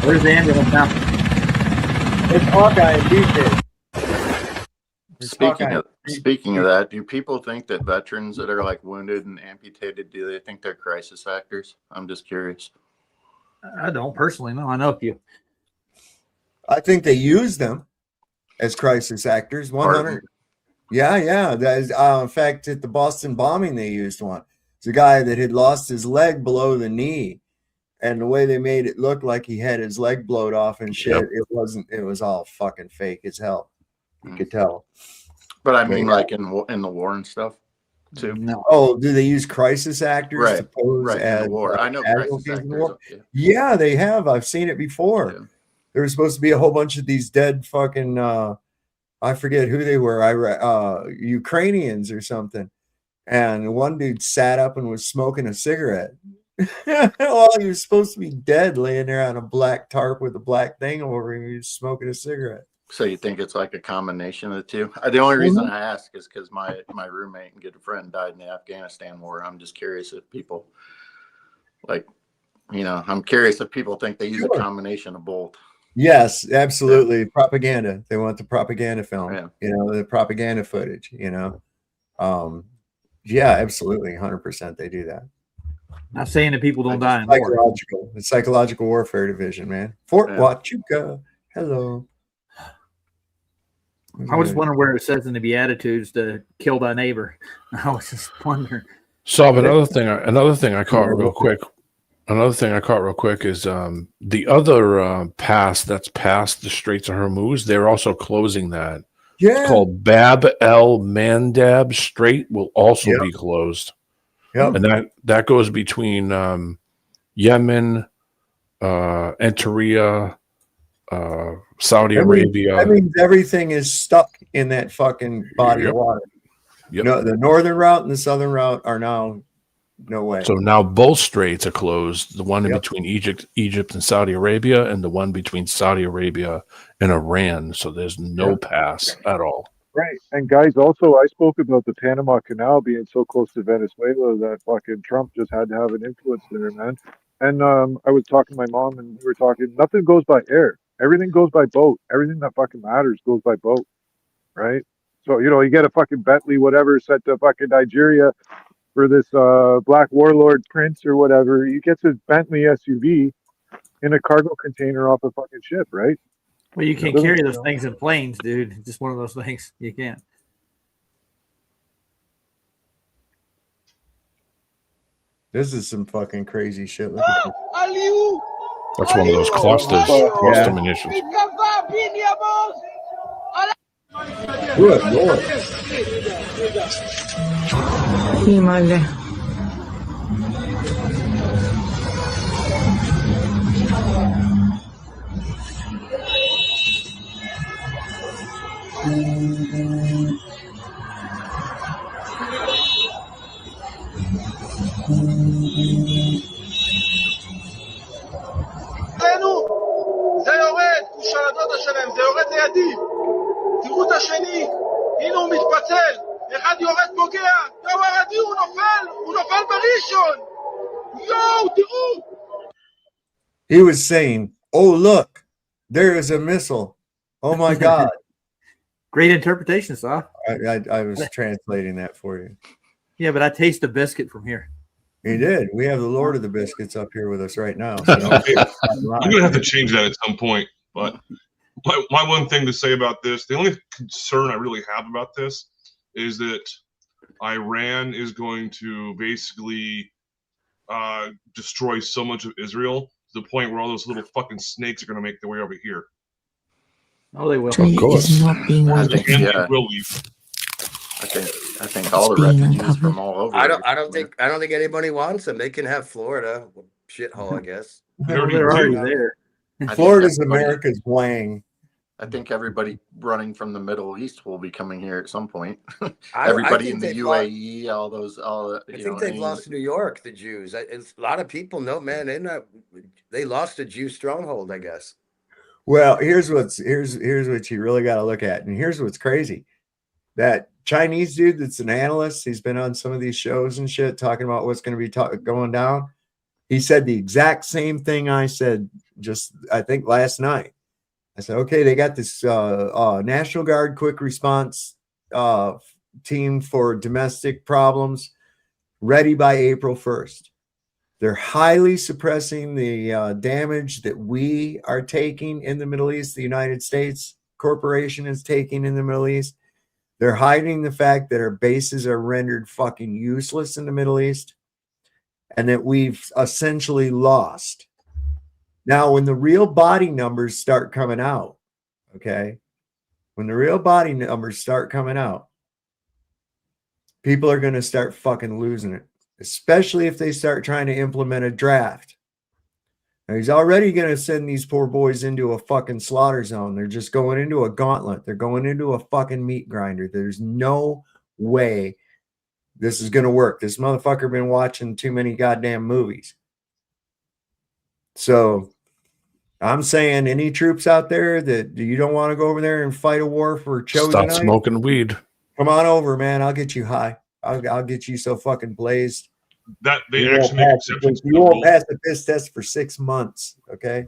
Where's the ambulance now? It's Hawkeye and DJ. Speaking of that, do people think that veterans that are like wounded and amputated, do they think they're crisis actors? I'm just curious. I don't personally know. I know a few. I think they use them as crisis actors. 100. Yeah. That is, in fact, at the Boston bombing, they used one. It's a guy that had lost his leg below the knee, and the way they made it look like he had his leg blowed off and shit, it wasn't. It was all fucking fake as hell. You could tell. But I mean, like in the war and stuff. too. No. Oh, do they use crisis actors to Right, pose right, in as the war. I know crisis casualties in the actors. war? Yeah. Yeah, they have. I've seen it before. Yeah. There was supposed to be a whole bunch of these dead fucking I forget who they were. Ukrainians or something. And one dude sat up and was smoking a cigarette. Well, he was supposed to be dead, laying there on a black tarp with a black thing over him. He was smoking a cigarette. So you think it's like a combination of the two? The only reason Mhm. I ask is because my roommate and good friend died in the Afghanistan war. I'm just curious if people I'm curious if people think they use a Sure. combination of both. Yes, absolutely. Propaganda. They want the propaganda film, Yeah. the propaganda footage, Yeah, absolutely. 100% they do that. Not saying that people don't die in war. Psychological. The psychological warfare division, man. Fort Yeah. Huachuca. Hello. I was wondering where it says in the Beatitudes to kill thy neighbor. I was just wondering. So another thing I caught real quick. Another thing I caught real quick is the other pass that's past the Straits of Hormuz. They're also closing that. Yeah. It's called Bab el Mandab Strait will also be closed. Yep. And that goes between Yemen, Antaria, Saudi Arabia. That means everything is stuck in that fucking body of water. Yep. No, the northern route and the southern route are now no way. So now both straits are closed. The one in between Egypt and Saudi Arabia, and the one between Saudi Arabia and Iran. So there's no pass at all. Right. And guys, also, I spoke about the Panama Canal being so close to Venezuela that fucking Trump just had to have an influence there, man. And I was talking to my mom, and we were talking, nothing goes by air. Everything goes by boat. Everything that fucking matters goes by boat, right? So, you get a fucking Bentley, whatever, sent to fucking Nigeria for this black warlord prince or whatever. He gets his Bentley SUV in a cargo container off a fucking ship, right? Well, you can't carry those things in planes, dude. It's just one of those things. You can't. This is some fucking crazy shit. Look at this. That's one of those cluster munitions. Good Lord. זה יורד, הוא של הדודה שלהם, זה יורד לידי. תראו את השני, הנה הוא מתפצל. אחד יורד פוגע, יואו הרדי, הוא נופל בראשון. יואו, תראו. He was saying, oh, look, there is a missile. Oh, my God. Great interpretation, Saw. I was translating that for you. Yeah, but I taste a biscuit from here. He did. We have the Lord of the Biscuits up here with us right now. I'm going to have to change that at some point. But my one thing to say about this, the only concern I really have about this is that Iran is going to basically destroy so much of Israel to the point where all those little fucking snakes are going to make their way over here. Oh, they will. Of course. I think all the refugees from all over. I don't think anybody wants them. They can have Florida, shithole, I guess. They're already there. Florida's America's wang. I think everybody running from the Middle East will be coming here at some point. I Everybody think in the they've UAE, I think they've lost New York, the Jews. A lot of people know, man, they lost a Jew stronghold, I guess. Well, here's what you really got to look at, and here's what's crazy. That Chinese dude that's an analyst, he's been on some of these shows and shit talking about what's going to be going down. He said the exact same thing I said just, I think, last night. I said, okay, they got this National Guard quick response team for domestic problems ready by April 1st. They're highly suppressing the damage that we are taking in the Middle East, the United States corporation is taking in the Middle East. They're hiding the fact that our bases are rendered fucking useless in the Middle East and that we've essentially lost. Now, when the real body numbers start coming out, okay, when the real body numbers start coming out, people are going to start fucking losing it, especially if they start trying to implement a draft. Now, he's already going to send these poor boys into a fucking slaughter zone. They're just going into a gauntlet. They're going into a fucking meat grinder. There's no way this is going to work. This motherfucker been watching too many goddamn movies. So I'm saying any troops out there that you don't want to go over there and fight a war for chosen Stop smoking weed. Come on over, man. I'll get you high. I'll get you so fucking blazed. That they You actually won't make pass the- exceptions. You won't pass the piss test for 6 months. Okay.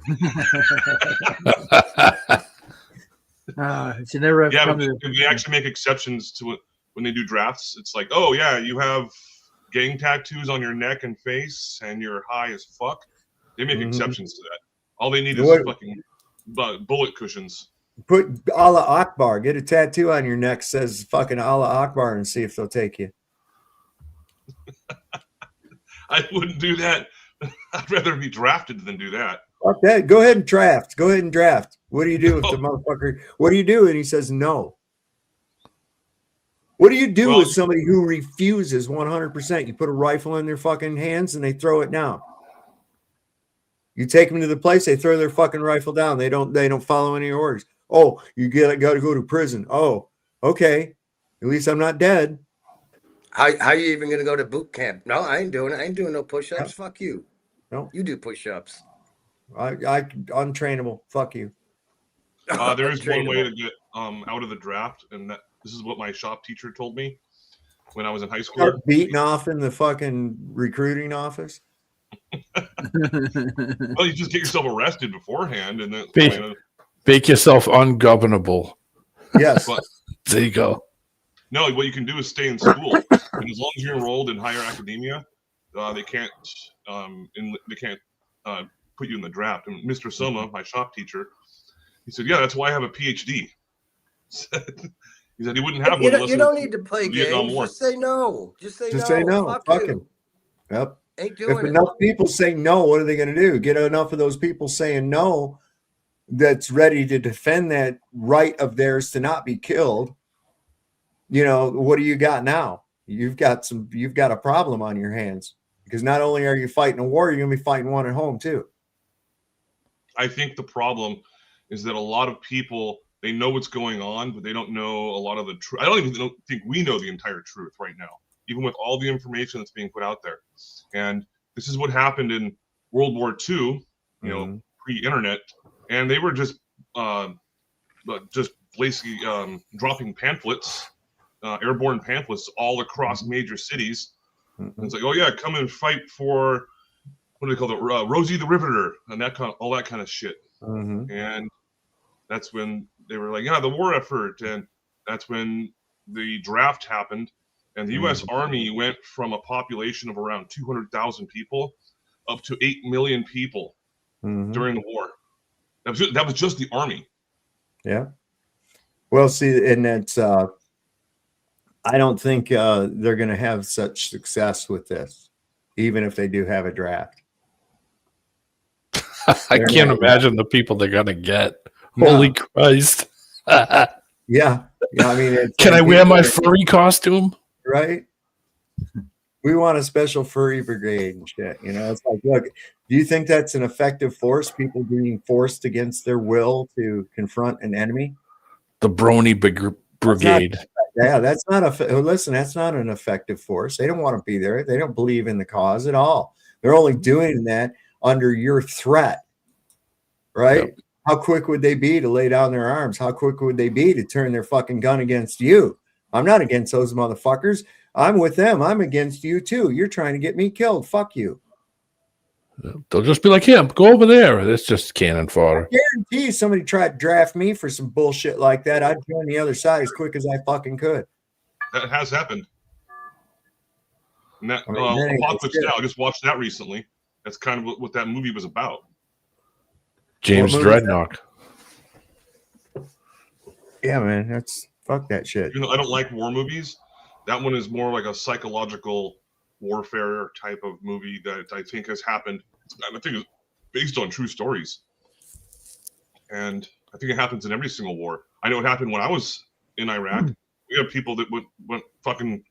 She never have Yeah, come but to they actually make exceptions to it when they do drafts. It's like, oh yeah, you have gang tattoos on your neck and face, and you're high as fuck. They make exceptions to that. All they need is What- fucking bullet cushions. Put Allah Akbar. Get a tattoo on your neck says fucking Allah Akbar and see if they'll take you. I wouldn't do that. I'd rather be drafted than do that. Fuck that. Go ahead and draft. Go ahead and draft. What do you do if the motherfucker? What do you do? And he says no. What do you do with somebody who refuses 100%? You put a rifle in their fucking hands and they throw it down. You take them to the place, they throw their fucking rifle down. They don't follow any orders. Oh, you got to go to prison. Oh, okay. At least I'm not dead. How you even gonna go to boot camp? No, I ain't doing it. I ain't doing no push-ups. Fuck you. No, you do push-ups. I untrainable. Fuck you. There is one way to get out of the draft, and this is what my shop teacher told me when I was in high school. Start beating off in the fucking recruiting office. Well, you just get yourself arrested beforehand, and then Make yourself ungovernable. Yes. There you go. No, what you can do is stay in school, and as long as you're enrolled in higher academia, they can't put you in the draft. And Mr. Soma, my shop teacher, he said, "Yeah, that's why I have a PhD." He said he wouldn't have one. You don't need to play Vietnam games. War. Just say no. Just say Just no. say no. Fuck Fuck you. him. Yep. Ain't doing If it. enough people say no, what are they going to do? Get enough of those people saying no that's ready to defend that right of theirs to not be killed. You know, what do you got now? You've got a problem on your hands, because not only are you fighting a war, you're going to be fighting one at home too. I think the problem is that a lot of people, they know what's going on, but they don't know a lot of the truth. I don't even think we know the entire truth right now, even with all the information that's being put out there. And this is what happened in World War II, you know, pre-internet, and they were just basically dropping pamphlets, airborne pamphlets all across major cities. And it's like, oh yeah, come and fight for, what do they call it, Rosie the Riveter, and all that kind of shit. And that's when they were like, yeah, the war effort, and that's when the draft happened, and the U.S. Army went from a population of around 200,000 people up to 8 million people during the war. That was just the Army. Yeah. Well, see, and that's I don't think they're going to have such success with this, even if they do have a draft. I can't imagine the people they're gonna get. No. Holy Christ! Yeah, I mean, can I wear my furry costume? Right. We want a special furry brigade and shit. You know, it's like, look, do you think that's an effective force? People being forced against their will to confront an enemy? The Brony Brigade. That's not listen. That's not an effective force. They don't want to be there. They don't believe in the cause at all. They're only doing that under your threat, right? Yep. How quick would they be to lay down their arms? How quick would they be to turn their fucking gun against you? I'm not against those motherfuckers. I'm with them. I'm against you too. You're trying to get me killed. Fuck you. They'll just be like, yeah, go over there. It's just cannon fodder. I guarantee you somebody tried to draft me for some bullshit like that, I'd join the other side as quick as I fucking could. That has happened. And that Apocalypse Now, I just watched that recently. That's kind of what that movie was about. James Dreadnought. Yeah, man, that's fuck that shit. Even though I don't like war movies, that one is more like a psychological warfare type of movie that I think has happened. I think it's based on true stories, and I think it happens in every single war. I know it happened when I was in Iraq. We have people that went fucking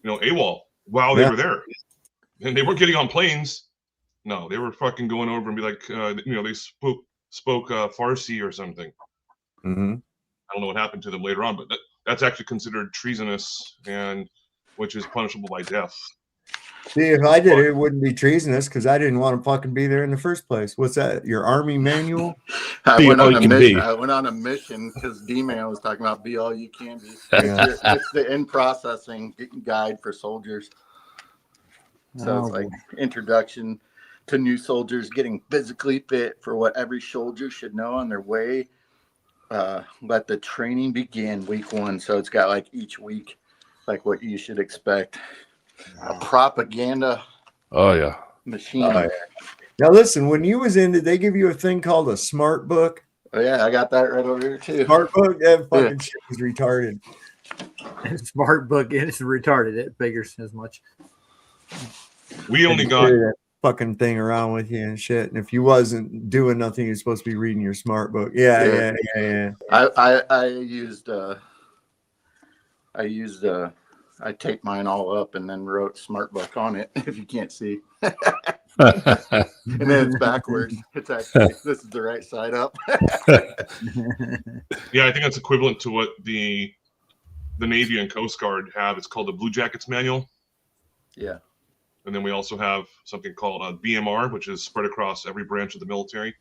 AWOL while they were there, and they weren't getting on planes. No, they were fucking going over and be like, they spoke Farsi or something. Mm-hmm. I don't know what happened to them later on, but that's actually considered treasonous, and which is punishable by death. See, if I did it, it wouldn't be treasonous because I didn't want to fucking be there in the first place. What's that? Your army manual? I went on a mission. I went on a mission because D-Man was talking about be all you can be. It's the in-processing guide for soldiers. So it's like introduction to new soldiers, getting physically fit for what every soldier should know on their way. Let the training begin week 1. So it's got like each week, like what you should expect. A propaganda machine. Oh, yeah. Now listen, when you was in, did they give you a thing called a smart book? Oh yeah, I got that right over here too. Smart book? That fucking shit was retarded. Smart book is retarded. It figures as much. We only got that fucking thing around with you and shit. And if you wasn't doing nothing, you're supposed to be reading your smart book. Yeah. I taped mine all up and then wrote smart book on it. If you can't see, and then it's backwards. It's actually this is the right side up. Yeah, I think that's equivalent to what the Navy and Coast Guard have. It's called the Blue Jackets Manual. Yeah. And then we also have something called BMR, which is spread across every branch of the military,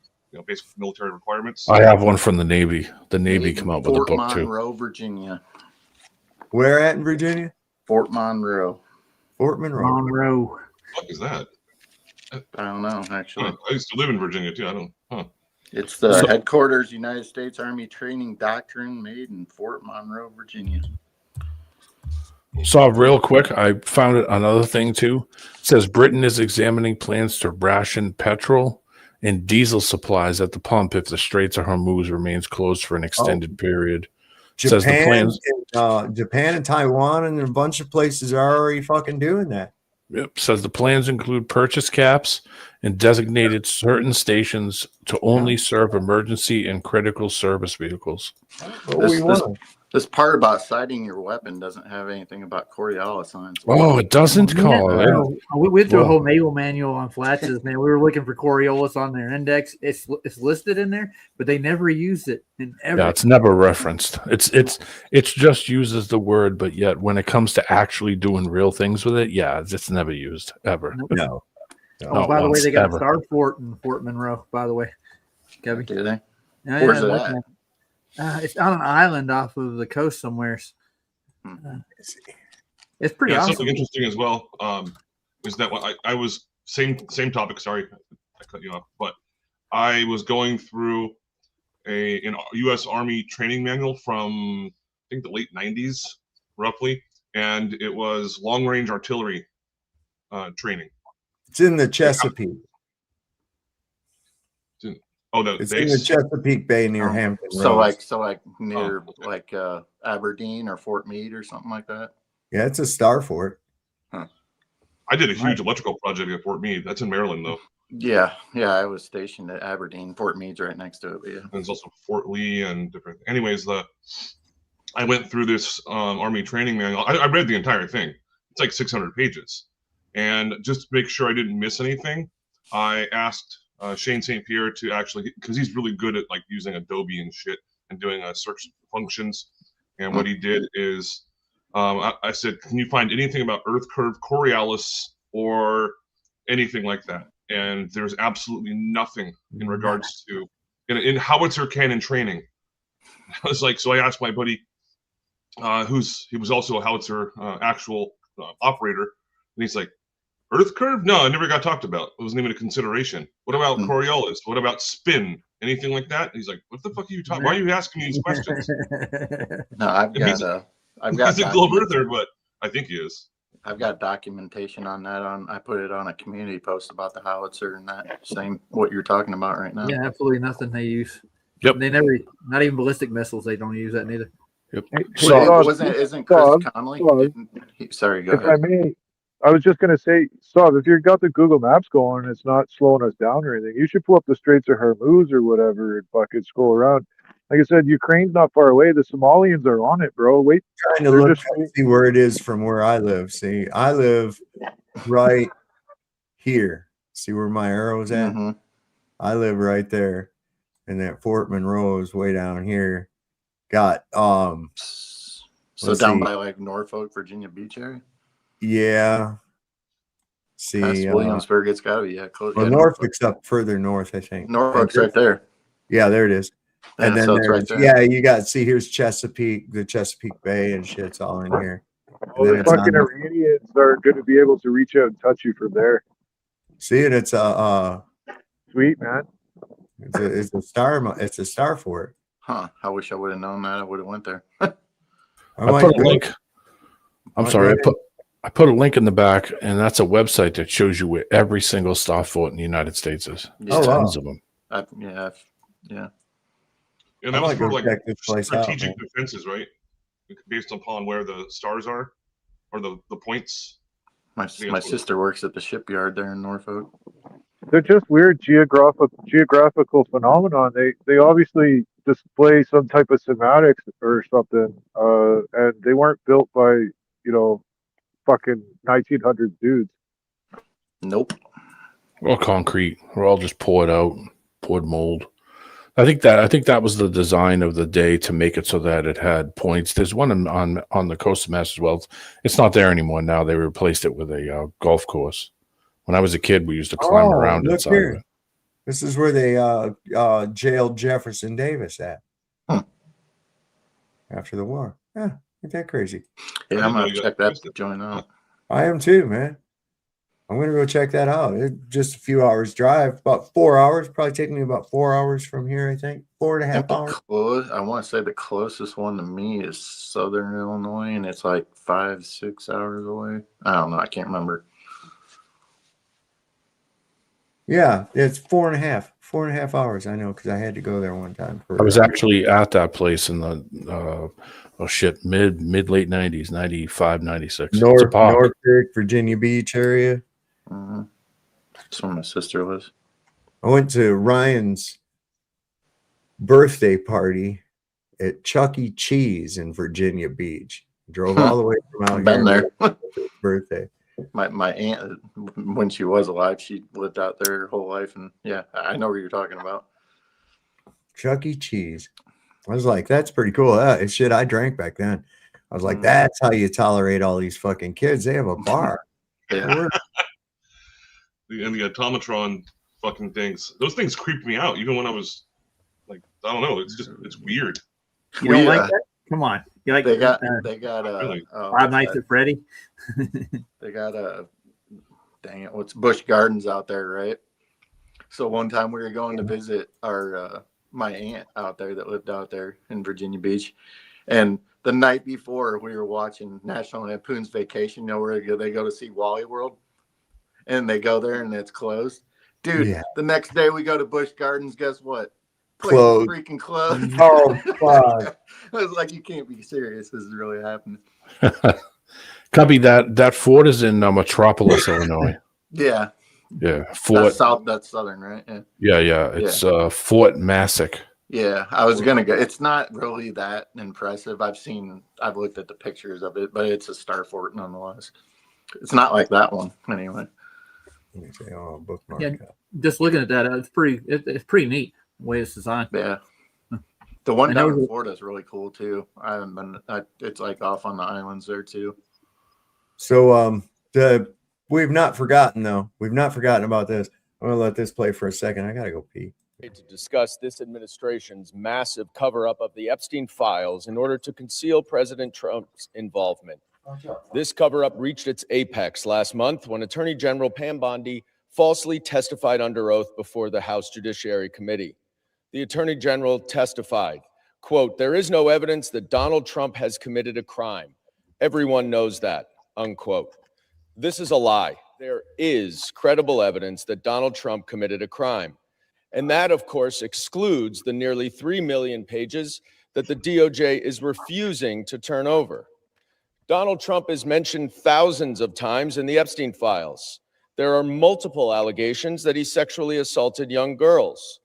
basic military requirements. I have one from the Navy. The Navy come out with a book Fort too. Monroe, Virginia. Where at in Virginia? Fort Monroe. Fort Monroe. Monroe. What is that? I don't know, actually. I used to live in Virginia too. I don't. It's the headquarters, United States Army Training Doctrine, made in Fort Monroe, Virginia. So real quick, I found another thing too. It says Britain is examining plans to ration petrol and diesel supplies at the pump if the Straits of Hormuz remains closed for an extended period. Japan, Says the plans. Japan and Taiwan and a bunch of places are already fucking doing that. Yep. Says the plans include purchase caps and designated certain stations to only serve emergency and critical service vehicles. This part about sighting your weapon doesn't have anything about Coriolis on it. Oh, it doesn't call it. We went through a whole naval manual on flatches, man. We were looking for Coriolis on their index. It's listed in there, but they never used it. Yeah, it's never referenced. It's just used as the word, but yet when it comes to actually doing real things with it, yeah, it's never used ever. No. Oh, by the way, they got a Star Fort in Fort Monroe. By the way, Kevin. Do they? Yeah, where's it at? It's on an island off of the coast somewhere. It's pretty awesome. Something interesting as well is that I was same topic. Sorry, I cut you off, but I was going through an U.S. Army training manual from I think the late '90s, roughly, and it was long-range artillery training. It's in the Chesapeake. It's in the Chesapeake Bay near Hampton Roads. So like near Aberdeen or Fort Meade or something like that. Yeah, it's a Star Fort. Huh. I did a huge electrical project at Fort Meade. That's in Maryland, though. Yeah, I was stationed at Aberdeen. Fort Meade's right next to it. But yeah. And there's also Fort Lee and different. Anyways, I went through this Army training manual. I read the entire thing. It's like 600 pages, and just to make sure I didn't miss anything, I asked Shane St. Pierre to actually, because he's really good at like using Adobe and shit and doing search functions. And what he did is, I said, can you find anything about Earth Curve, Coriolis, or anything like that? And there's absolutely nothing in regards to in howitzer cannon training. I was like, so I asked my buddy, he was also a howitzer actual operator, and he's like, Earth Curve? No, it never got talked about. It wasn't even a consideration. What about Coriolis? What about spin? Anything like that? And he's like, what the fuck are you talking? Why are you asking me these questions? No, I've got he's a globe earther, but I think he is. I've got documentation on that. I put it on a community post about the howitzer and that same what you're talking about right now. Yeah, absolutely nothing they use. Yep. They never, not even ballistic missiles. They don't use that neither. Yep. Isn't Chris Connolly? Sorry, go ahead. I may, I was just gonna say, if you've got the Google Maps going, it's not slowing us down or anything. You should pull up the Straits of Hormuz or whatever and fucking scroll around. Like I said, Ukraine's not far away. The Somalians are on it, bro. Wait, Trying to they're look just to see where it is from where I live. See, I live right here. See where my arrow's at? Mm-hmm. I live right there. And that Fort Monroe is way down here. Got So let's down see. by like Norfolk, Virginia Beach area. Yeah. Past See, Williamsburg, it's gotta be close. well, Yeah, Norfolk's up further north, I think. Norfolk's right there. Yeah, there it is. Yeah, And then so it's right there's there. you got here's Chesapeake, the Chesapeake Bay and shit's all in here. And all then the it's fucking on Iranians are going to be able to reach out and touch you from there. see it, it's Sweet, man. it's a star fort. Huh. I wish I would have known that. I would have went there. I put a link. I'm sorry. I put a link in the back, and that's a website that shows you where every single star fort in the United States is. Yeah. Tons of them. Yeah. And that was for like strategic defenses, right? Based upon where the stars are or the points. My sister works at the shipyard there in Norfolk. They're just weird geographical phenomenon. They obviously display some type of semantics or something, and they weren't built by fucking 1900s dudes. Nope. We're all concrete. We're all just poured mold. I think that was the design of the day to make it so that it had points. There's one on the coast of Mass as well. It's not there anymore now. They replaced it with a golf course. When I was a kid, we used to climb around look inside here. of it. This is where they jailed Jefferson Davis at after the war. Yeah, ain't that crazy? Yeah, I'm gonna check that joint out. I am too, man. I'm gonna go check that out. It's just a few hours drive, about 4 hours. Probably take me about 4 hours from here. I think 4.5 hours. I want to say the closest one to me is Southern Illinois, and it's like 5-6 hours away. I don't know. I can't remember. Yeah, it's 4.5 hours. I know because I had to go there one time. I was actually at that place in the mid late 90s, 95, 96. North Creek, Virginia Beach area. That's where my sister lives. I went to Ryan's birthday party at Chuck E. Cheese in Virginia Beach. Drove all the way from out Been here. there. Birthday. My aunt, when she was alive, she lived out there her whole life, and yeah, I know what you're talking about. Chuck E. Cheese. I was like, that's pretty cool. Shit, I drank back then. I was like, that's how you tolerate all these fucking kids. They have a bar. Yeah. And the automatron fucking things. Those things creeped me out, even when I was like, I don't know. It's weird. You don't like that? Come on. You like they got Five Nights at Freddy? They got dang it, what's Busch Gardens out there, right? So one time we were going to visit our my aunt out there that lived out there in Virginia Beach, and the night before we were watching National Lampoon's Vacation, where they go to see Wally World, and they go there and it's closed. Dude, The next day we go to Busch Gardens, guess what? Closed. Freaking closed. Oh, fuck. I was like, you can't be serious. This is really happening. Copy that fort is in Metropolis, Illinois. Yeah. Yeah. Fort. That's southern, right? Yeah. It's Fort Massac. Yeah. I was gonna go. It's not really that impressive. I've looked at the pictures of it, but it's a star fort nonetheless. It's not like that one anyway. Let me say, bookmark. Yeah, just looking at that, it's pretty neat the way it's designed. Yeah. The one down in Florida is really cool too. I haven't been. It's like off on the islands there too. So we've not forgotten though. We've not forgotten about this. I'm gonna let this play for a second. I gotta go pee. To discuss this administration's massive cover-up of the Epstein files in order to conceal President Trump's involvement. This cover-up reached its apex last month when Attorney General Pam Bondi falsely testified under oath before the House Judiciary Committee. The Attorney General testified, quote, "There is no evidence that Donald Trump has committed a crime. Everyone knows that," unquote. This is a lie. There is credible evidence that Donald Trump committed a crime. And that, of course, excludes the nearly 3 million pages that the DOJ is refusing to turn over. Donald Trump is mentioned thousands of times in the Epstein files. There are multiple allegations that he sexually assaulted young girls.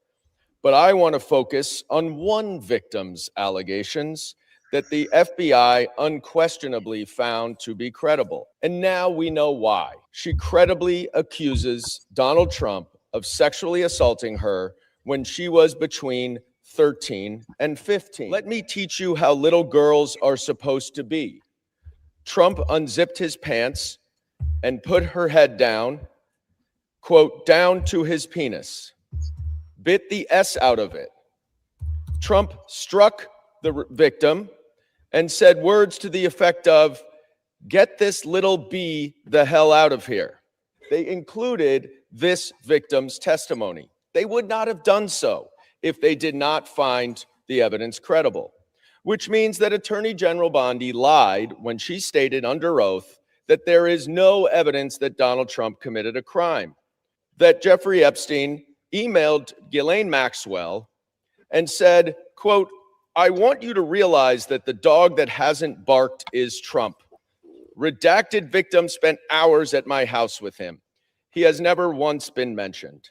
But I want to focus on one victim's allegations that the FBI unquestionably found to be credible. And now we know why. She credibly accuses Donald Trump of sexually assaulting her when she was between 13 and 15. Let me teach you how little girls are supposed to be. Trump unzipped his pants and put her head down, quote, down to his penis, bit the S out of it. Trump struck the victim and said words to the effect of, "Get this little B the hell out of here." They included this victim's testimony. They would not have done so if they did not find the evidence credible, which means that Attorney General Bondi lied when she stated under oath that there is no evidence that Donald Trump committed a crime, that Jeffrey Epstein emailed Ghislaine Maxwell and said, quote, "I want you to realize that the dog that hasn't barked is Trump. Redacted victim spent hours at my house with him. He has never once been mentioned."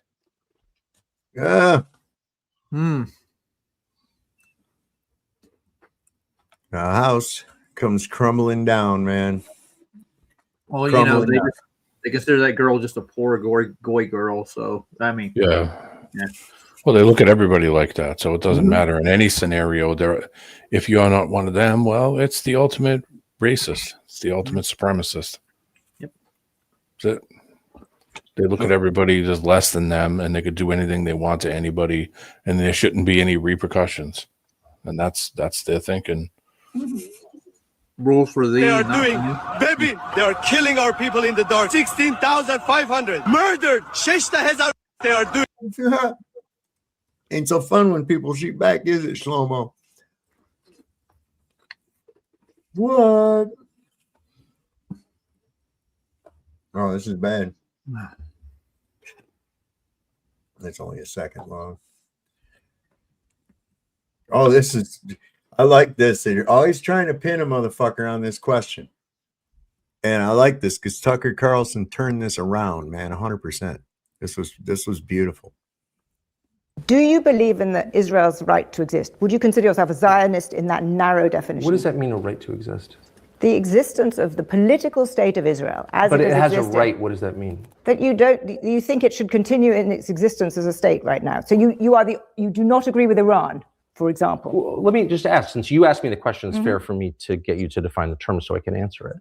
The house comes crumbling down, man. Well, you know, they consider that girl just a poor goy girl. So, I mean, yeah. Well, they look at everybody like that, so it doesn't matter in any scenario. If you're not one of them, well, it's the ultimate racist. It's the ultimate supremacist. Yep. That's it. They look at everybody as less than them, and they could do anything they want to anybody, and there shouldn't be any repercussions. And that's their thinking. Rule for thee. They are doing, baby, they are killing our people in the dark. 16,500 murdered. They are doing. Ain't so fun when people shoot back, is it, Shlomo? What? Oh, this is bad. It's only a second long. Oh, this is, I like this. They're always trying to pin a motherfucker on this question. And I like this because Tucker Carlson turned this around, man, 100%. This was beautiful. Do you believe in Israel's right to exist? Would you consider yourself a Zionist in that narrow definition? What does that mean, a right to exist? The existence of the political state of Israel as but it has existed, a right. What does that mean? that you think it should continue in its existence as a state right now. So you do not agree with Iran, for example. Well, let me just ask, since you asked me the question, it's fair for me to get you to define the term so I can answer it.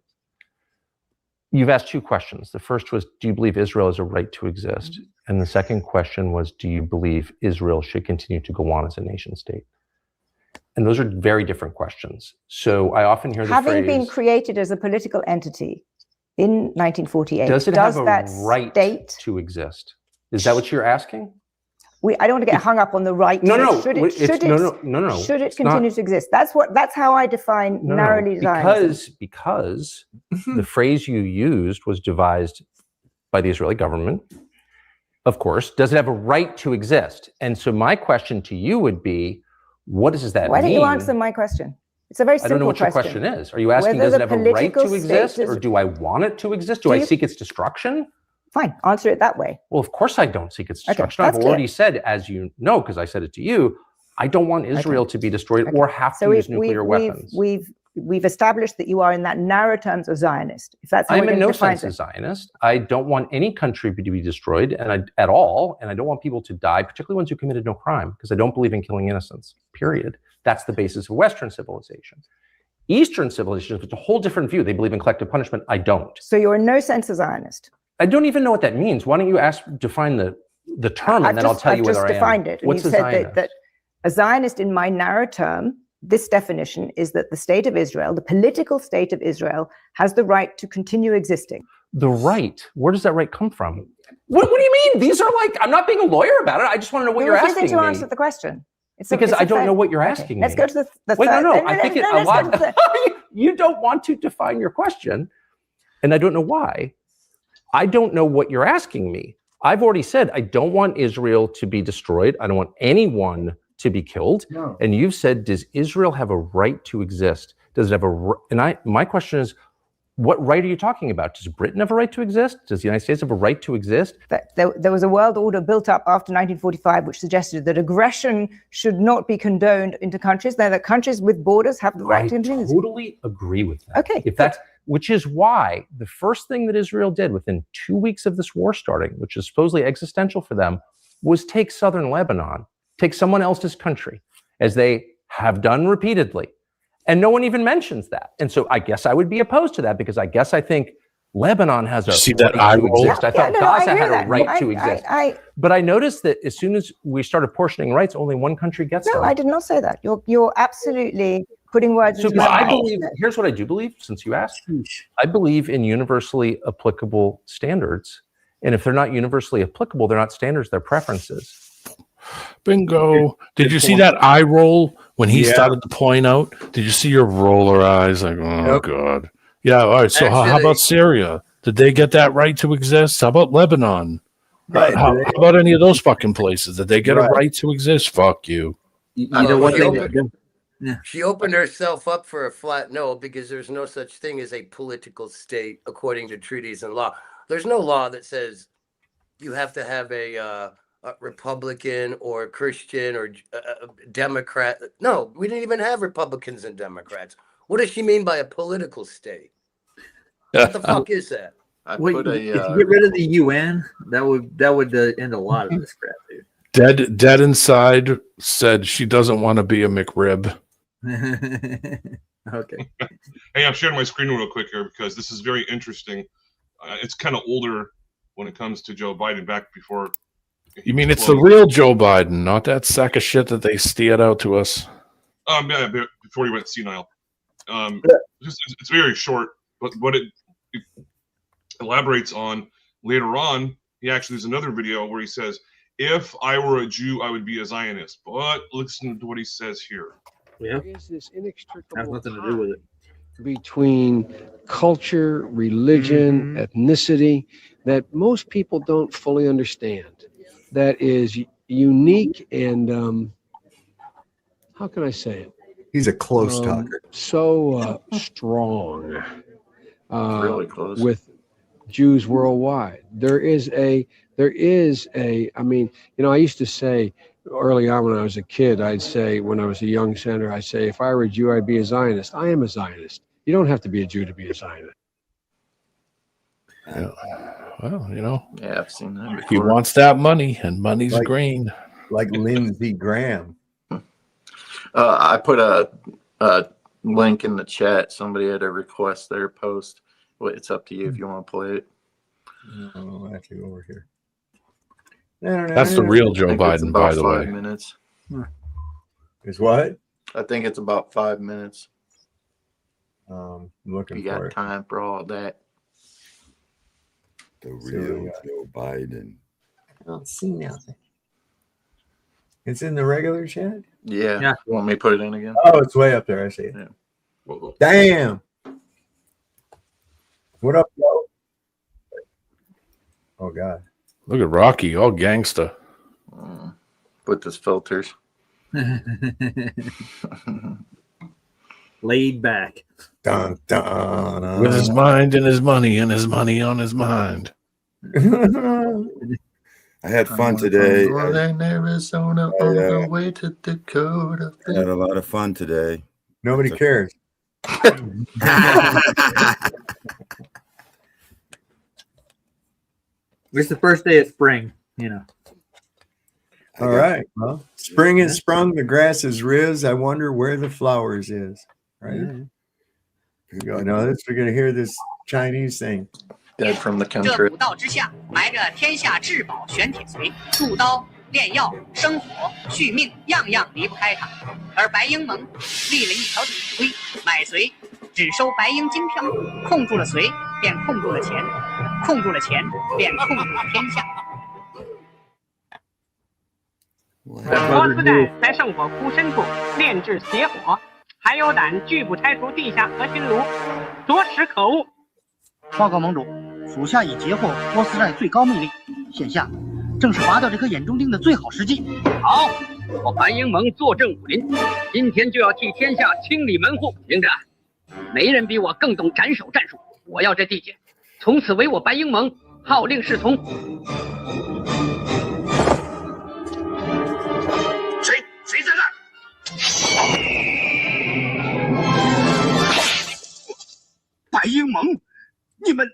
You've asked two questions. The first was, do you believe Israel has a right to exist? And the second question was, do you believe Israel should continue to go on as a nation state? And those are very different questions. So I often hear the phrase, having been created as a political entity in 1948, does it have a right state to exist? Is that what you're asking? I don't want to get hung up on the right. No. Should it continue to exist? That's how I define narrowly Zionism. Because the phrase you used was devised by the Israeli government. Of course, does it have a right to exist? And so my question to you would be, what does that mean? Why don't you answer my question? It's a very simple question. I don't know what your question is. Are you asking, does it have a right to exist, or do I want it to exist? Do I seek its destruction? Fine, answer it that way. Well, of course I don't seek its destruction. I've already said, as you know, because I said it to you, I don't want Israel to be destroyed or have to use nuclear weapons. We've established that you are in that narrow terms a Zionist. If that's how I'm in no sense a Zionist. I don't want any country to be destroyed at all, and I don't want people to die, particularly ones who committed no crime, because I don't believe in killing innocents, period. That's the basis of Western civilization. Eastern civilization is a whole different view. They believe in collective punishment. I don't. So you're in no sense a Zionist. I don't even know what that means. Why don't you define the term, and then I'll tell you whether I am. I've just defined it. What's you said that a Zionist in my narrow term, this definition is that the state of Israel, the political state of Israel, has the right to continue existing. The right? Where does that right come from? What do you mean? These are I'm not being a lawyer about it. I just want to know what you're asking me. To answer the question. Because I don't know what you're asking me. Let's go to the Wait, third. no. I think a lot. You don't want to define your question, and I don't know why. I don't know what you're asking me. I've already said I don't want Israel to be destroyed. I don't want anyone to be killed. No. And you've said, does Israel have a right to exist? Does it have my question is, What right are you talking about? Does Britain have a right to exist? Does the United States have a right to exist? There was a world order built up after 1945 which suggested that aggression should not be condoned into countries. Now that countries with borders have the right to intervene. I totally agree with that. Okay. If that's, which is why the first thing that Israel did within 2 weeks of this war starting, which is supposedly existential for them, was take southern Lebanon, take someone else's country, as they have done repeatedly. And no one even mentions that. And so I guess I would be opposed to that because I think Lebanon has a See that right to eye roll? exist. I thought Gaza had a right to exist. But I noticed that as soon as we started portioning rights, only one country gets them. No, I did not say that. You're absolutely putting words into my mouth. I believe, here's what I do believe, since you asked. I believe in universally applicable standards. And if they're not universally applicable, they're not standards, they're preferences. Bingo. Did you see that eye roll when he started to point out? Did you see your roller eyes? Like, oh, God. Yeah, all right. So how about Syria? Did they get that right to exist? How about Lebanon? Right. How about any of those fucking places? Did they get a right to exist? Fuck you. She opened herself up for a flat no because there's no such thing as a political state according to treaties and law. There's no law that says you have to have a Republican or Christian or Democrat. No, we didn't even have Republicans and Democrats. What does she mean by a political state? What the fuck is that? Wait, if you get rid of the UN, that would end a lot of this crap, dude. Dead Inside said she doesn't want to be a McRib. Okay. Hey, I'm sharing my screen real quick here because this is very interesting. It's kind of older when it comes to Joe Biden, back before. You mean it's the real Joe Biden, not that sack of shit that they steered out to us? Yeah, before he went senile. It's very short, but what it elaborates on later on, there's another video where he says, if I were a Jew, I would be a Zionist. But listen to what he says here. Yeah. There is this inextricable has nothing to do with it. Between culture, religion, ethnicity, that most people don't fully understand. That is unique and how can I say it? He's a close talker. So strong. Really close. With Jews worldwide. There is a, I mean, you know, I used to say early on when I was a kid, I'd say, when I was a young senator, I'd say, if I were a Jew, I'd be a Zionist. I am a Zionist. You don't have to be a Jew to be a Zionist. Yeah. Well, you know. Yeah, I've seen that before. He wants that money, and money's green. Like Lindsey Graham. I put a link in the chat. Somebody had a request their post. Well, it's up to you if you want to play it. No, I have to go over here. That's the real Joe Biden, by the way. 5 minutes. Is what? I think it's about 5 minutes. I'm looking you for got it. time for all that. The real Joe Biden. I don't see nothing. It's in the regular chat? Yeah. You want me to put it in again? Oh, it's way up there. I see it. Yeah. Damn. What up, bro? Oh, God. Look at Rocky, all gangsta. With his filters. Laid back. Dun, dun, dun. With his mind and his money and his money on his mind. I had fun today. Northern Arizona on the way to Dakota. I had a lot of fun today. Nobody cares. It's the first day of spring, you know. All right. Well, spring is sprung, the grass is riz. I wonder where the flowers is. Right? Yeah. Here we go. Now we're going to hear this Chinese thing. Dead from the 这 country. 古道之下埋着天下至宝玄铁髓，铸刀、炼药、生火、续命，样样离不开它。而白鹰盟立了一条铁规，买髓只收白鹰金票，控住了髓，便控住了钱，控住了钱，便控住了天下。多子弹在圣火窟深处炼制邪火，还有胆拒不拆除地下核心炉，着实可恶。报告盟主，属下已截获波斯寨最高命令，现下正是拔掉这颗眼中钉的最好时机。好，我白鹰盟坐镇武林，今天就要替天下清理门户。听着，没人比我更懂斩首战术。我要这地界，从此为我白鹰盟号令侍从。谁在那儿？白鹰盟，你们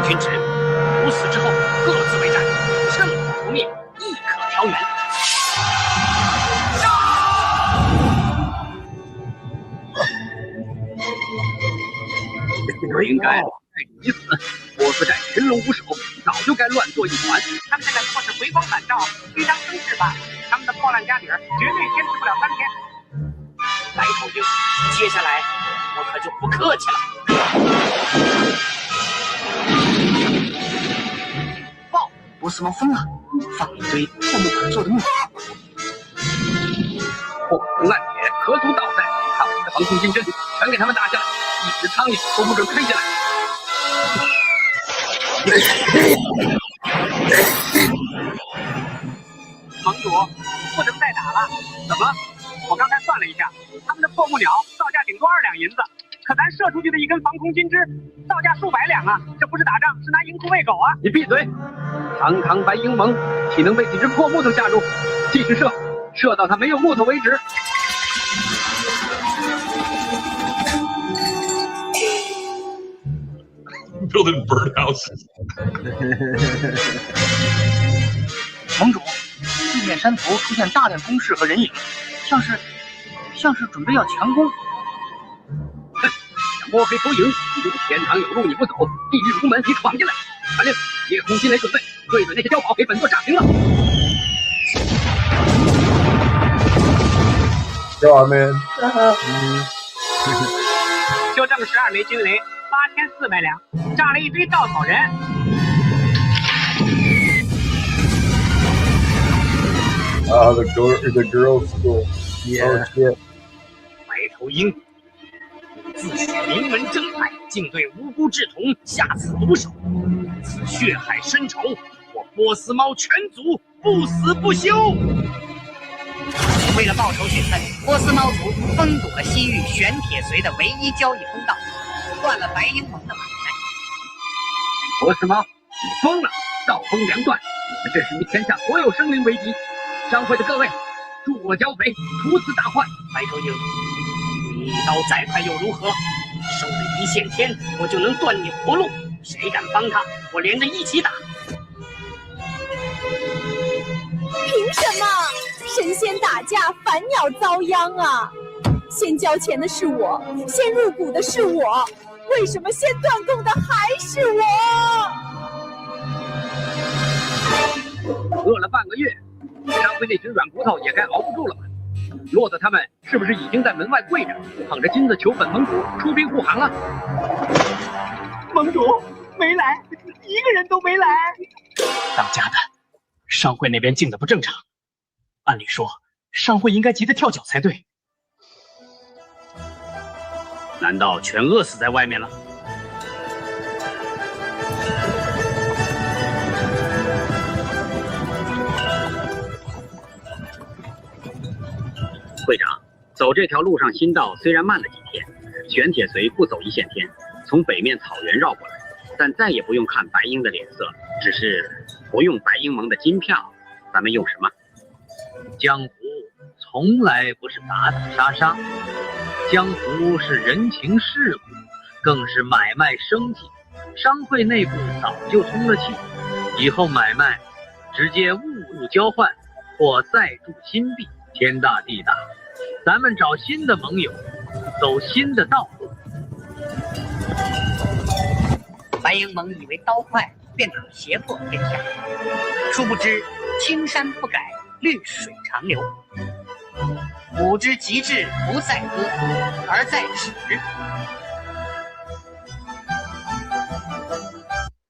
君臣不死之后各自为战，趁火不灭，亦可燎原。不应该你死，波斯寨群龙无首，早就该乱作一团。他们现在不过是回光返照，虚张声势罢了。他们的破烂家底儿绝对坚持不了3天。白头鹰，接下来我可就不客气了。报，波斯猫疯了，放了一堆破木可做的木。破铜烂铁，可足倒塞，看我的防空金针，全给他们打下来，一只苍蝇都不准飞进来。盟主，不能再打了。怎么？我刚才算了一下，他们的破木鸟造价顶多2两银子，可咱射出去的一根防空金枝造价数百两啊！这不是打仗，是拿银库喂狗啊！你闭嘴！堂堂白鹰盟，岂能被几只破木头吓住？继续射，射到他没有木头为止。Building birdhouses. 盟主，地面山头出现大量工事和人影，像是准备要强攻。摸黑偷营，天堂有路你不走，地狱无门你闯进来。传令，夜空心雷准备，对准那些碉堡给本座炸平了。Go on, man. 就这么12枚军雷，8400两，炸了一堆稻草人。The girls' school. Yeah. Oh shit. 白头鹰，自诩名门正派，竟对无辜稚童下此毒手，此血海深仇，我波斯猫全族不死不休。为了报仇雪恨，波斯猫族封堵了西域玄铁髓的唯一交易通道，断了白鹰盟的买卖。波斯猫，你疯了！道崩粮断，我们这是与天下所有生灵为敌。商会的各位，助我剿匪，除此大患。白头鹰，你一刀再快又如何？收了一线天，我就能断你活路。谁敢帮他，我连着一起打。凭什么？神仙打架，凡鸟遭殃啊！先交钱的是我，先入股的是我，为什么先断供的还是我？饿了半个月，商会那群软骨头也该熬不住了吧？骆驼他们是不是已经在门外跪着，捧着金子求本盟主出兵护航了？盟主没来，一个人都没来。当家的，商会那边静的不正常。按理说，商会应该急得跳脚才对。难道全饿死在外面了？会长，走这条路上新道虽然慢了几天，玄铁髓不走一线天，从北面草原绕过来，但再也不用看白鹰的脸色，只是不用白鹰盟的金票，咱们用什么？江湖从来不是打打杀杀，江湖是人情世故，更是买卖生计。商会内部早就通了气，以后买卖直接物物交换，或再铸新币，天大地大，咱们找新的盟友，走新的道路。白鹰盟以为刀快，便打胁迫天下，殊不知青山不改，绿水长流。武之极致不在歌，而在止。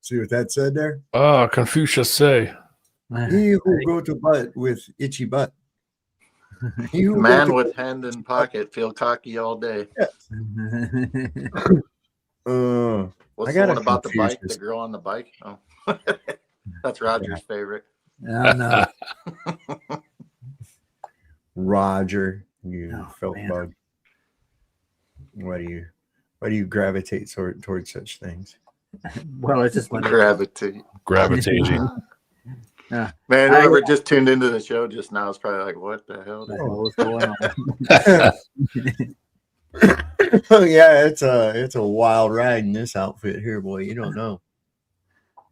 See what that said there? Confucius say. He who go to butt with itchy butt. Man with hand in pocket feel cocky all day. What's the one about the bike? The girl on the bike? Oh, that's Roger's favorite. No. Roger. You filth bug. Why do you gravitate towards such things? Well, it's just gravitate. Gravitating. Yeah. Man, whoever just tuned into the show just now is probably like, "What the hell? What's going on?" Yeah, it's a wild ride in this outfit here, boy. You don't know.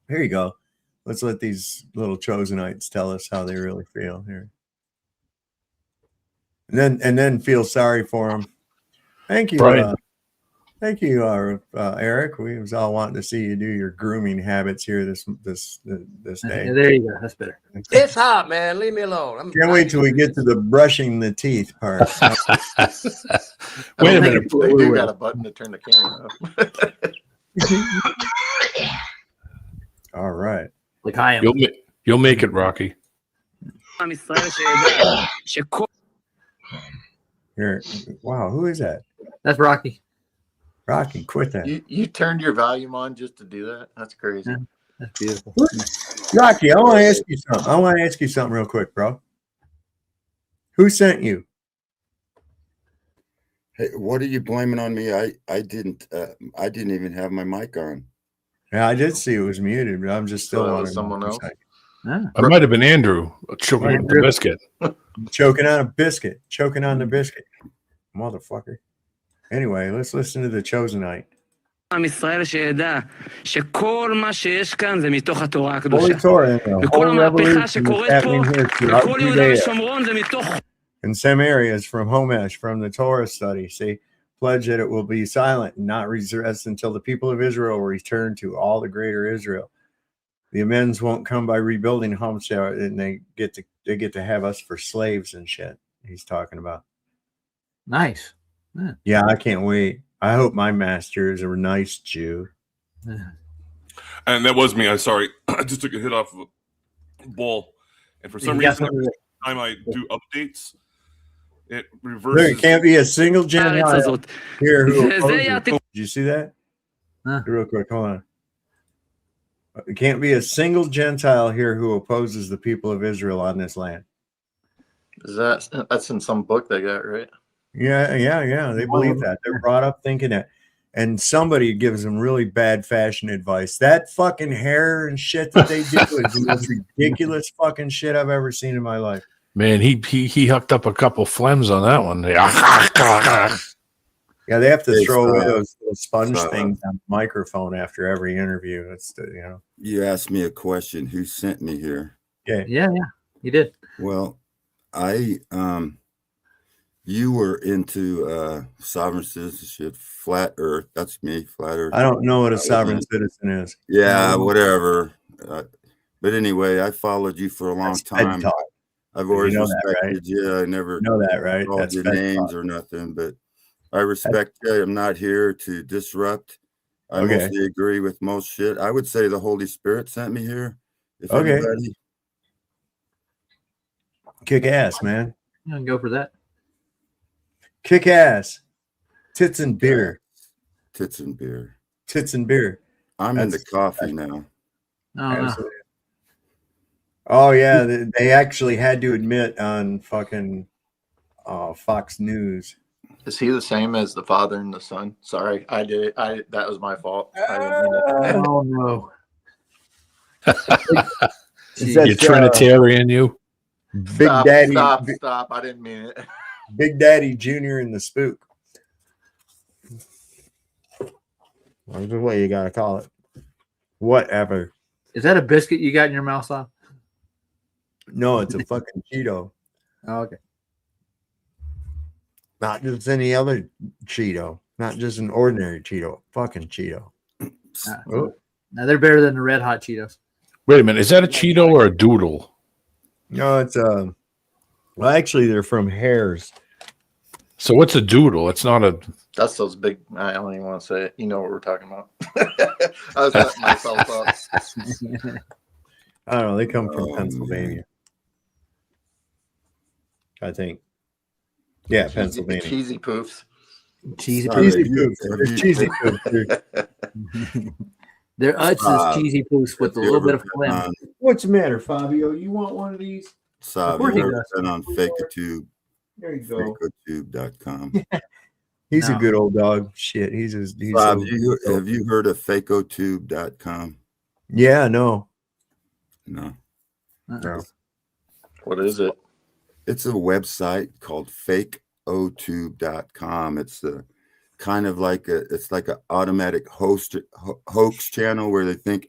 Here you go. Let's let these little Chosenites tell us how they really feel here, and then feel sorry for them. Thank you, Right. Thank you, Eric. We was all wanting to see you do your grooming habits here this day. There you go. That's better. It's hot, man. Leave me alone. Can't wait till we get to the brushing the teeth part. Wait a minute. They do got a button to turn the camera up. All right. Like I am. You'll make it, Rocky. Here. Wow, who is that? That's Rocky. Rocky, quit that. You turned your volume on just to do that? That's crazy. Yeah, that's beautiful. Rocky, I want to ask you something. I want to ask you something real quick, bro. Who sent you? Hey, what are you blaming on me? I didn't even have my mic on. Yeah, I did see it was muted, but I'm just still So that on was someone else. It might have been Andrew choking on the biscuit. Choking on a biscuit. Choking on the biscuit. Motherfucker. Anyway, let's listen to the Chosenite. עם ישראל שידע שכל מה שיש כאן זה מתוך התורה Holy הקדושה. Torah, the וכל whole המהפכה revolution is שקורית פה happening here throughout בכל יהודה Judea. ושומרון זה מתוך... In some areas from Homesh, from the Torah study, see, pledge that it will be silent and not rest until the people of Israel return to all the greater Israel. The amends won't come by rebuilding Homesh, and they get to have us for slaves and shit. He's talking about. Nice. Yeah, I can't wait. I hope my master is a nice Jew. And that was me. I'm sorry. I just took a hit off of a ball. And for some reason, every time I do updates, it reverses. There can't be a single Gentile here who opposes. Did you see that? Real quick, hold on. There can't be a single Gentile here who opposes the people of Israel on this land. That's in some book they got, right? Yeah. They believe that. They're brought up thinking that. And somebody gives them really bad fashion advice. That fucking hair and shit that they do is the most ridiculous fucking shit I've ever seen in my life. Man, he hooked up a couple phlegms on that one. Yeah, they have to throw away those sponge things on the microphone after every interview. That's You asked me a question. Who sent me here? Yeah, you did. Well, you were into sovereign citizenship, flat Earth. That's me, flat Earth. I don't know what a sovereign citizen is. Yeah, whatever. But anyway, I followed you for a long time. I've always respected you. I never know that, right? called That's your Fed names talk. or nothing, but I respect you. I'm not here to disrupt. I mostly agree with most shit. I would say the Holy Spirit sent me here. If everybody kick ass, man. You can go for that. Kick ass. Tits and beer. Tits and beer. Tits and beer. I'm into coffee now. Absolutely. Oh yeah, they actually had to admit on fucking Fox News. Is he the same as the Father and the Son? Sorry, I did it. That was my fault. I didn't mean it. Oh no. You Trinitarian, you. Big Daddy. Stop. I didn't mean it. Big Daddy Jr. and the Spook. That's the way you gotta call it. Whatever. Is that a biscuit you got in your mouth, son? No, it's a fucking Cheeto. Oh, okay. Not just any other Cheeto. Not just an ordinary Cheeto. Fucking Cheeto. Now they're better than the Red Hot Cheetos. Wait a minute. Is that a Cheeto or a Doodle? No, it's well, actually, they're from hares. So what's a Doodle? It's not a. That's those big. I don't even want to say it. You know what we're talking about. I was letting myself up. I don't know. They come from Pennsylvania. I think. Yeah, Pennsylvania. Cheesy poofs. Cheesy poofs. They're cheesy poofs. They're Utz's cheesy poofs with a little bit of phlegm. What's the matter, Fabio? You want one of these? Sav, you ever been on Fake-A-Tube? There you go. Fakotube.com. He's a good old dog. Shit, he's Bob, have you heard of Fakotube.com? Yeah, no. No. No. What is it? It's a website called Fakotube.com. It's a kind of like it's like an automatic hoax channel where they think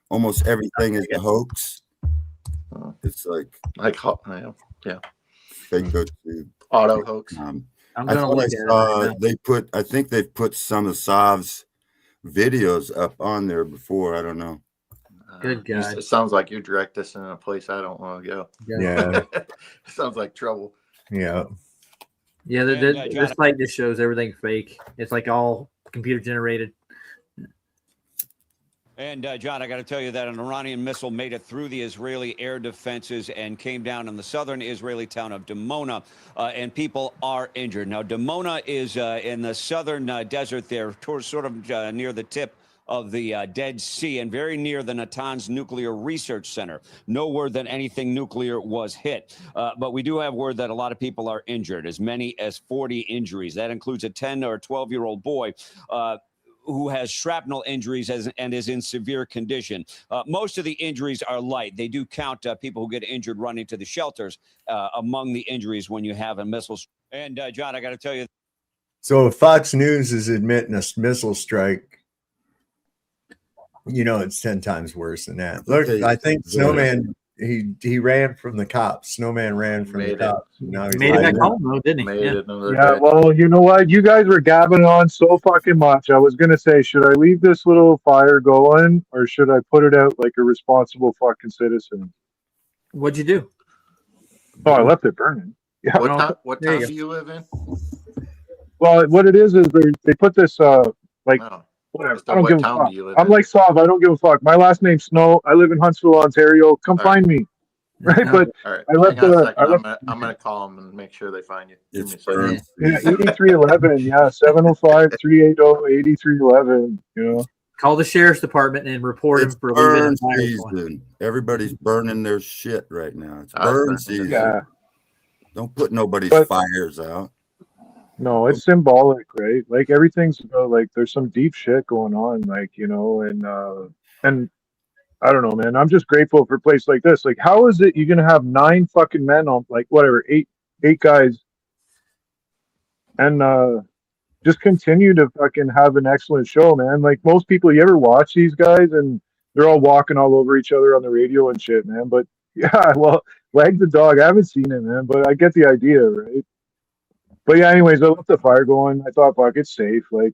almost everything is a hoax. It's like yeah. Fakotube. Auto hoax. I'm I gonna thought look I at it saw right now. I think they've put some of Sav's videos up on there before. I don't know. Good God. It sounds like you direct us in a place I don't want to go. Yeah. Sounds like trouble. Yeah. Yeah, the site just shows everything fake. It's like all computer generated. And John, I got to tell you that an Iranian missile made it through the Israeli air defenses and came down in the southern Israeli town of Dimona, and people are injured. Now, Dimona is in the southern desert there, sort of near the tip of the Dead Sea and very near the Natanz Nuclear Research Center. No word that anything nuclear was hit, but we do have word that a lot of people are injured, as many as 40 injuries. That includes a 10 or 12-year-old boy who has shrapnel injuries and is in severe condition. Most of the injuries are light. They do count people who get injured running to the shelters among the injuries when you have a missile. And John, I got to tell you. So if Fox News is admitting a missile strike, it's 10 times worse than that. Look, I think Snowman, he ran from the cops. Snowman ran from the cops. Now He made it back home, though, didn't he? Yeah, well, you know what? You guys were gabbing on so fucking much. I was going to say, should I leave this little fire going or should I put it out like a responsible fucking citizen? What'd you do? Oh, I left it burning. Yeah. What town do you live in? Well, what it is they put this, whatever. I don't give a fuck. I'm like Sav. I don't give a fuck. My last name's Snow. I live in Huntsville, Ontario. Come find me. Right, but All right. I left Hang on a second. the. I'm gonna call them and make sure they find you. Give me a Yeah, second. 8311. Yeah, 705-380-8311. Call the sheriff's department and report him for a little bit Burn of fire. season. Everybody's burning their shit right now. It's That's burn right. season. Yeah. Don't put nobody's fires out. No, it's symbolic, right? Like everything's like there's some deep shit going on, and I don't know, man. I'm just grateful for a place like this. Like, how is it you're gonna have 9 fucking men on, like whatever, eight guys, and just continue to fucking have an excellent show, man. Like most people, you ever watch these guys and they're all walking all over each other on the radio and shit, man. But yeah, well, Wag the dog, I haven't seen it, man, but I get the idea, right? But yeah, anyways, I left the fire going. I thought, fuck, it's safe, but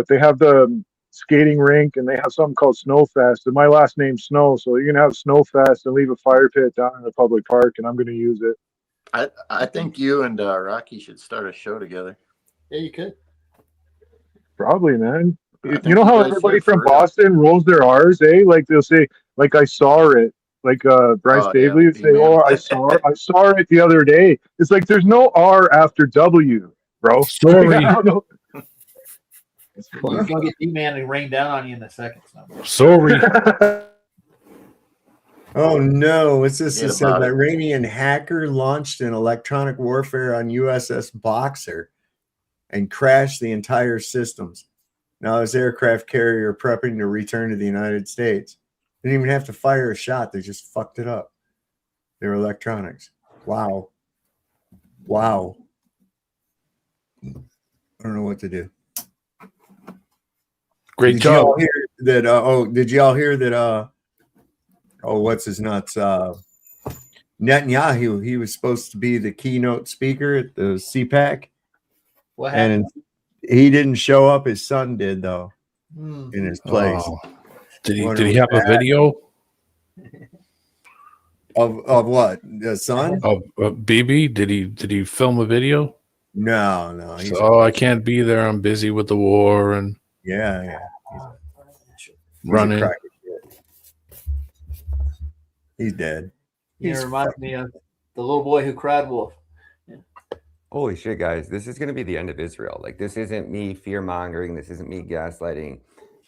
they have the skating rink and they have something called Snowfest. And my last name's Snow, so you're gonna have Snowfest and leave a fire pit down in the public park, and I'm gonna use it. I think you and Rocky should start a show together. Yeah, you could. Probably, man. think You know you how guys everybody should, from for real. Boston rolls their R's, eh? Like they'll say, like I saw it. Like Bryce Oh, Davely yeah, would say, email. "Oh, I saw it the other day." It's like there's no R after W, bro. Sorry. I don't know. He's going to get D-Man to rain down on you in a second. Sorry. Oh no, what's this? Forget It said about an it. Iranian hacker launched an electronic warfare on USS Boxer and crashed the entire systems. Now his aircraft carrier prepping to return to the United States. Didn't even have to fire a shot, they just fucked it up. Their electronics. Wow. Wow. I don't know what to do. Great Did job. y'all hear that? Did y'all hear that? What's his nuts? Netanyahu. He was supposed to be the keynote speaker at the CPAC, What happened? and he didn't show up. His son did, though, Hmm. in his place. Oh. Did Wonder he have what a video of what? The son? of BB? Did he film a video? No. He's I can't be there. I'm busy with the war and yeah. He's a running. crack of shit. He's dead. He reminds me of the little boy who cried wolf. Holy shit, guys. This is going to be the end of Israel. Like, this isn't me fear-mongering. This isn't me gaslighting.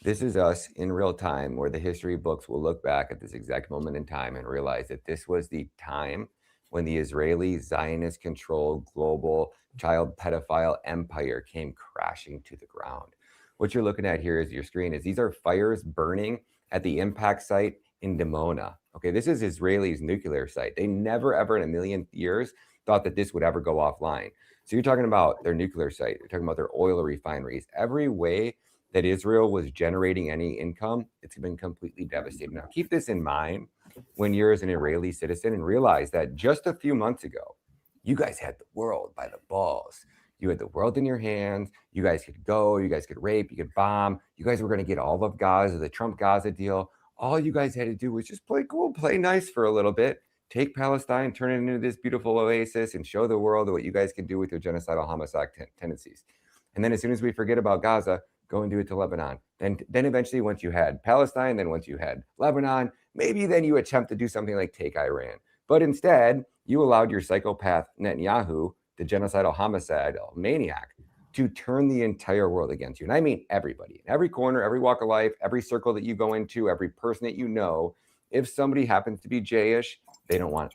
This is us in real time, where the history books will look back at this exact moment in time and realize that this was the time when the Israeli Zionist-controlled global child pedophile empire came crashing to the ground. What you're looking at here is your screen is these are fires burning at the impact site in Dimona. Okay, this is Israeli's nuclear site. They never ever in a million years thought that this would ever go offline. So you're talking about their nuclear site, you're talking about their oil refineries. Every way that Israel was generating any income, it's been completely devastated. Now keep this in mind when you're as an Israeli citizen and realize that just a few months ago, you guys had the world by the balls. You had the world in your hands. You guys could go, you guys could rape, you could bomb. You guys were going to get all of Gaza, the Trump Gaza deal. All you guys had to do was just play cool, play nice for a little bit, take Palestine, turn it into this beautiful oasis, and show the world what you guys can do with your genocidal homicide tendencies. And then as soon as we forget about Gaza, go and do it to Lebanon. Then eventually, once you had Palestine, then once you had Lebanon, maybe then you attempt to do something like take Iran. But instead, you allowed your psychopath Netanyahu, the genocidal homicidal maniac, to turn the entire world against you. And I mean everybody, in every corner, every walk of life, every circle that you go into, every person that you know. If somebody happens to be Jayish,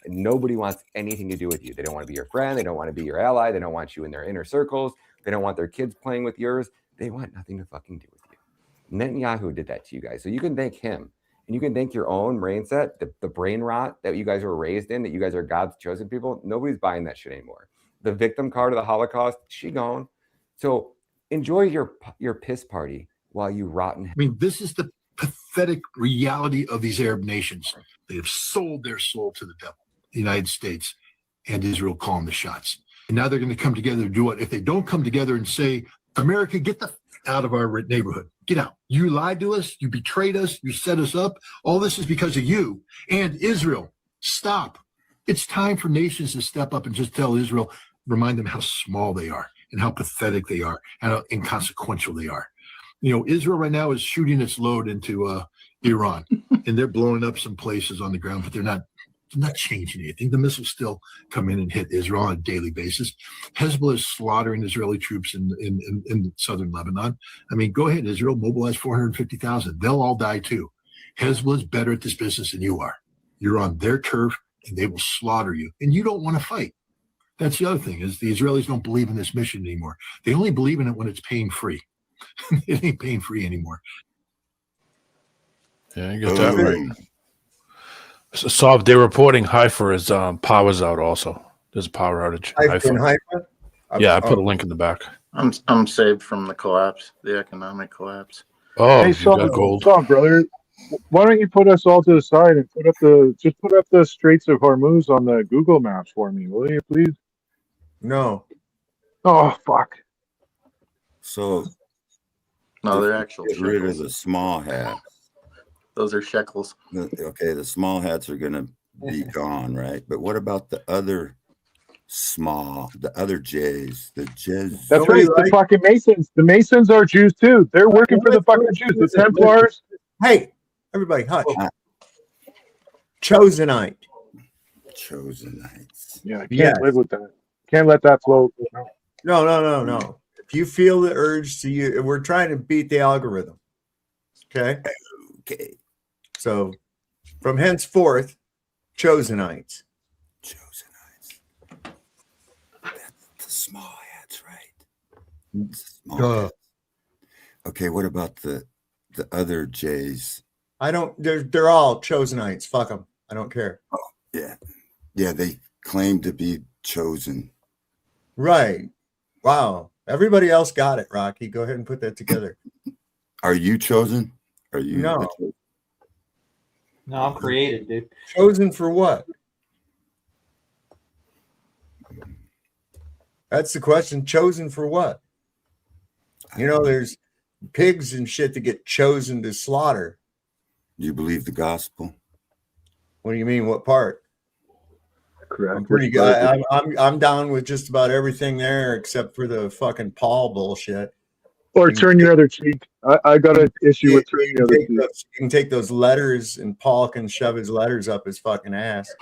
nobody wants anything to do with you. They don't want to be your friend. They don't want to be your ally. They don't want you in their inner circles. They don't want their kids playing with yours. They want nothing to fucking do with you. Netanyahu did that to you guys. So you can thank him. And you can thank your own brain set, the brain rot that you guys were raised in, that you guys are God's chosen people. Nobody's buying that shit anymore. The victim card of the Holocaust, she gone. So enjoy your piss party while you rotten. I mean, this is the pathetic reality of these Arab nations. They have sold their soul to the devil, the United States and Israel calling the shots. And now they're going to come together to do what? If they don't come together and say, America, get the out of our neighborhood. Get out. You lied to us. You betrayed us. You set us up. All this is because of you. And Israel, stop. It's time for nations to step up and just tell Israel, remind them how small they are and how pathetic they are and how inconsequential they are. You know, Israel right now is shooting its load into Iran, and they're blowing up some places on the ground, but they're not changing anything. The missiles still come in and hit Israel on a daily basis. Hezbollah is slaughtering Israeli troops in southern Lebanon. I mean, go ahead, Israel, mobilize 450,000. They'll all die too. Hezbollah is better at this business than you are. You're on their turf, and they will slaughter you, and you don't want to fight. That's the other thing, is the Israelis don't believe in this mission anymore. They only believe in it when it's pain-free. It ain't pain-free anymore. Yeah, you got that right. So they're reporting Haifa is power's out also. There's a power outage. Haifa? Yeah, I put a link in the back. I'm saved from the collapse, the economic collapse. Oh, hey, you got gold. What's up, brother? Why don't you put us all to the side and put up the Straits of Hormuz on the Google Maps for me, will you, please? No. Oh, fuck. So, no, they're actual get rid of the small hats. Those are shekels. Okay, the small hats are going to be gone, right? But what about the other J's? The J's. That's right. The fucking Masons. The Masons are Jews too. They're working for the fucking Jews. The Templars. Hey, everybody, hush. Chosenite. Chosenites. Yeah, I can't live with that. Can't let that float. No. If you feel the urge to use, we're trying to beat the algorithm. Okay. So, from henceforth, Chosenites. That's the small hats, right? Small hats. Okay, what about the other J's? I don't. They're all Chosenites. Fuck them. I don't care. Oh, yeah. They claim to be chosen. Right. Wow. Everybody else got it, Rocky. Go ahead and put that together. Are you chosen? Are you? No. No, I'm created, dude. Chosen for what? That's the question. Chosen for what? You know, there's pigs and shit that get chosen to slaughter. Do you believe the gospel? What do you mean? What part? Correct. I'm pretty good. I'm down with just about everything there except for the fucking Paul bullshit. Or turn your other cheek. I got an issue with turning your other cheek. You can take those letters and Paul can shove his letters up his fucking ass.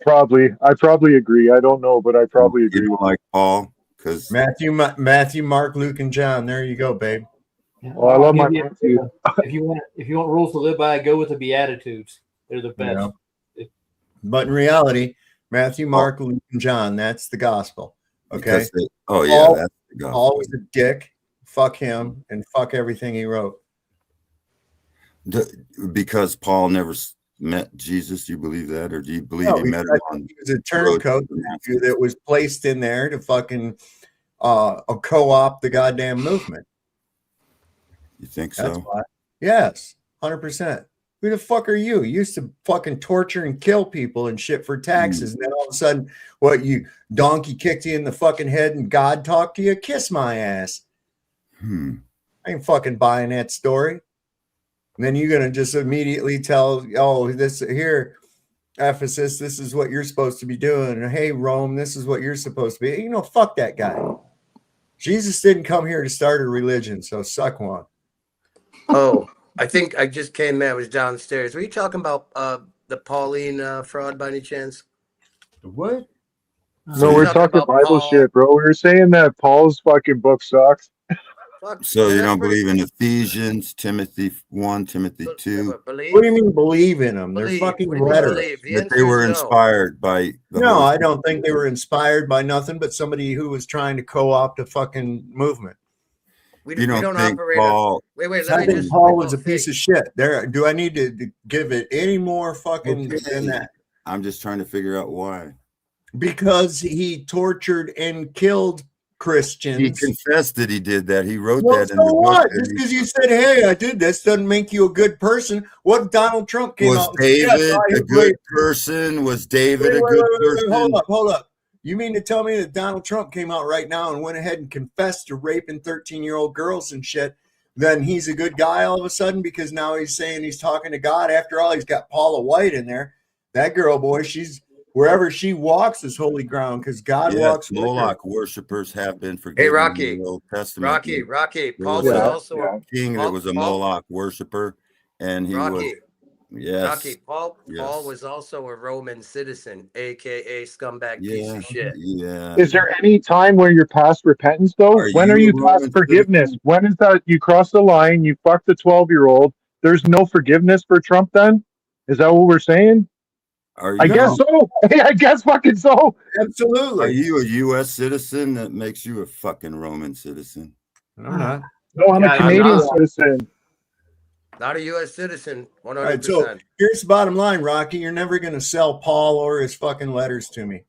Probably. I probably agree. I don't know, but I probably agree. You don't like Paul? Because Matthew, Mark, Luke, and John. There you go, babe. Well, I love my Matthew. If you want rules to live by, go with the Beatitudes. They're the best. But in reality, Matthew, Mark, Luke, and John. That's the gospel. Okay. That's the gospel. Paul was a dick. Fuck him and fuck everything he wrote. Because Paul never met Jesus, do you believe that, or do you believe he met him on? He was a turncoat that was placed in there to fucking co-opt the goddamn movement. You think That's so? why. Yes, 100%. Who the fuck are you? You used to fucking torture and kill people and shit for taxes. And then all of a sudden, what, you donkey kicked you in the fucking head and God talked to you? Kiss my ass. I ain't fucking buying that story. And then you're going to just immediately tell, oh, this here, Ephesus, this is what you're supposed to be doing. And hey, Rome, this is what you're supposed to be. You know, fuck that guy. Jesus didn't come here to start a religion, so suck one. Oh, I think I just came in. I was downstairs. Were you talking about the Pauline fraud by any chance? What? No, we're talking Bible shit, bro. We were saying that Paul's fucking book sucks. So you don't believe in Ephesians, Timothy 1, Timothy 2? What do you mean believe in them? They're fucking rhetoric. That they were inspired by the No, Holy I don't think they were inspired by nothing but somebody who was trying to co-opt a fucking movement. You don't think Paul? I think Paul was a piece of shit. There, do I need to give it any more fucking than that? I'm just trying to figure out why. Because he tortured and killed Christians. He confessed that he did that. He wrote Well, that so in the book. what? Just because you said, "Hey, I did this," doesn't make you a good person. What if Donald Trump came Was out? And said, David "Yes, a good person? Was David a good person? Hold up. You mean to tell me that Donald Trump came out right now and went ahead and confessed to raping 13-year-old girls and shit? Then he's a good guy all of a sudden because now he's saying he's talking to God. After all, he's got Paula White in there. That girl, boy, she's wherever she walks is holy ground because God walks with her. Moloch worshippers have been forgiven. Hey, Rocky. In the Old Testament. Rocky. There Paul was was a also king that was a Moloch worshiper, and he was. Yes. Rocky. Paul Yes. was also a Roman citizen, aka scumbag piece of shit. Yeah. Is there any time where you're past repentance, though? When are you past forgiveness? When is that you cross the line, you fuck the 12-year-old? There's no forgiveness for Trump then? Is that what we're saying? I guess so. I guess fucking so. Absolutely. Are you a U.S. citizen? That makes you a fucking Roman citizen. I'm not. No, I'm a Canadian citizen. Not a U.S. citizen, 100%. All right, so here's the bottom line, Rocky. You're never going to sell Paul or his fucking letters to me.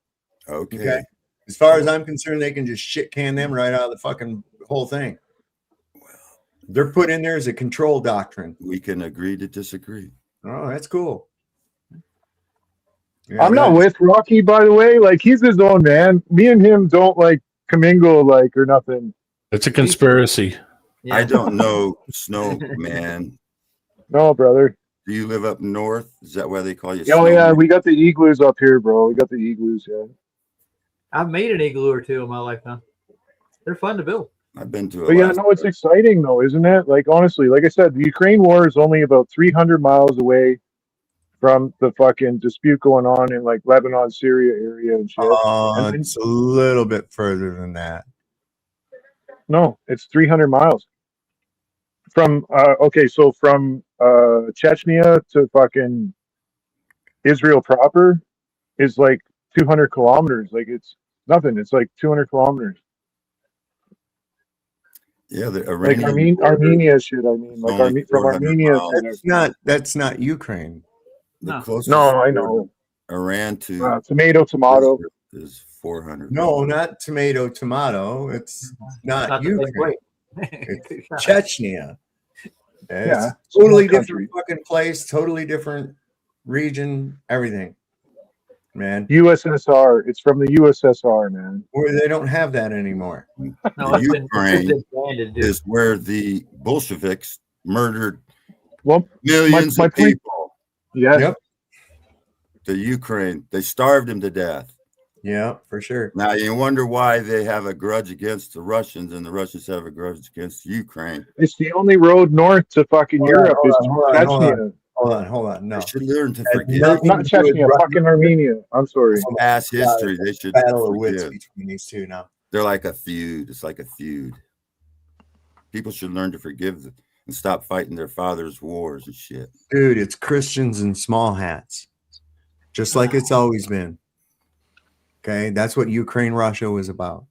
Okay. As far as I'm concerned, they can just shit can them right out of the fucking whole thing. They're put in there as a control doctrine. We can agree to disagree. Oh, that's cool. Yeah, I'm not with Rocky, by the way. Like, he's his own man. Me and him don't like commingle like or nothing. It's a conspiracy. I don't know, Snowman. No, brother. Do you live up north? Is that why they call you? Oh yeah, we got the igloos up here, bro. We got the igloos, yeah. I've made an igloo or two in my life now. They're fun to build. I've been to. But yeah, no, it's exciting though, isn't it? Like honestly, like I said, the Ukraine war is only about 300 miles away from the fucking dispute going on in like Lebanon, Syria area and shit. And It's a little bit further than that. no, it's 300 miles. From so from Chechnya to fucking Israel proper is like 200 kilometers. Like it's nothing. It's like 200 kilometers. Yeah, the Like Armenia shit. I mean, like from Armenia. That's not Ukraine. The closest No, I know. Iran to tomato is 400. No, not tomato. It's not the same Ukraine. way. It's Chechnya. Yeah, It's totally small different fucking place, totally different region, everything. Man. USSR. It's from the USSR, man. Where they don't have that anymore. No, Ukraine is where the Bolsheviks murdered Well, millions my of point- people. Yeah. Yep. The Ukraine, they starved them to death. Yeah, for sure. Now you wonder why they have a grudge against the Russians and the Russians have a grudge against Ukraine. It's the only road north to fucking Europe is Chechnya. Hold on. No. They should learn to forgive. Not Chechnya, fucking Armenia. I'm sorry. Past history, they should Battle of wits forgive. between these two now. They're like a feud. It's like a feud. People should learn to forgive and stop fighting their father's wars and shit. Dude, it's Christians in small hats. Just like it's always been. Okay, that's what Ukraine, Russia was about.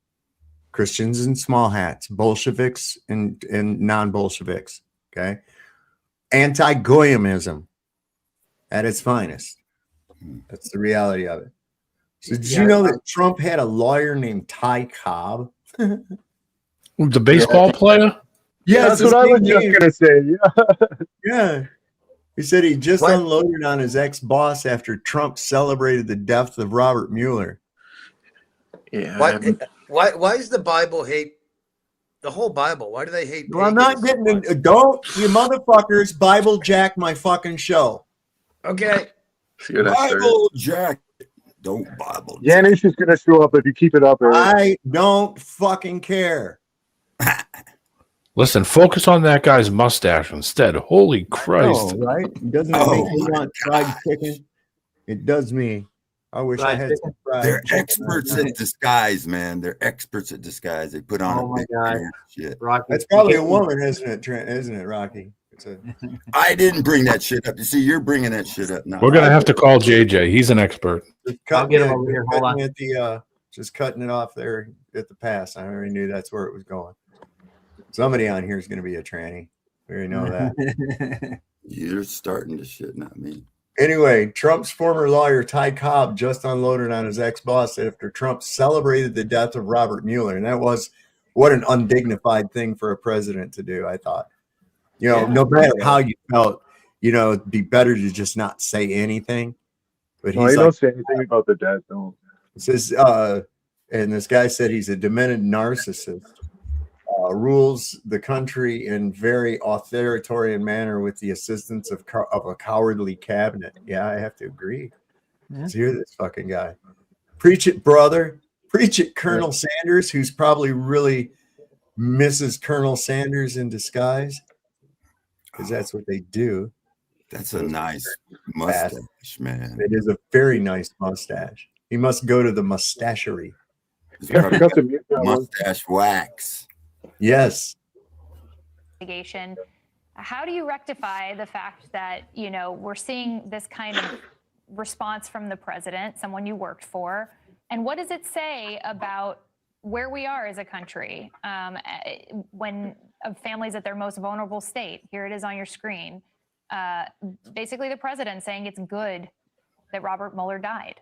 Christians in small hats, Bolsheviks and non-Bolsheviks. Okay, anti-Goyamism at its finest. That's the reality of it. So did you know that Trump had a lawyer named Ty Cobb? The baseball player? Yeah, that's what I was just gonna say. Yeah. Yeah. He said he just unloaded on his ex-boss after Trump celebrated the death of Robert Mueller. Yeah. Why does the Bible hate the whole Bible? Why do they hate? Well, I'm not getting into, don't you motherfuckers Bible jack my fucking show. Okay. Bible jack. Don't Bible. Yanis is gonna show up if you keep it up, Eric. I don't fucking care. Listen, focus on that guy's mustache instead. Holy Christ. Oh, right? Doesn't it make you want fried chicken? It does me. I wish I had some fried They're chicken experts right now. at disguise, man. They're experts at disguise. They put on Oh a my big God. beard shit. Rocky, That's probably a woman, isn't it, Trent? Isn't it, Rocky? It's a... I didn't bring that shit up. You see, you're bringing that shit up now. We're going to have to call JJ. He's an expert. I'll get him over here. Hold on. At the, just cutting it off there at the pass. I already knew that's where it was going. Somebody on here is going to be a tranny. We already know that. You're starting to shit, not me. Anyway, Trump's former lawyer, Ty Cobb, just unloaded on his ex-boss after Trump celebrated the death of Robert Mueller. And that was, what an undignified thing for a president to do, I thought. You know, no matter how you felt, you know, it'd be better to just not say anything. But No, he's you like, don't say anything about the death, no. it says, and this guy said he's a demented narcissist. Rules the country in very authoritarian manner with the assistance of a cowardly cabinet. Yeah, I have to agree. Let's hear this fucking guy. Preach it, brother. Preach it, Colonel Sanders, who's probably really Mrs. Colonel Sanders in disguise, because that's what they do. That's a nice mustache, man. It is a very nice mustache. He must go to the mustachery. Mustache wax. Yes. How do you rectify the fact that, you know, we're seeing this kind of response from the president, someone you worked for, and what does it say about where we are as a country when families at their most vulnerable state? Here it is on your screen. Basically, the president saying it's good that Robert Mueller died.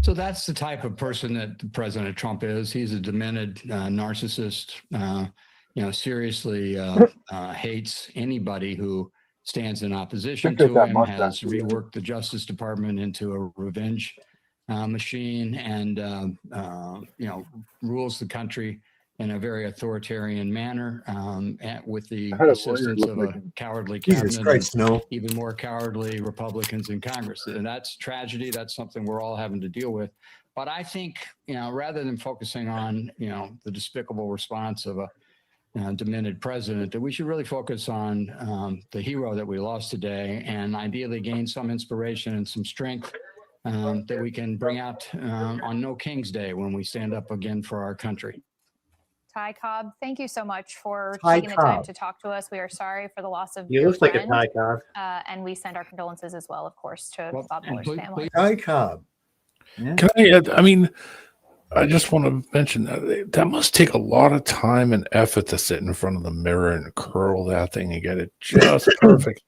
So that's the type of person that President Trump is. He's a demented narcissist, you know, seriously hates anybody who stands in opposition to him, has reworked the Justice Department into a revenge machine and, you know, rules the country in a very authoritarian manner with the assistance of a cowardly cabinet and even more cowardly Republicans in Congress. And that's tragedy. That's something we're all having to deal with. But I think, you know, rather than focusing on, you know, the despicable response of a demented president, that we should really focus on the hero that we lost today and ideally gain some inspiration and some strength that we can bring out on No King's Day when we stand up again for our country. Ty Cobb, thank you so much for Ty taking the time Cobb. to talk to us. We are sorry for the loss of You your look like a friend, Ty Cobb. and we send our condolences as well, of course, to Bob Mueller's family. Ty Cobb. Can I mean, I just want to mention that must take a lot of time and effort to sit in front of the mirror and curl that thing and get it just perfect.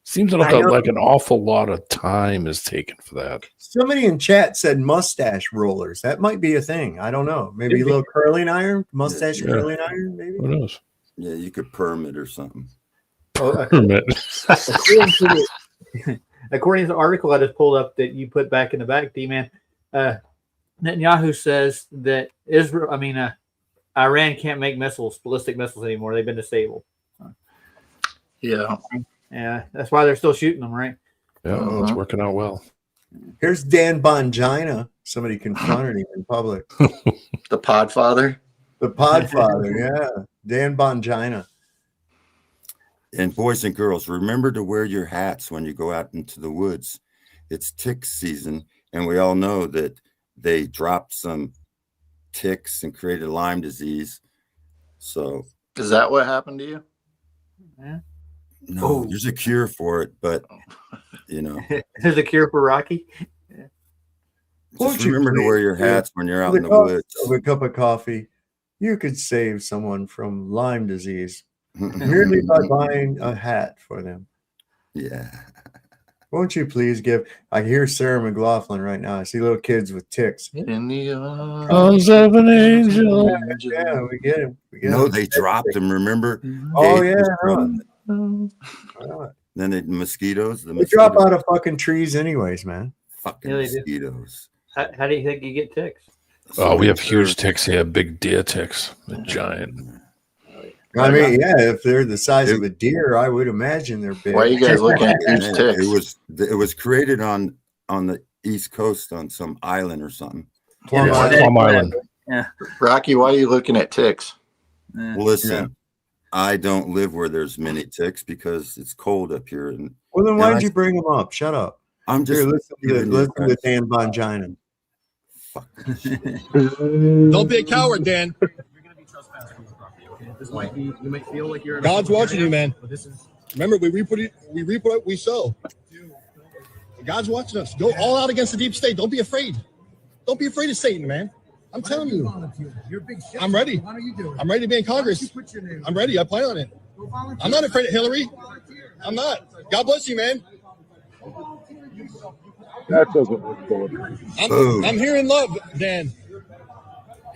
Seems like an awful lot of time is taken for that. Somebody in chat said mustache rollers. That might be a thing. I don't know. Maybe a little curling iron, mustache curling iron, maybe. Who knows? Yeah, you could perm it or something. According to the article I just pulled up that you put back in the back, D-Man, Netanyahu says that Iran can't make ballistic missiles anymore. They've been disabled. Yeah. Yeah, that's why they're still shooting them, right? Yeah, it's working out well. Here's Dan Bongina. Somebody confronted him in public. The Podfather? The Podfather, yeah. Dan Bongina. And boys and girls, remember to wear your hats when you go out into the woods. It's tick season, and we all know that they dropped some ticks and created Lyme disease. So, is that what happened to you? Yeah. No, there's a cure for it, but you know, there's a cure for Rocky. Just remember to wear your hats when you're out in the woods. Of a cup of coffee, you could save someone from Lyme disease merely by buying a hat for them. Yeah. Won't you please give? I hear Sarah McLaughlin right now. I see little kids with ticks. In the arms of an angel. Yeah, we get him. No, they dropped them. Remember? Oh Gabe yeah, was I dropping know it. it. Then the mosquitoes. They drop out of fucking trees, anyways, man. Fucking Yeah, they do. mosquitoes. How do you think you get ticks? Oh, we have huge ticks here, big deer ticks, the giant. I mean, yeah, if they're the size of a deer, I would imagine they're big. Why are you guys looking at huge ticks? It was created on the East Coast on some island or something. Plum Island. Yeah. Rocky, why are you looking at ticks? Listen, I don't live where there's many ticks because it's cold up here. And Well, then why did you bring them up? Shut up. I'm just Here, listen to Dan Bongina. Don't be a coward, Dan. You might feel like you're God's watching you, man. Remember, we reap what we sow. God's watching us. Go all out against the deep state. Don't be afraid. Don't be afraid of Satan, man. I'm telling you. I'm ready. I'm ready to be in Congress. I'm ready. I plan on it. I'm not afraid of Hillary. I'm not. God bless you, man. That doesn't look good. I'm here in love, Dan.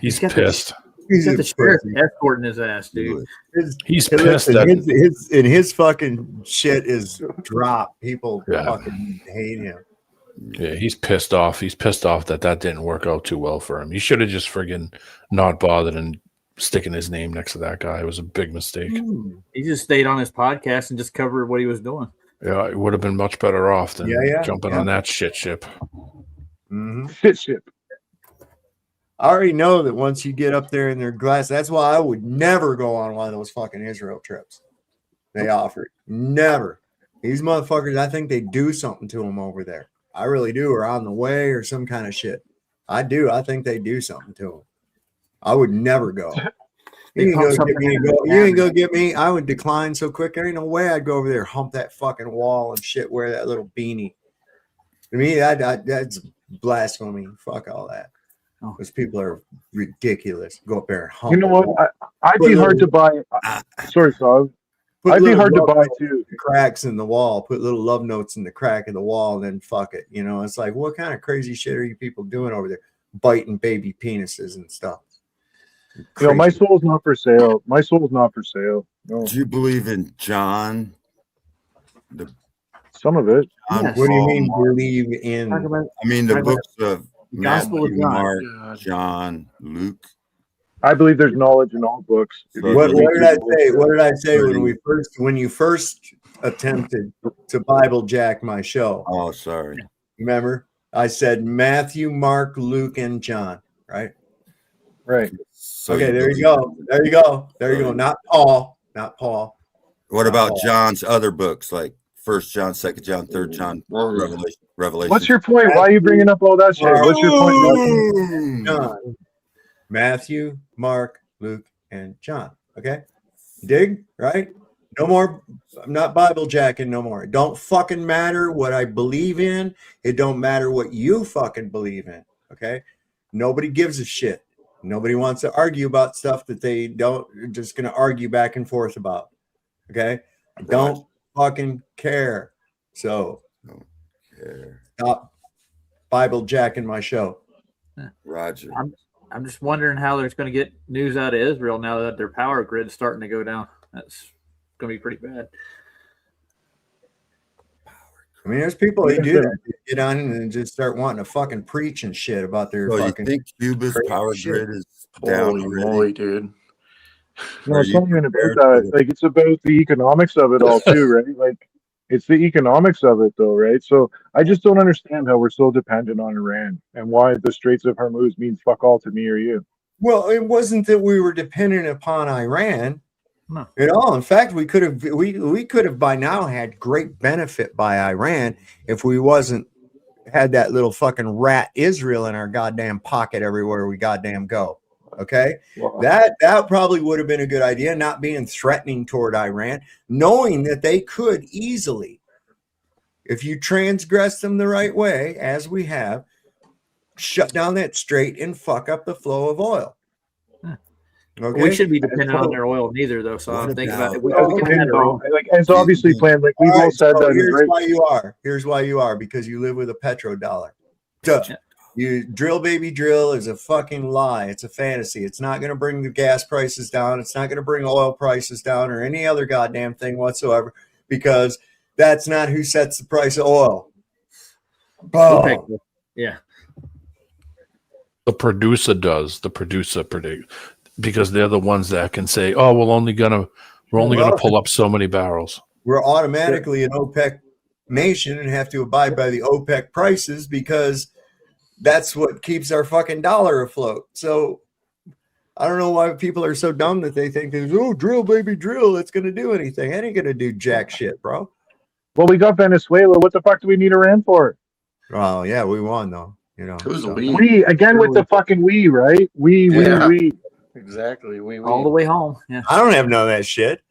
He's pissed. He's got the sheriff escorting his ass, dude. He's pissed that his fucking shit is dropped. People fucking hate him. Yeah, he's pissed off. He's pissed off that didn't work out too well for him. He should have just friggin' not bothered and sticking his name next to that guy. It was a big mistake. He just stayed on his podcast and just covered what he was doing. Yeah, it would have been much better off than jumping on that shit ship. Shit ship. I already know that once you get up there in their glass, that's why I would never go on one of those fucking Israel trips they offered. Never. These motherfuckers, I think they do something to them over there. I really do, or on the way or some kind of shit. I do. I think they do something to them. I would never go. You ain't go get me. I would decline so quick. There ain't no way I'd go over there, hump that fucking wall and shit, wear that little beanie. To me, that's blasphemy. Fuck all that. Those people are ridiculous. Go up there and hump. You know what? I'd be hard to buy. Sorry, Sav. I'd be hard to buy too. Cracks in the wall. Put little love notes in the crack of the wall, and then fuck it. You know, it's like, what kind of crazy shit are you people doing over there? Biting baby penises and stuff. You know, my soul's not for sale. My soul's not for sale. No. Do you believe in John? Some of it. What do you mean believe in? I mean the books of Gospel Matthew, of John. Mark, John, Luke. I believe there's knowledge in all books. What did I say? What did I say when you first attempted to Bible jack my show? Oh, sorry. Remember, I said Matthew, Mark, Luke, and John. Right. Right. So okay. There you go. There you go. There you go. Not Paul. Not Paul. What about John's other books, like 1 John, 2 John, 3 John, Revelation? What's your point? Why are you bringing up all that shit? What's your point? John, Matthew, Mark, Luke, and John. Okay, dig right? No more. I'm not Bible jacking no more. It don't fucking matter what I believe in. It don't matter what you fucking believe in. Okay, nobody gives a shit. Nobody wants to argue about stuff that they don't. They're just gonna argue back and forth about. Okay, I don't fucking care. So stop Bible jacking my show. Roger. I'm just wondering how there's going to get news out of Israel now that their power grid's starting to go down. That's going to be pretty bad. I mean, there's people who do that. They get on and just start wanting to fucking preach and shit about their fucking. You think Cuba's power grid is down already, dude? No, it's not even about that. Like, it's about the economics of it all too, right? Like, it's the economics of it, though, right? So I just don't understand how we're so dependent on Iran and why the Straits of Hormuz means fuck all to me or you. Well, it wasn't that we were dependent upon Iran at all. In fact, we could have by now had great benefit by Iran if we had that little fucking rat Israel in our goddamn pocket everywhere we goddamn go. Okay, that probably would have been a good idea, not being threatening toward Iran, knowing that they could easily, if you transgress them the right way, as we have, shut down that strait and fuck up the flow of oil. Okay. We shouldn't be dependent on their oil neither, though. So I'm thinking about it. We Oh, can and, better oil. like, it's obviously planned. Like we've All all right, said so that. here's Right? why you are. Here's why you are, because you live with a petrodollar. Duh. You drill, baby, drill is a fucking lie. It's a fantasy. It's not going to bring the gas prices down. It's not going to bring oil prices down or any other goddamn thing whatsoever, because that's not who sets the price of oil. Oh. Yeah. The producer does. The producer predict, because they're the ones that can say, "Oh, we're only gonna pull up so many barrels." We're automatically an OPEC nation and have to abide by the OPEC prices because that's what keeps our fucking dollar afloat. So I don't know why people are so dumb that they think there's, oh, drill, baby, drill. It's going to do anything. It ain't going to do jack shit, bro. Well, we got Venezuela. What the fuck do we need Iran for? Oh, yeah, we won, though. You know, Who's so. We again with the fucking we, right? We. Exactly. We all the way home. Yeah. I don't have none of that shit.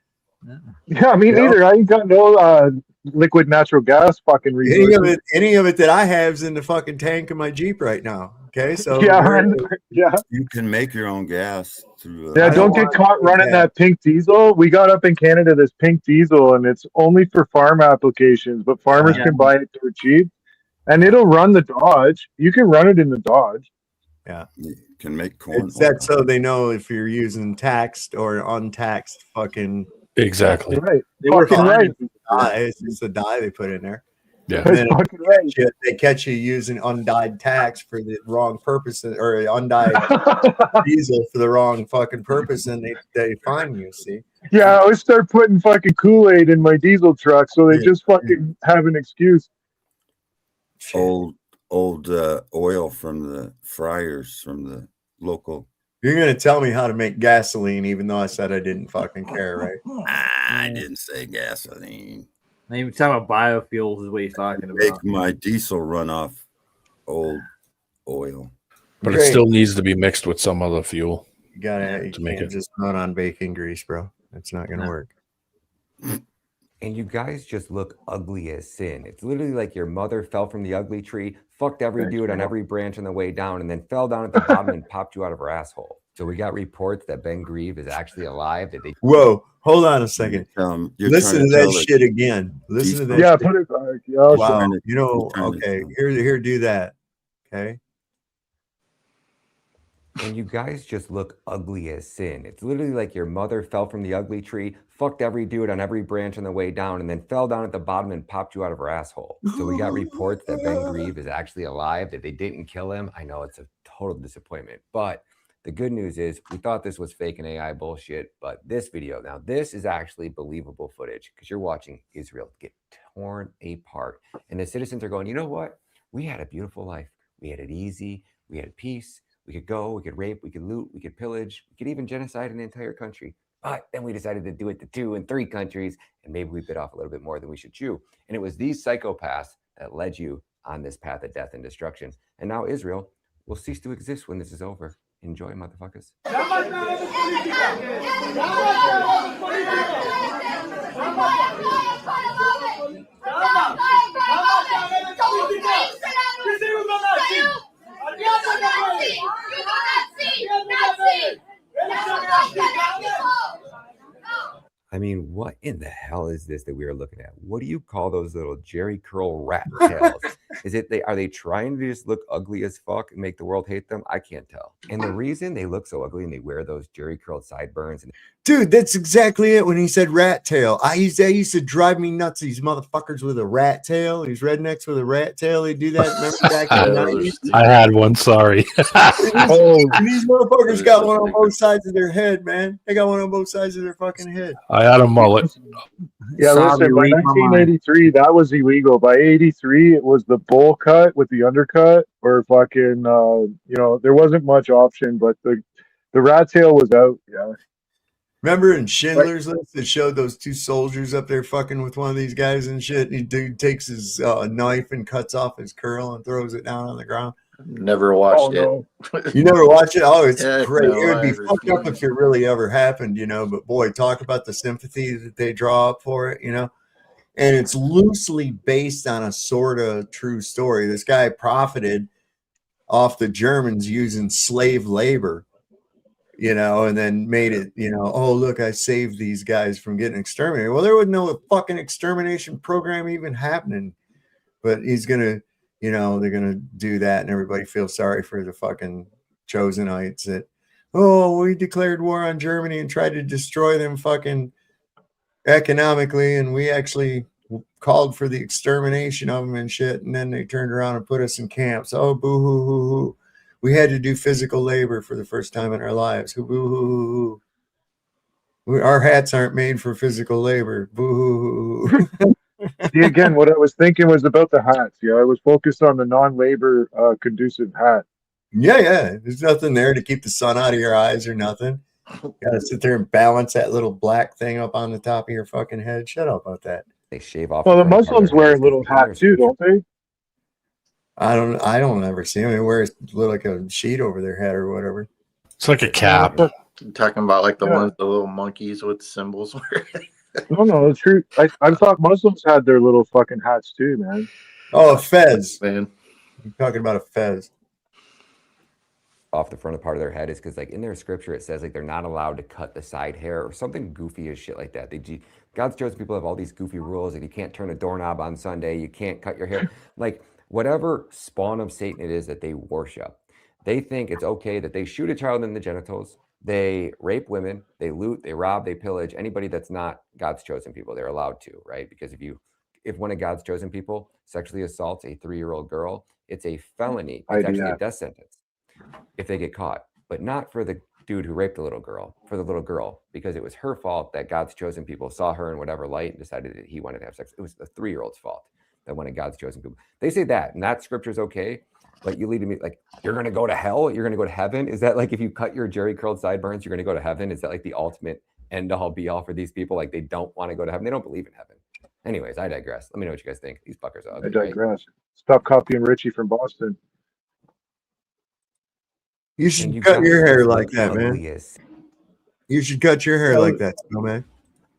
Yeah, me neither. I ain't got no liquid natural gas fucking resources. Any of it that I have is in the fucking tank of my Jeep right now. Okay, so yeah. You can make your own gas through. Yeah, don't get caught running that pink diesel. We got up in Canada this pink diesel, and it's only for farm applications, but farmers can buy it dirt cheap, and it'll run the Dodge. You can run it in the Dodge. Yeah, you can make corn. It's that so they know if you're using taxed or untaxed fucking. Exactly. Right. They were fucking right. It's just a dye they put in there. Yeah. And then they catch you using undyed tax for the wrong purpose, or undyed diesel for the wrong fucking purpose, and they fine you. See? Yeah, I always start putting fucking Kool-Aid in my diesel truck, so they just fucking have an excuse. Old oil from the fryers from the local. You're gonna tell me how to make gasoline, even though I said I didn't fucking care, right? I didn't say gasoline. Maybe talking about biofuels is what he's talking about. Make my diesel run off old oil, but it still needs to be mixed with some other fuel. You can't just run on bacon grease, bro. It's not gonna work. And you guys just look ugly as sin. It's literally like your mother fell from the ugly tree, fucked every dude on every branch on the way down, and then fell down at the bottom and popped you out of her asshole. So we got reports that Ben Grieve is actually alive. That they Whoa, hold on a second. Listen to that shit again. Listen to that. Yeah, shit. put it back. Yeah, wow. You know, okay. Here, do that. Okay. And you guys just look ugly as sin. It's literally like your mother fell from the ugly tree, fucked every dude on every branch on the way down, and then fell down at the bottom and popped you out of her asshole. So we got reports that Ben Grieve is actually alive, that they didn't kill him. I know it's a total disappointment, but the good news is we thought this was fake and AI bullshit, but this video, now this is actually believable footage because you're watching Israel get torn apart. And the citizens are going, you know what? We had a beautiful life. We had it easy. We had peace. We could go, we could rape, we could loot, we could pillage, we could even genocide an entire country. But then we decided to do it to 2 and 3 countries, and maybe we bit off a little bit more than we should chew. And it was these psychopaths that led you on this path of death and destruction. And now Israel will cease to exist when this is over. Enjoy, motherfuckers. I mean, what in the hell is this that we are looking at? What do you call those little Jerry curl rat tails? Are they trying to just look ugly as fuck and make the world hate them? I can't tell. And the reason they look so ugly and they wear those Jerry curled sideburns and dude, that's exactly it when he said rat tail. I used to drive me nuts, these motherfuckers with a rat tail, these rednecks with a rat tail. They do that. Remember back in the 90s? I had one, sorry. And these motherfuckers got one on both sides of their head, man. They got one on both sides of their fucking head. I had a mullet. Yeah, listen, by 1983, that was illegal. By 83, it was the bowl cut with the undercut, or fucking, there wasn't much option, but the rat tail was out. Yeah. Remember in Schindler's List, it showed those 2 soldiers up there fucking with one of these guys and shit. And the dude takes his knife and cuts off his curl and throws it down on the ground. Never watched it. You never watch it? Oh, it's great. No, it would be fucked up if it really ever happened, But boy, talk about the sympathy that they draw up for it, And it's loosely based on a sort of true story. This guy profited off the Germans using slave labor, you know, and then made it, you know, oh, look, I saved these guys from getting exterminated. Well, there was no fucking extermination program even happening. But he's going to, you know, they're going to do that, and everybody feels sorry for the fucking Chosenites that, oh, we declared war on Germany and tried to destroy them fucking economically, and we actually called for the extermination of them and shit, and then they turned around and put us in camps. Oh, boo hoo hoo hoo. We had to do physical labor for the first time in our lives. Boo hoo hoo hoo. Our hats aren't made for physical labor. Boo hoo hoo hoo. See, again, what I was thinking was about the hats. Yeah, I was focused on the non-labor conducive hat. Yeah. There's nothing there to keep the sun out of your eyes or nothing. You gotta sit there and balance that little black thing up on the top of your fucking head. Shut up about that. They shave off. Well, the Muslims wear a little hat too, don't they? I don't ever see them. They wear like a sheet over their head or whatever. It's like a cap. You're talking about like the ones, the little monkeys with symbols. No, it's true. I thought Muslims had their little fucking hats too, man. Oh, a fez. Man, I'm talking about a fez. Off the front of part of their head is because, like, in their scripture it says like they're not allowed to cut the side hair or something goofy as shit like that. God's chosen people have all these goofy rules, like you can't turn a doorknob on Sunday, you can't cut your hair, like whatever spawn of Satan it is that they worship. They think it's okay that they shoot a child in the genitals, they rape women, they loot, they rob, they pillage anybody that's not God's chosen people. They're allowed to, right? Because if one of God's chosen people sexually assaults a 3-year-old girl, it's a felony. It's actually a death sentence if they get caught, but not for the dude who raped the little girl, for the little girl, because it was her fault that God's chosen people saw her in whatever light and decided that he wanted to have sex. It was the 3-year-old's fault that one of God's chosen people. They say that, and that scripture is okay, but you lead to me like, you're going to go to hell? You're going to go to heaven? Is that like if you cut your Jerry curled sideburns, you're going to go to heaven? Is that like the ultimate end all be all for these people? Like they don't want to go to heaven. They don't believe in heaven. Anyways, I digress. Let me know what you guys think. These fuckers are ugly. I digress. Right? Stop copying Richie from Boston. You should cut your hair like that, man. You should cut your hair like that, man.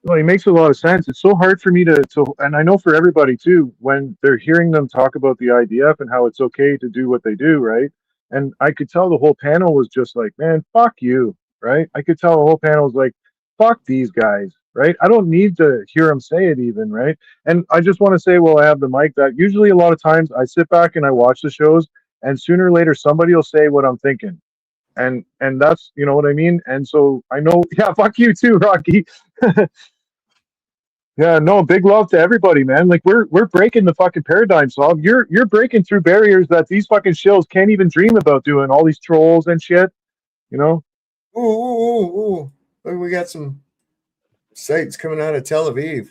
Well, it makes a lot of sense. It's so hard for me to, and I know for everybody too, when they're hearing them talk about the IDF and how it's okay to do what they do, right? And I could tell the whole panel was just like, man, fuck you, right? I could tell the whole panel was like, fuck these guys, right? I don't need to hear them say it even, right? And I just want to say, well, I have the mic, that usually a lot of times I sit back and I watch the shows, and sooner or later somebody will say what I'm thinking. And that's, you know what I mean? And so I know, yeah, fuck you too, Rocky. Yeah, no, big love to everybody, man. Like we're breaking the fucking paradigm, so you're breaking through barriers that these fucking shills can't even dream about doing, all these trolls and shit, you know? Ooh. Look, we got some sites coming out of Tel Aviv.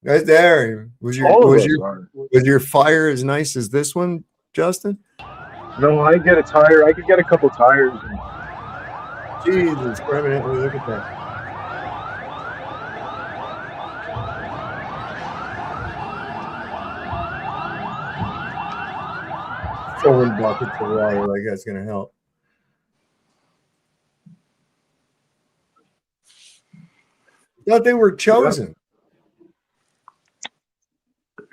Right there. Was your fire as nice as this one, Justin? No, I get a tire. I could get a couple tires. Jesus, permanently. Look at that. Filling buckets of water, like that's gonna help. Thought they were chosen.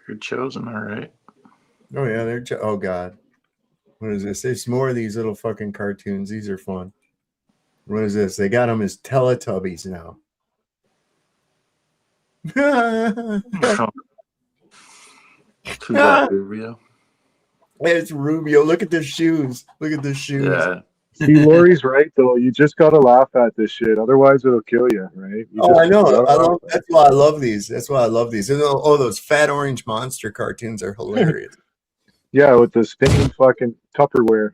You're chosen, all right. Oh yeah, they're oh god. What is this? It's more of these little fucking cartoons. These are fun. What is this? They got them as Teletubbies now. Who's that, Rubio? It's Rubio. Look at the shoes. Look at the shoes. Yeah. See, Lori's right though. You just gotta laugh at this shit, otherwise it'll kill you, right? I know. That's why I love these. That's why I love these. Oh, those fat orange monster cartoons are hilarious. Yeah, with the spinning fucking Tupperware.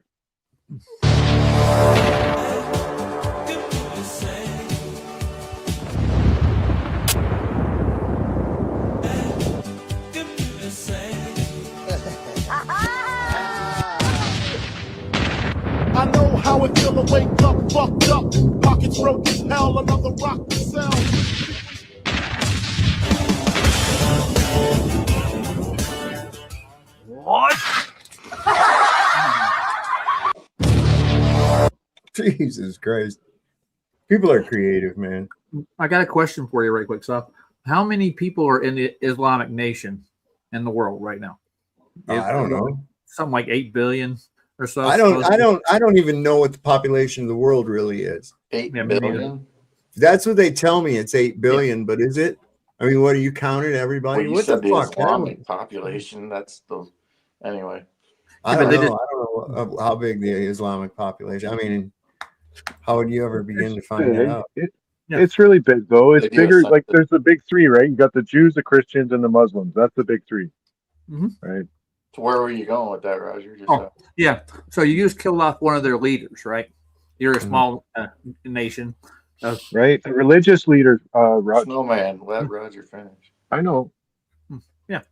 I know how it feel to wake up, fucked up, pockets broke as hell, another rock to sell. What? Jesus Christ. People are creative, man. I got a question for you right quick. So how many people are in the Islamic nation in the world right now? I don't know. something like 8 billion or so. I don't even know what the population of the world really is. 8 billion. That's what they tell me. It's 8 billion, but is it? I mean, what, are you counted everybody? Well, you What said the the fuck? Islamic population. That's the anyway. I don't know how big the Islamic population. I mean, how would you ever begin to find that out? It's really big, though. It's They do bigger. a Like, there's the big three, right? You got the Jews, the Christians, and the Muslims. That's the big three, right? So where were you going with that, Roger? Just Yeah. So you just killed off one of their leaders, right? You're a small nation. Right? The religious leader, Roger. Snowman, let Roger finish. I know. Yeah.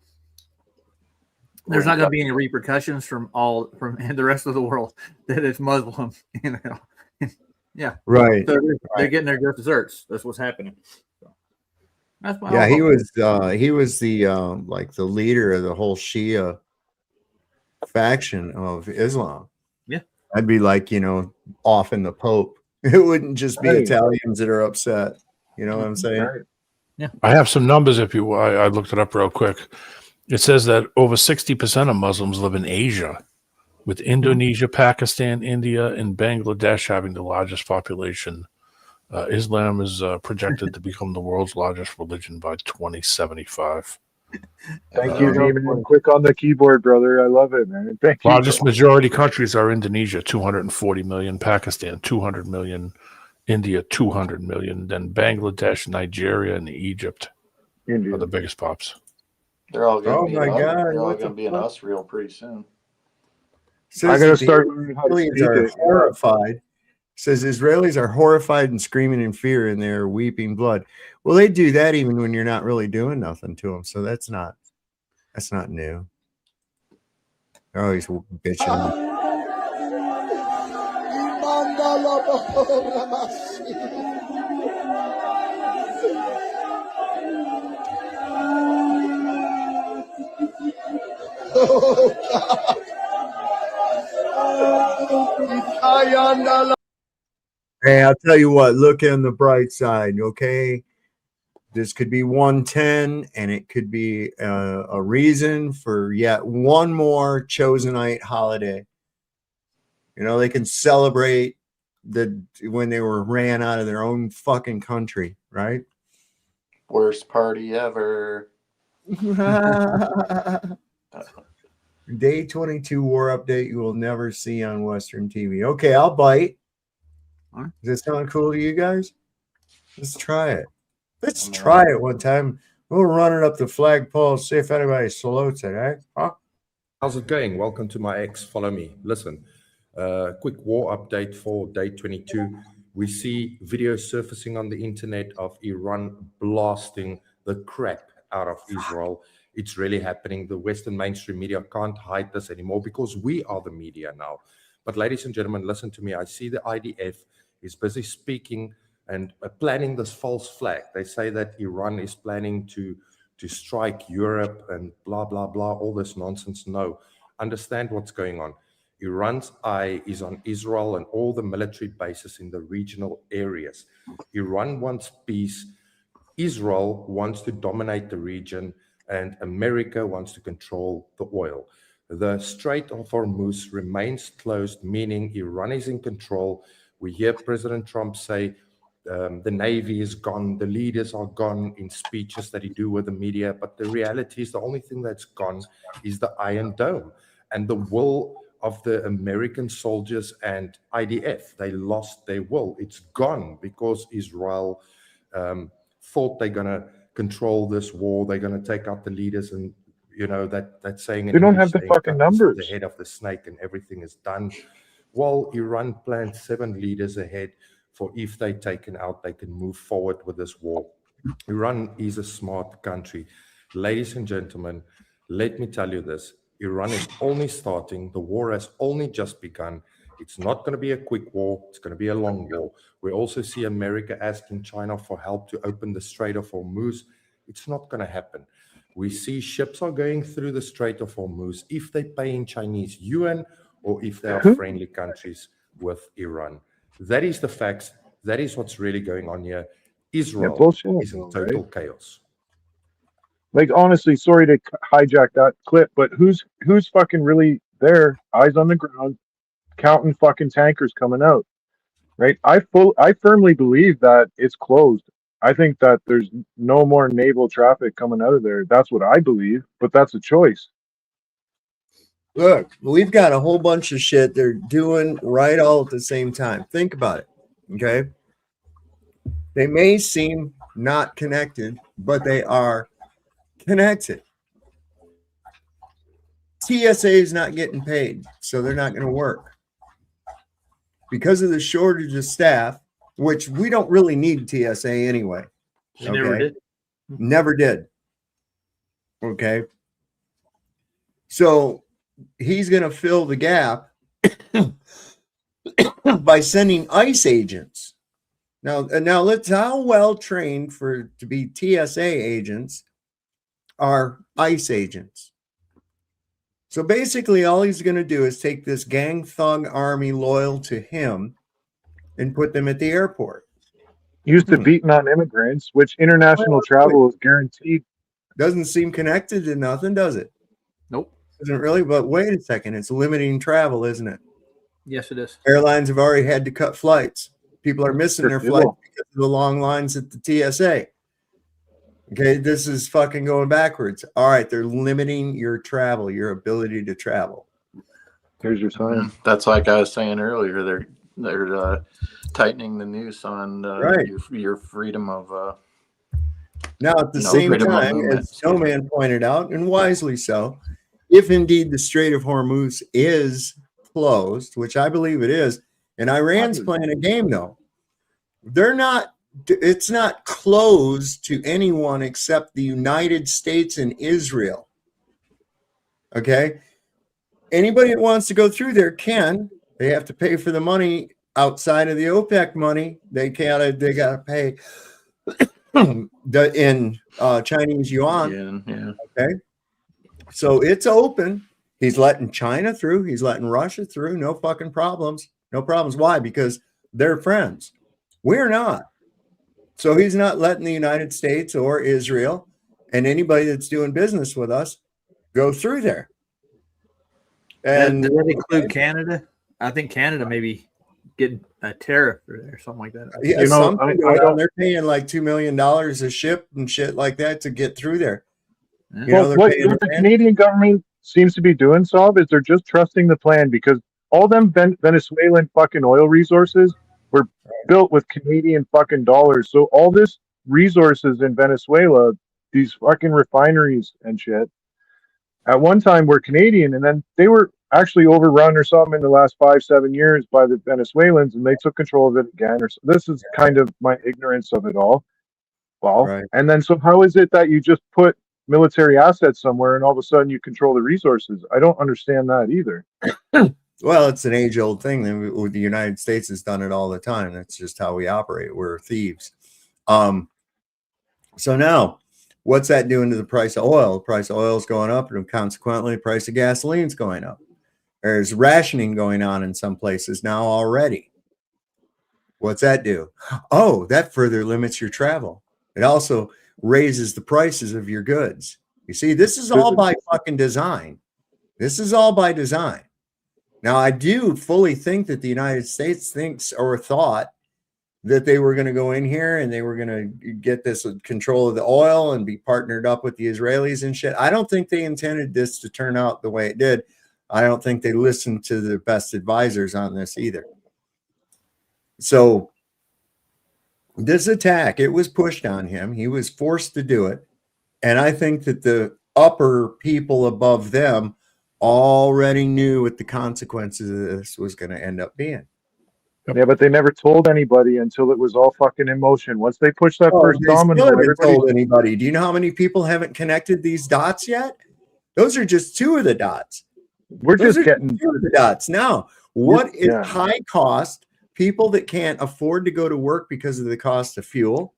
There's not going to be any repercussions from the rest of the world that is Muslim, you know. Yeah. Right. So they're getting their desserts. That's what's happening. So that's my Yeah, he was the like the leader of the whole Shia faction of Islam. Yeah. I'd be like, you know, off in the Pope. It wouldn't just be Italians that are upset. You know what I'm saying? Right. Yeah. I have some numbers if you I looked it up real quick. It says that over 60% of Muslims live in Asia, with Indonesia, Pakistan, India, and Bangladesh having the largest population. Islam is projected to become the world's largest religion by 2075. Thank you, Demon. Quick on the keyboard, brother. I love it, man. Thank you. Largest majority countries are Indonesia, 240 million, Pakistan, 200 million, India, 200 million, then Bangladesh, Nigeria, and Egypt are the biggest pops. They're all going to be God, they're all going to be in us real pretty soon. I got to start learning how to Israelis speak are it. horrified. Says Israelis are horrified and screaming in fear, and they're weeping blood. Well, they do that even when you're not really doing nothing to them. So that's not new. They're always bitching. Hey, I'll tell you what, look on the bright side, okay? This could be 110, and it could be a reason for yet one more Chosenite holiday. You know, they can celebrate when they were ran out of their own fucking country, right? Worst party ever. Day 22 war update you will never see on Western TV. Okay, I'll bite. Does that sound cool to you guys? Let's try it. Let's try it one time. We'll run it up the flagpole, see if anybody salutes it, eh? Huh? How's it going? Welcome to my X. Follow me. Listen, quick war update for day 22. We see videos surfacing on the internet of Iran blasting the crap out of Israel. It's really happening. The Western mainstream media can't hide this anymore because we are the media now. But ladies and gentlemen, listen to me. I see the IDF is busy speaking and planning this false flag. They say that Iran is planning to strike Europe and blah, blah, blah, all this nonsense. No, understand what's going on. Iran's eye is on Israel and all the military bases in the regional areas. Iran wants peace. Israel wants to dominate the region, and America wants to control the oil. The Strait of Hormuz remains closed, meaning Iran is in control. We hear President Trump say the Navy is gone, the leaders are gone in speeches that he do with the media, but the reality is the only thing that's gone is the Iron Dome and the will of the American soldiers and IDF. They lost their will. It's gone because Israel thought they're going to control this war. They're going to take out the leaders, and you know that saying. They don't have the fucking numbers. The head of the snake, and everything is done. While Iran planned 7 leaders ahead for if they're taken out, they can move forward with this war. Iran is a smart country. Ladies and gentlemen, let me tell you this. Iran is only starting. The war has only just begun. It's not going to be a quick war. It's going to be a long war. We also see America asking China for help to open the Strait of Hormuz. It's not going to happen. We see ships are going through the Strait of Hormuz if they pay in Chinese yuan or if they are friendly countries with Iran. That is the facts. That is what's really going on here. Israel is in total chaos. Like, honestly, sorry to hijack that clip, but who's fucking really there, eyes on the ground, counting fucking tankers coming out. Right? I firmly believe that it's closed. I think that there's no more naval traffic coming out of there. That's what I believe, but that's a choice. Look, we've got a whole bunch of shit they're doing right all at the same time. Think about it. Okay. They may seem not connected, but they are connected. TSA is not getting paid, so they're not going to work. Because of the shortage of staff, which we don't really need TSA anyway. They never did. Never did. Okay. So he's going to fill the gap by sending ICE agents. Now let's how well trained to be TSA agents are ICE agents. So basically, all he's going to do is take this gang thug army loyal to him and put them at the airport. Used to beating on immigrants, which international travel is guaranteed. Doesn't seem connected to nothing, does it? Nope. Doesn't really, but wait a second. It's limiting travel, isn't it? Yes, it is. Airlines have already had to cut flights. People are missing their flights because of the long lines at the TSA. Okay, this is fucking going backwards. All right, they're limiting your travel, your ability to travel. There's your sign. That's like I was saying earlier. They're tightening the noose on Right. your freedom of. Now, at the same time, as Snowman pointed out, and wisely so, if indeed the Strait of Hormuz is closed, which I believe it is, and Iran's playing a game though, they're not. It's not closed to anyone except the United States and Israel. Okay? Anybody that wants to go through there can. They have to pay for the money outside of the OPEC money. They gotta pay in Chinese yuan. Yeah. Okay? So it's open. He's letting China through. He's letting Russia through. No fucking problems. No problems. Why? Because they're friends. We're not. So he's not letting the United States or Israel and anybody that's doing business with us go through there. And does that include Canada? I think Canada maybe get a tariff or something like that. Yeah, they're paying like $2 million a ship and shit like that to get through there. You know, what the Canadian government seems to be doing, Saab, is they're just trusting the plan because all them Venezuelan fucking oil resources were built with Canadian fucking dollars. So all this resources in Venezuela, these fucking refineries and shit, at one time were Canadian, and then they were actually overrun or something in the last 5-7 years by the Venezuelans, and they took control of it again. Or so. This is kind of my ignorance of it all. Well, and then so how is it that you just put military assets somewhere and all of a sudden you control the resources? I don't understand that either. Well, it's an age-old thing. The United States has done it all the time. That's just how we operate. We're thieves. So now, what's that doing to the price of oil? The price of oil is going up, and consequently, the price of gasoline is going up. There's rationing going on in some places now already. What's that do? Oh, that further limits your travel. It also raises the prices of your goods. You see, this is all by fucking design. This is all by design. Now, I do fully think that the United States thinks or thought that they were going to go in here and they were going to get this control of the oil and be partnered up with the Israelis and shit. I don't think they intended this to turn out the way it did. I don't think they listened to the best advisors on this either. So this attack, it was pushed on him. He was forced to do it. And I think that the upper people above them already knew what the consequences of this was going to end up being. Yeah, but they never told anybody until it was all fucking in motion. Once they pushed that first domino, everybody told anybody. Do you know how many people haven't connected these dots yet? Those are just two of the dots. We're just getting two of the dots. Now, what is high cost? People that can't afford to go to work because of the cost of fuel,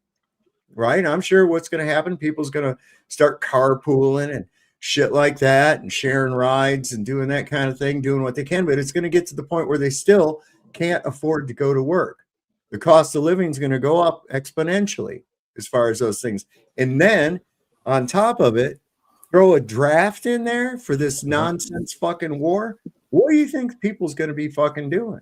right? I'm sure what's going to happen, people's going to start carpooling and shit like that and sharing rides and doing that kind of thing, doing what they can, but it's going to get to the point where they still can't afford to go to work. The cost of living is going to go up exponentially as far as those things. And then on top of it, throw a draft in there for this nonsense fucking war, what do you think people's going to be fucking doing?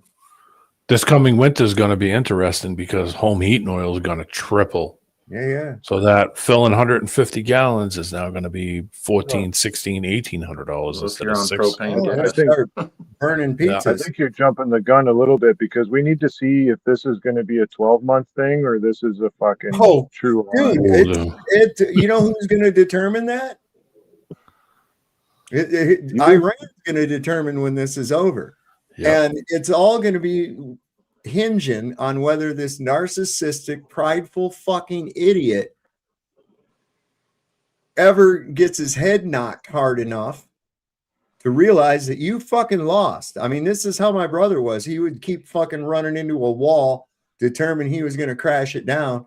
This coming winter is going to be interesting because home heating oil is going to triple. Yeah. So that filling 150 gallons is now going to be $1,400, $1,600, $1,800 instead of $600. I think burning pizzas. I think you're jumping the gun a little bit because we need to see if this is going to be a 12-month thing or this is a fucking true. Dude, you know who's going to determine that? Iran's going to determine when this is over. Yep. And it's all going to be hinging on whether this narcissistic, prideful fucking idiot ever gets his head knocked hard enough to realize that you fucking lost. I mean, this is how my brother was. He would keep fucking running into a wall, determined he was going to crash it down,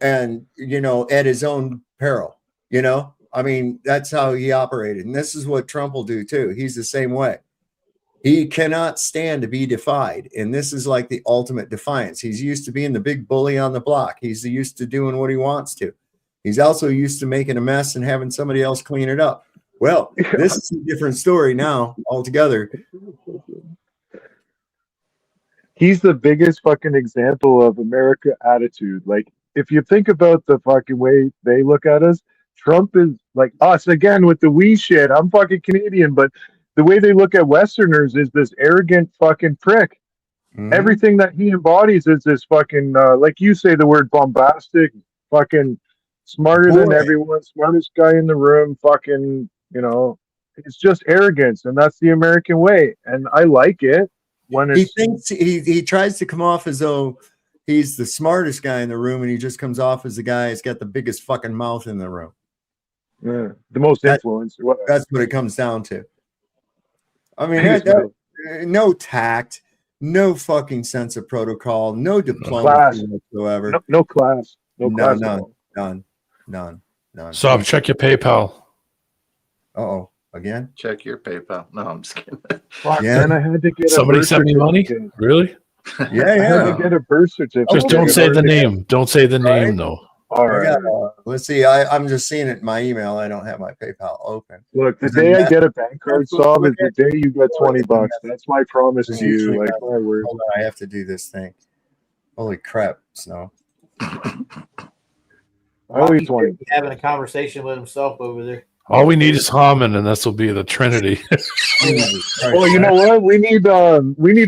and, you know, at his own peril, you know? I mean, that's how he operated. And this is what Trump will do too. He's the same way. He cannot stand to be defied. And this is like the ultimate defiance. He's used to being the big bully on the block. He's used to doing what he wants to. He's also used to making a mess and having somebody else clean it up. Well, this is a different story now altogether. He's the biggest fucking example of America attitude. Like, if you think about the fucking way they look at us, Trump is like us again with the we shit. I'm fucking Canadian, but the way they look at Westerners is this arrogant fucking prick. Everything that he embodies is this fucking, like you say the word bombastic, fucking smarter than everyone, smartest guy in the room, fucking, you know, it's just arrogance. And that's the American way. And I like it when he thinks he tries to come off as though he's the smartest guy in the room, and he just comes off as the guy who's got the biggest fucking mouth in the room. Yeah, the most influence. That's what it comes down to. I mean, no tact, no fucking sense of protocol, no diplomacy whatsoever. No class. None. So check your PayPal. Uh-oh. Again? Check your PayPal. No, I'm just kidding. Yeah. And I had to get somebody sent me money? Really? I had to get a birth certificate. Just don't say the name. Don't say the name, though. All right. Let's see. I'm just seeing it in my email. I don't have my PayPal open. Look, the day I get a bank card solved is the day you get $20. That's my promise to you. Like, my word. Hold on, I have to do this thing. Holy crap, Snow. Always 20. Having a conversation with himself over there. All we need is Haman, and this will be the Trinity. Well, you know what? We need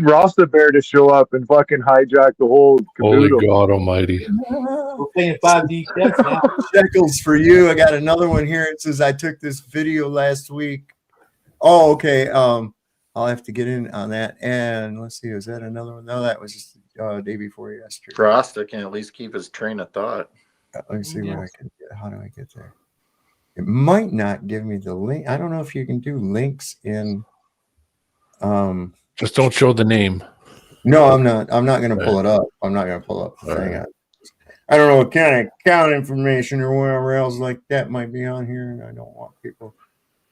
Rasta Bear to show up and fucking hijack the whole caboodle. Holy God Almighty! We're paying 5D checks now. Shekels for you. I got another one here. It says I took this video last week. Oh, okay. I'll have to get in on that. And let's see, was that another one? No, that was just day before yesterday. Rasta can at least keep his train of thought. Let me see where I can get. How do I get there? It might not give me the link. I don't know if you can do links in. Just don't show the name. No, I'm not. I'm not going to pull it up. I'm not going to pull up the thing. I don't know what kind of account information or whatever else like that might be on here, and I don't want people.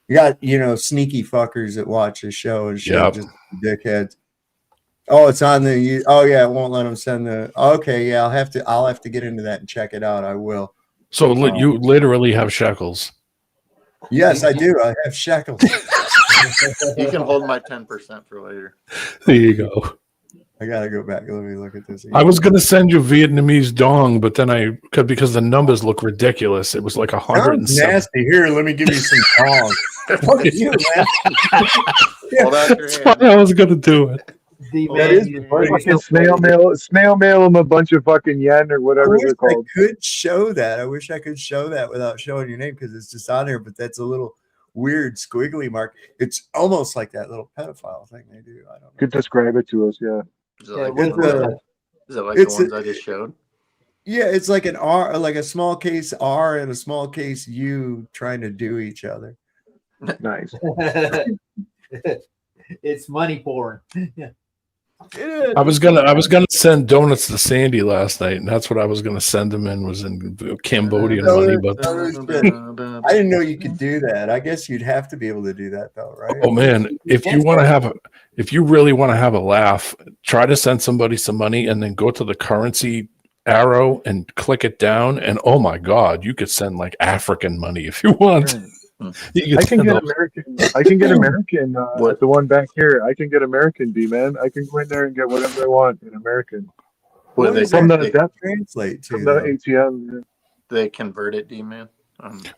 You got sneaky fuckers that watch the show and shit, just dickheads. Oh, it's on the. Oh yeah, it won't let them send the. Okay, yeah, I'll have to get into that and check it out. I will. So you literally have shekels. Yes, I do. I have shekels. You can hold my 10% for later. There you go. I gotta go back. Let me look at this. I was gonna send you Vietnamese dong, but then because the numbers look ridiculous. It was like 107. Nasty. Here, let me give you some dong. Fuck you, man. That's why I was gonna do it. That is fucking snail mail them a bunch of fucking yen or whatever they're called. I could show that. I wish I could show that without showing your name because it's just on there, but that's a little weird squiggly mark. It's almost like that little pedophile thing they do. I don't know. Could describe it to us, yeah. Is it like the ones I just showed? Yeah, it's like an R, like a small case R and a small case U trying to do each other. Nice. It's money porn. Yeah. I was gonna send donuts to Sandy last night, and that's what I was gonna send him in was in Cambodian money. But I didn't know you could do that. I guess you'd have to be able to do that though, right? Oh man, if you really want to have a laugh, try to send somebody some money and then go to the currency arrow and click it down, and oh my God, you could send like African money if you want. I can get American. I can get American at the one back here. I can get American, B-man. I can go in there and get whatever I want in American. What do From they the translate to from the ATM. Yeah. they convert it, D-man?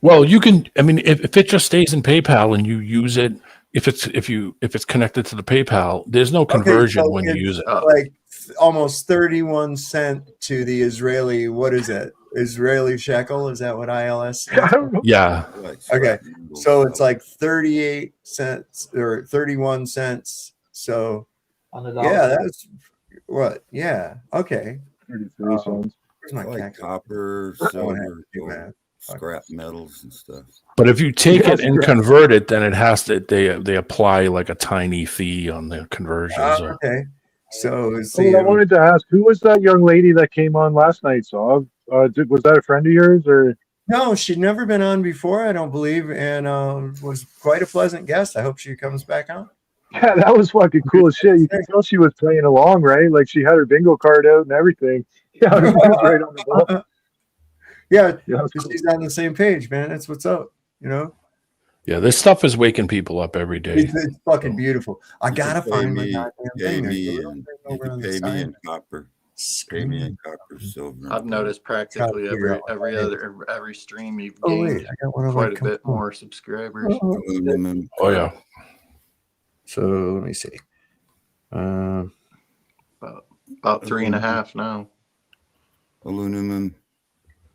Well, you can. I mean, if it just stays in PayPal and you use it, if it's connected to the PayPal, there's no conversion so when you it's use it. like almost 31 cent to the Israeli. What is it? Israeli shekel? Is that what ILS stands for? Yeah. Okay. So it's like 38 cents or 31 cents. So On the dollar. yeah, that's what? Yeah. Okay. 33 cents. Where's my Like calculator? copper, I don't have silver, to do math. scrap metals and stuff. But if you take Yeah, it and correct. convert it, then it has to. They apply like a tiny fee on the conversions. Okay. So it's Oh, I wanted to ask, who was that young lady that came on last night, Saw? Was that a friend of yours, or? No, she'd never been on before, I don't believe, and was quite a pleasant guest. I hope she comes back on. Yeah, that was fucking cool as shit. You can tell she was playing along, right? Like she had her bingo card out and everything. Yeah, she was right on the ball. Yeah, Yeah, she's on the same page, man. That's what's up, you know? Yeah, this stuff is waking people up every day. It's fucking beautiful. I gotta Pay find my me, goddamn pay thing. me, There's a little and thing you over can on the pay me side. in copper. Pay me in copper, silver. and I've gold. noticed practically figure every stream you've Oh, gained wait, I got one of quite my a bit come on. more subscribers. Aluminum. Oh yeah. So let me see. About 3.5 now. Aluminum.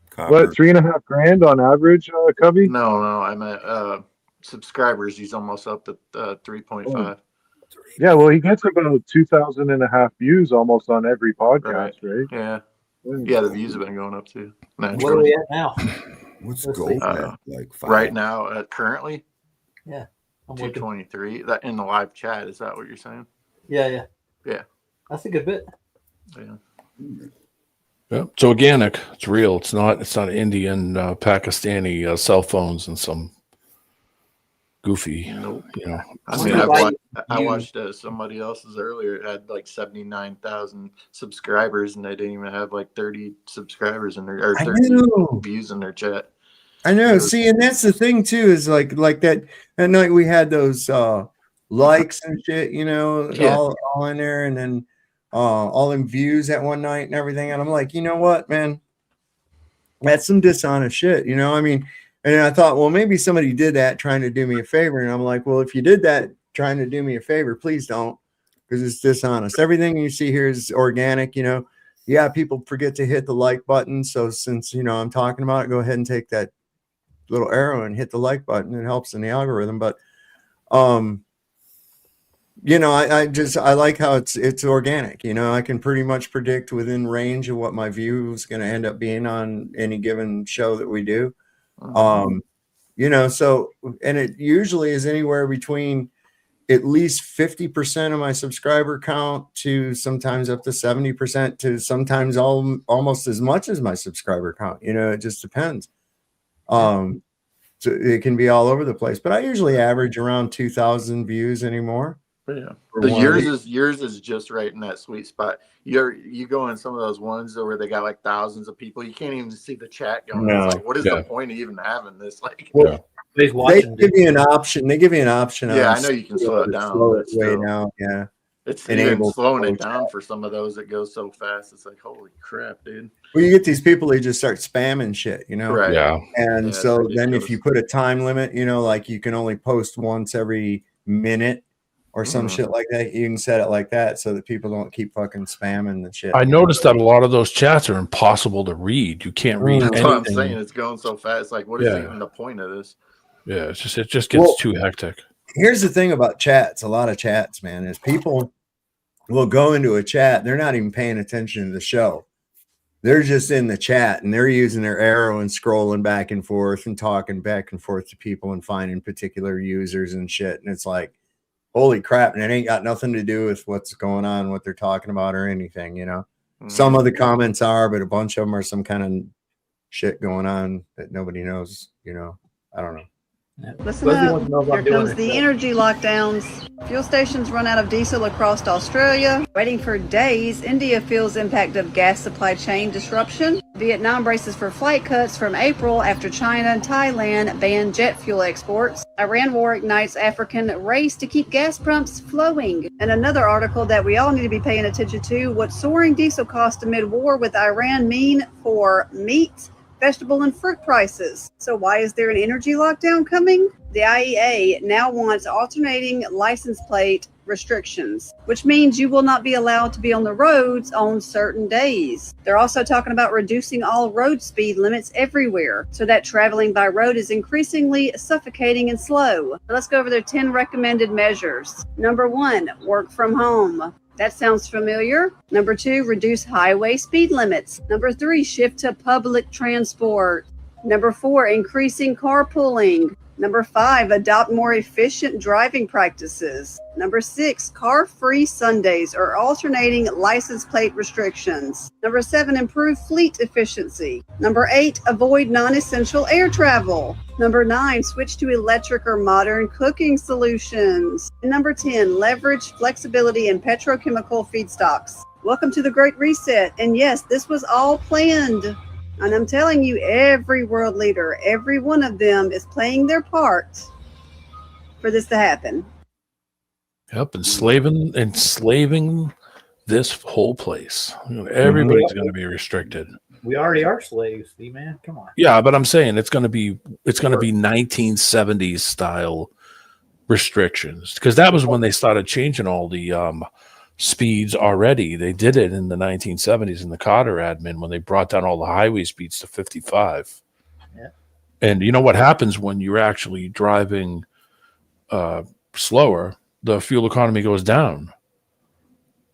Copper. What, 3.5 grand on average, Cubby? No, I'm at subscribers. He's almost up to 3.5. Yeah, well, he gets about 2,500 views almost on every podcast, right? Yeah. Yeah, the views have been going up too. What are Naturally. we at now? What's Let's gold see. at? Like 5? Right now, currently, Yeah. I'm looking. 223. That in the live chat, is that what you're saying? Yeah. Yeah. That's a good bit. Yeah. Yeah, it's organic. It's real. It's not Indian, Pakistani cell phones and some goofy. Nope. You know. I mean, I watched somebody else's earlier. It had like 79,000 subscribers, and they didn't even have like 30 subscribers in their or 30 views in their chat. I know. See, and that's the thing too, is like that night we had those likes and shit, you know, all in there, and then all them views at one night and everything. And I'm like, you know what, man? That's some dishonest shit, you know? I mean, and I thought, well, maybe somebody did that trying to do me a favor. And I'm like, well, if you did that trying to do me a favor, please don't, because it's dishonest. Everything you see here is organic, you know. Yeah, people forget to hit the like button. So since, you know, I'm talking about it, go ahead and take that little arrow and hit the like button. It helps in the algorithm. But you know, I like how it's organic. You know, I can pretty much predict within range of what my view is going to end up being on any given show that we do. You know, so, and it usually is anywhere between at least 50% of my subscriber count to sometimes up to 70% to sometimes almost as much as my subscriber count. You know, it just depends. So it can be all over the place, but I usually average around 2,000 views anymore. Yeah, yours is just right in that sweet spot. You go in some of those ones where they got like thousands of people. You can't even see the chat going. No. It's like, what is the point of even having this? Like, They give you an option. They give you an option. Yeah, on I know you can slow it down. Slow but it way still. down. Yeah. It's Enable even slowing it slow down for some of those. It goes so fast. It's like, holy crap, dude. Well, you get these people who just start spamming shit, you know? Right. Yeah. And Yeah, so it's then if ridiculous. you put a time limit, you know, like you can only post once every minute or some shit like that, you can set it like that so that people don't keep fucking spamming the shit. I noticed that a lot of those chats are impossible to read. You can't read That's anything. what I'm saying. It's going so fast. It's like, what is Yeah. even the point of this? Yeah, it just gets too hectic. Here's the thing about chats, a lot of chats, man, is people will go into a chat. They're not even paying attention to the show. They're just in the chat and they're using their arrow and scrolling back and forth and talking back and forth to people and finding particular users and shit. And it's like, holy crap. And it ain't got nothing to do with what's going on, what they're talking about or anything, you know. Some of the comments are, but a bunch of them are some kind of shit going on that nobody knows, you know. I don't know. Listen up. Here comes the energy lockdowns. Fuel stations run out of diesel across Australia. Waiting for days, India feels impact of gas supply chain disruption. Vietnam braces for flight cuts from April after China and Thailand banned jet fuel exports. Iran war ignites African race to keep gas pumps flowing. And another article that we all need to be paying attention to, what soaring diesel costs amid war with Iran mean for meat, vegetable, and fruit prices. So why is there an energy lockdown coming? The IEA now wants alternating license plate restrictions, which means you will not be allowed to be on the roads on certain days. They're also talking about reducing all road speed limits everywhere so that traveling by road is increasingly suffocating and slow. Let's go over their 10 recommended measures. Number 1, work from home. That sounds familiar. Number 2, reduce highway speed limits. Number 3, shift to public transport. Number 4, increasing carpooling. Number 5, adopt more efficient driving practices. Number 6, car-free Sundays or alternating license plate restrictions. Number 7, improve fleet efficiency. Number 8, avoid non-essential air travel. Number 9, switch to electric or modern cooking solutions. And number 10, leverage flexibility in petrochemical feedstocks. Welcome to the Great Reset. And yes, this was all planned. And I'm telling you, every world leader, every one of them is playing their part for this to happen. Yep, enslaving this whole place. Everybody's going to be restricted. We already are slaves, man. Come on. Yeah, but I'm saying it's going to be 1970s style restrictions, because that was when they started changing all the speeds already. They did it in the 1970s in the Carter admin when they brought down all the highway speeds to 55. Yeah. And you know what happens when you're actually driving slower? The fuel economy goes down.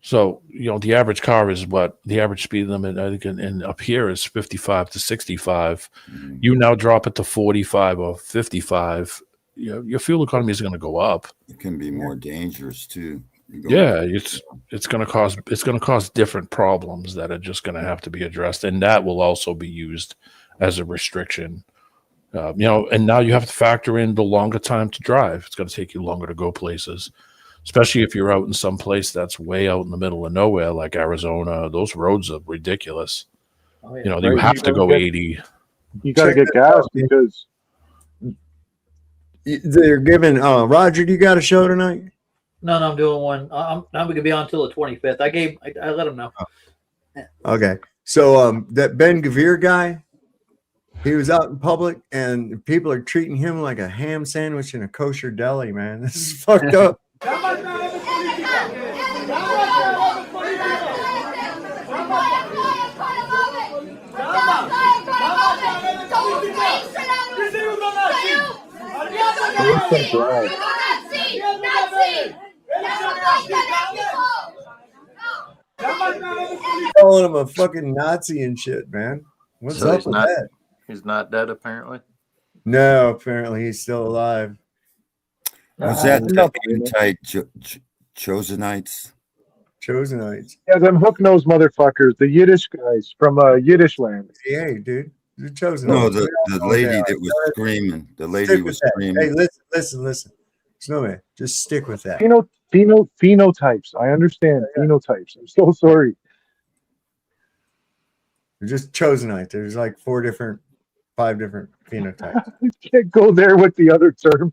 So, the average car is the average speed limit, I think, and up here is 55 to 65. Mm-hmm. You now drop it to 45 or 55. Your fuel economy is going to go up. It can be more dangerous too. Yeah, it's going to cause different problems that are just going to have to be addressed, and that will also be used as a restriction. And now you have to factor in the longer time to drive. It's going to take you longer to go places, especially if you're out in some place that's way out in the middle of nowhere, like Arizona. Those roads are ridiculous. Oh, yeah. You have to go 80. You got to get gas because they're giving. Roger, do you got a show tonight? No, I'm doing one. I'm going to be on until the 25th. I let him know. Okay. So that Ben Gavir guy, he was out in public and people are treating him like a ham sandwich in a kosher deli, man. This is fucked up. Calling him a fucking Nazi and shit, man. What's up with that? He's not dead, apparently. No, apparently he's still alive. Was that Chosenites? Chosenites. Yeah, them hook-nosed motherfuckers, the Yiddish guys from Yiddish land. Yeah, dude. The Chosenites. No, the lady that was screaming. The lady was screaming. Hey, listen. Snowman, just stick with that. Phenotypes. I understand phenotypes. I'm so sorry. They're just Chosenites. There's like 5 different phenotypes. You can't go there with the other term.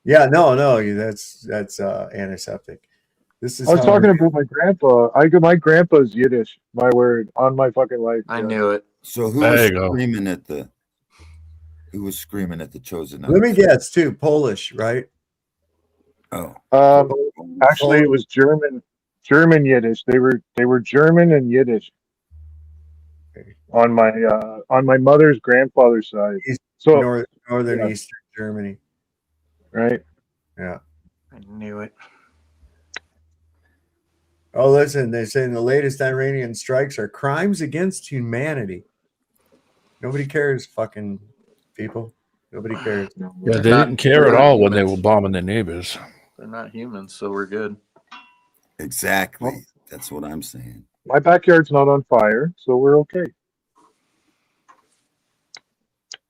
Yeah, no, that's antiseptic. This is. I was talking about my grandpa. My grandpa's Yiddish. My word, on my fucking life. I knew it. So who was screaming at the Chosenites? Let me guess too. Polish, right? Oh. Actually, it was German Yiddish. They were German and Yiddish. On my mother's grandfather's side. Northern Eastern Germany. Right? Yeah. I knew it. Oh, listen, they're saying the latest Iranian strikes are crimes against humanity. Nobody cares, fucking people. Nobody cares. Yeah, they didn't care at all when they were bombing their neighbors. They're not humans, so we're good. Exactly. That's what I'm saying. My backyard's not on fire, so we're okay.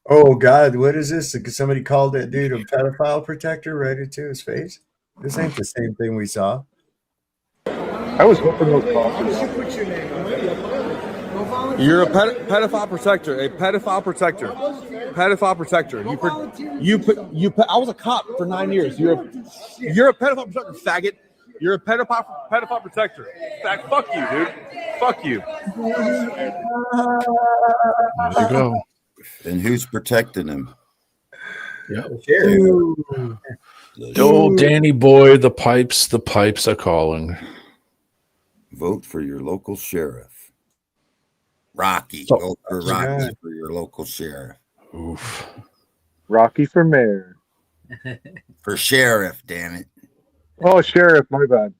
Oh, God, what is this? Somebody called that dude a pedophile protector right into his face? This ain't the same thing we saw. I was hoping those cops. You're a pedophile protector. A pedophile protector. Pedophile protector. I was a cop for 9 years. You're a pedophile protector, faggot. You're a pedophile protector. Fuck you, dude. Fuck you. There you go. And who's protecting him? Yeah. Ooh. Danny boy, the pipes are calling. Vote for your local sheriff. Rocky. Oh, Vote for Rocky for your local sheriff. Oof. Rocky for mayor. For sheriff, damn it. Oh, sheriff, my bad.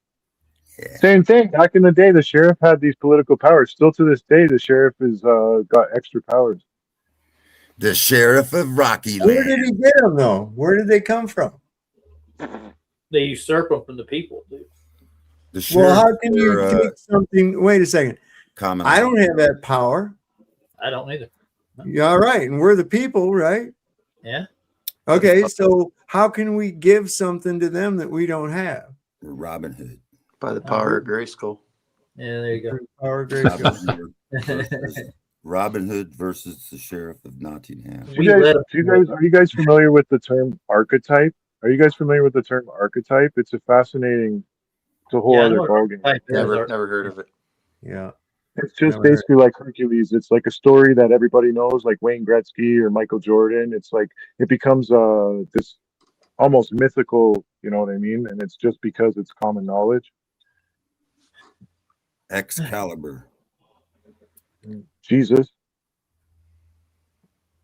Yeah. Same thing. Back in the day, the sheriff had these political powers. Still to this day, the sheriff has got extra powers. The sheriff of Rocky Where Land. did he get them, though? Where did they come from? They usurp them from the people, dude. Well, how can you take something? Wait a second. I don't have that power. I don't either. No. Yeah, all right. And we're the people, right? Yeah. Okay, so how can we give something to them that we don't have? Robin Hood. By the power of Grayskull. Yeah, there you go. Power of Grayskull. Robin Hood versus the sheriff of Nottingham. Are you guys familiar with the term archetype? Are you guys familiar with the term archetype? It's a fascinating, it's a whole other ballgame. Never heard of it. Yeah. It's just basically like Hercules. It's like a story that everybody knows, like Wayne Gretzky or Michael Jordan. It's like it becomes this almost mythical, you know what I mean? And it's just because it's common knowledge. Excalibur. Jesus.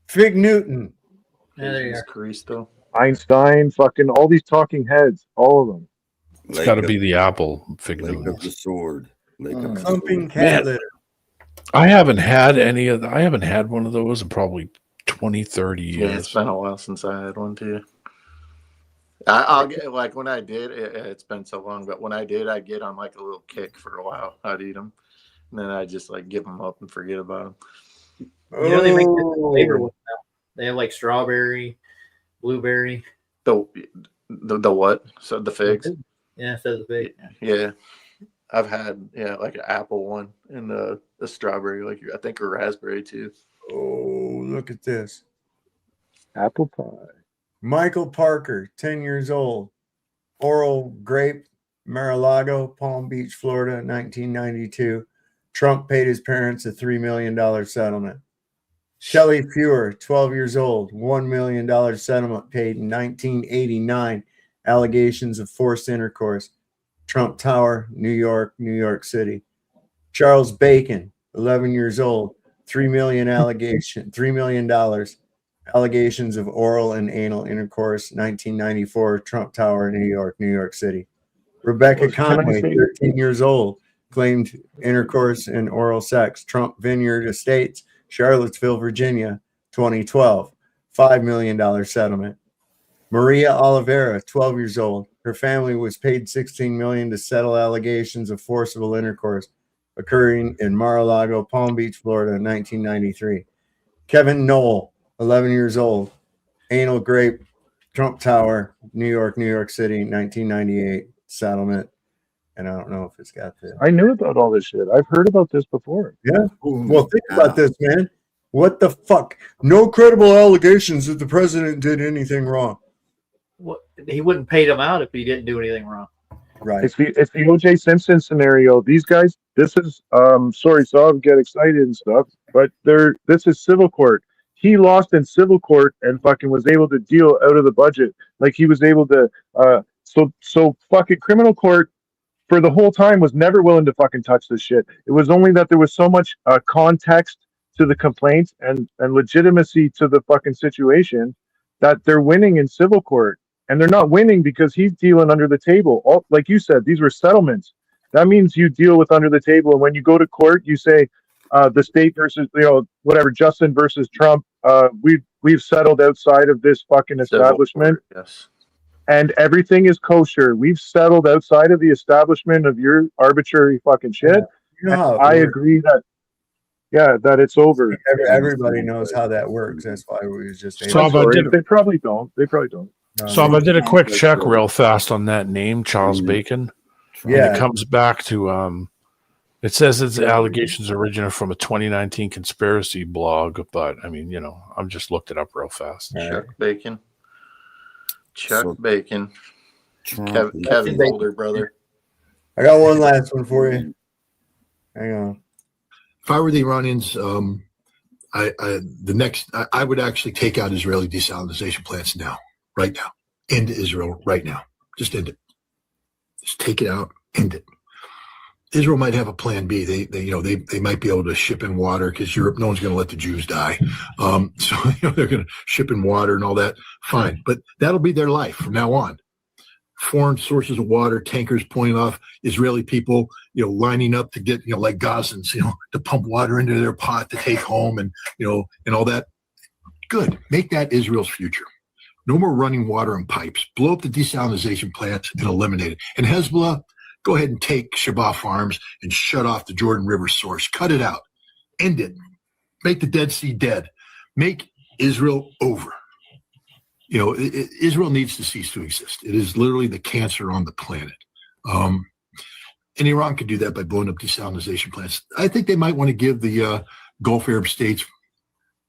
Fig Newton. Yeah, there you Jesus Christo. Einstein, fucking all these talking heads, all of them. It's got to be the apple. Fig Lake of the Sword. Lake of the Thumping Sword. cat litter. I haven't had I haven't had one of those in probably 20, 30 years. Yeah, it's been a while since I had one too. I'll get, like when I did, it's been so long, but when I did, I'd get on like a little kick for a while. I'd eat them. And then I just like give them up and forget about them. You know they make different flavor with them now. They have like strawberry, blueberry. The what? So the figs? Yeah, so the fig. Yeah. I've had like an apple one and a strawberry, like I think a raspberry too. Oh, look at this. Apple pie. Michael Parker, 10 years old. Oral grape, Mar-a-Lago, Palm Beach, Florida, 1992. Trump paid his parents a $3 million settlement. Shelley Fewer, 12 years old, $1 million settlement paid in 1989. Allegations of forced intercourse. Trump Tower, New York, New York City. Charles Bacon, 11 years old, $3 million allegations of oral and anal intercourse, 1994, Trump Tower, New York, New York City. Rebecca Conway, 13 years old, claimed intercourse and oral sex, Trump Vineyard Estates, Charlottesville, Virginia, 2012, $5 million settlement. Maria Oliveira, 12 years old, her family was paid $16 million to settle allegations of forcible intercourse occurring in Mar-a-Lago, Palm Beach, Florida, 1993. Kevin Knoll, 11 years old, anal grape, Trump Tower, New York, New York City, 1998 settlement. And I don't know if it's got the. I knew about all this shit. I've heard about this before. Yeah. Well, think about this, man. What the fuck? No credible allegations that the president did anything wrong. What, he wouldn't pay them out if he didn't do anything wrong. Right. It's the O.J. Simpson scenario. These guys, this is sorry, so I'll get excited and stuff, but this is civil court. He lost in civil court and fucking was able to deal out of the budget. Like he was able to so fucking criminal court for the whole time was never willing to fucking touch this shit. It was only that there was so much context to the complaints and legitimacy to the fucking situation that they're winning in civil court. And they're not winning because he's dealing under the table. All, like you said, these were settlements. That means you deal with under the table. And when you go to court, you say the state versus, whatever, Justin versus Trump. We've settled outside of this fucking establishment. Yes. And everything is kosher. We've settled outside of the establishment of your arbitrary fucking shit. Yeah, I agree that it's over. Everybody knows how that works. That's why we was just. They probably don't. They probably don't. So I did a quick check real fast on that name, Charles Bacon. Yeah. And it comes back to It says its allegations originate from a 2019 conspiracy blog, but I mean, I'm just looked it up real fast. Chuck Bacon. Chuck So- Bacon. Trump. Kevin's older brother. I got one last one for you. Hang on. If I were the Iranians, I would actually take out Israeli desalinization plants now, right now. End Israel right now. Just end it. Just take it out. End it. Israel might have a plan B. They might be able to ship in water because Europe, no one's going to let the Jews die. So they're going to ship in water and all that. Fine, but that'll be their life from now on. Foreign sources of water, tankers pointing off Israeli people, lining up to get, like Gazans, to pump water into their pot to take home and all that. Good. Make that Israel's future. No more running water in pipes. Blow up the desalinization plants and eliminate it. And Hezbollah, go ahead and take Shabbat Farms and shut off the Jordan River source. Cut it out. End it. Make the Dead Sea dead. Make Israel over. Israel needs to cease to exist. It is literally the cancer on the planet. And Iran could do that by blowing up desalinization plants. I think they might want to give the Gulf Arab states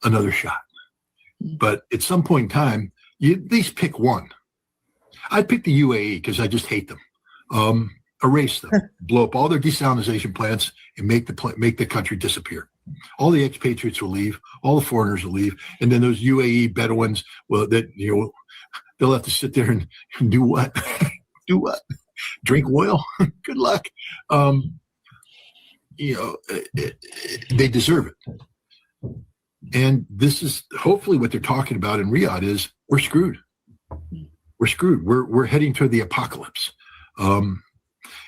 another shot. But at some point in time, you at least pick one. I'd pick the UAE because I just hate them. Erase them, blow up all their desalinization plants, and make the country disappear. All the expatriates will leave, all the foreigners will leave, and then those UAE Bedouins, they'll have to sit there and do what? Do what? Drink oil? Good luck. They deserve it. And this is hopefully what they're talking about in Riyadh is we're screwed. We're screwed. We're heading toward the apocalypse.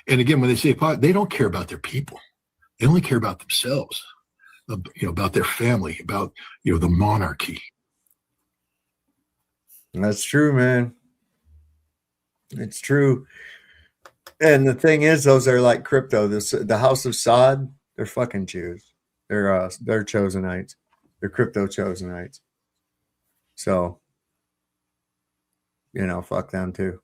And again, when they say they don't care about their people. They only care about themselves, about their family, about, the monarchy. That's true, man. It's true. And the thing is, those are like crypto. The House of Saud, they're fucking Jews. They're Chosenites. They're crypto Chosenites. So, fuck them too.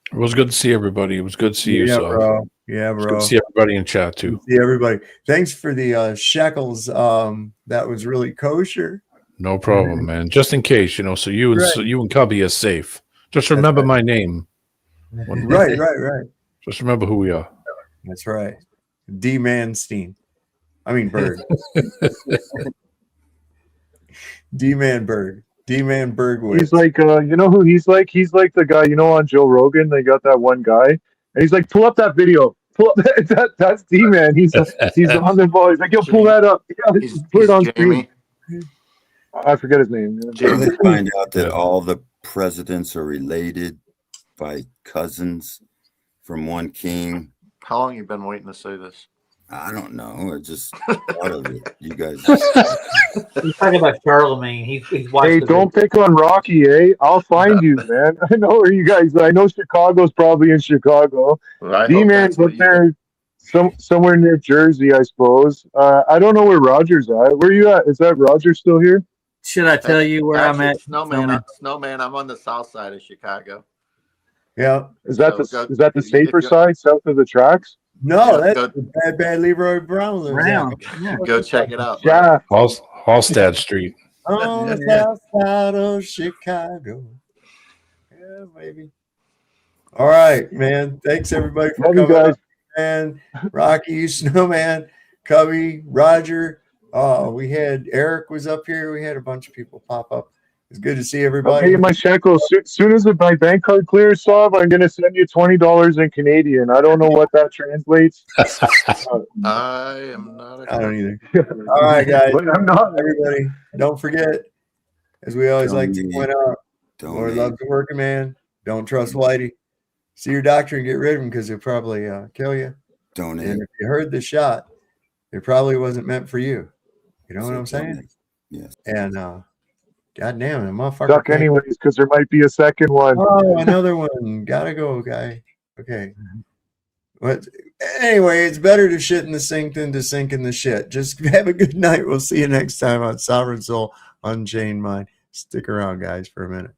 It was good to see everybody. It was good to see you. Yeah, So. bro. Yeah, bro. Good to see everybody in chat too. See everybody. Thanks for the shekels. That was really kosher. No problem, man. Just in case, so you and Cubby are safe. Just remember my name. Right. Just remember who we are. That's right. D Manstein. I mean Berg. D Man Berg. D-Man Bergwitz. He's like, who he's like? He's like the guy, on Joe Rogan. They got that one guy, and he's like, pull up that video. Pull up that's D-Man. He's on the ball. He's like, yo, pull that up. Yeah, put it on screen. I forget his name. They find out that all the presidents are related by cousins from one king. How long you been waiting to say this? I don't know. I just thought of it. You guys. He's talking about Charlemagne. He's watching. Hey, don't pick on Rocky, eh? I'll find you, man. I know where you guys. I know Chicago's probably in Chicago. D-Man's up there, somewhere near Jersey, I suppose. I don't know where Roger's at. Where are you at? Is that Roger still here? Should I tell you where I'm at? Snowman. I'm on the south side of Chicago. Yeah. Is that the safer side, south of the tracks? No, that's the bad Leroy Brown lives there. Go check it out. Yeah. Halstead Street. On the south side of Chicago. Yeah, maybe. All right, man. Thanks everybody for coming. Guys. Man, Rocky, Snowman, Cubby, Roger. We had Eric was up here. We had a bunch of people pop up. It's good to see everybody. I'll pay my shekels. Soon as my bank card clears, Saab, I'm going to send you $20 in Canadian. I don't know what that translates. I am not. I don't either. All right, guys. I'm not. Everybody, don't forget, as we always like to point out, Lord loves the working man. Don't trust Whitey. See your doctor and get rid of him because he'll probably kill you. Donate. And if you heard the shot, it probably wasn't meant for you. You know what I'm saying? Yes. And God damn it, motherfucker. Duck anyways, because there might be a second one. Oh, another one. Gotta go, guy. Okay. But anyway, it's better to shit in the sink than to sink in the shit. Just have a good night. We'll see you next time on Sovereign Soul Unchained Mind. Stick around, guys, for a minute.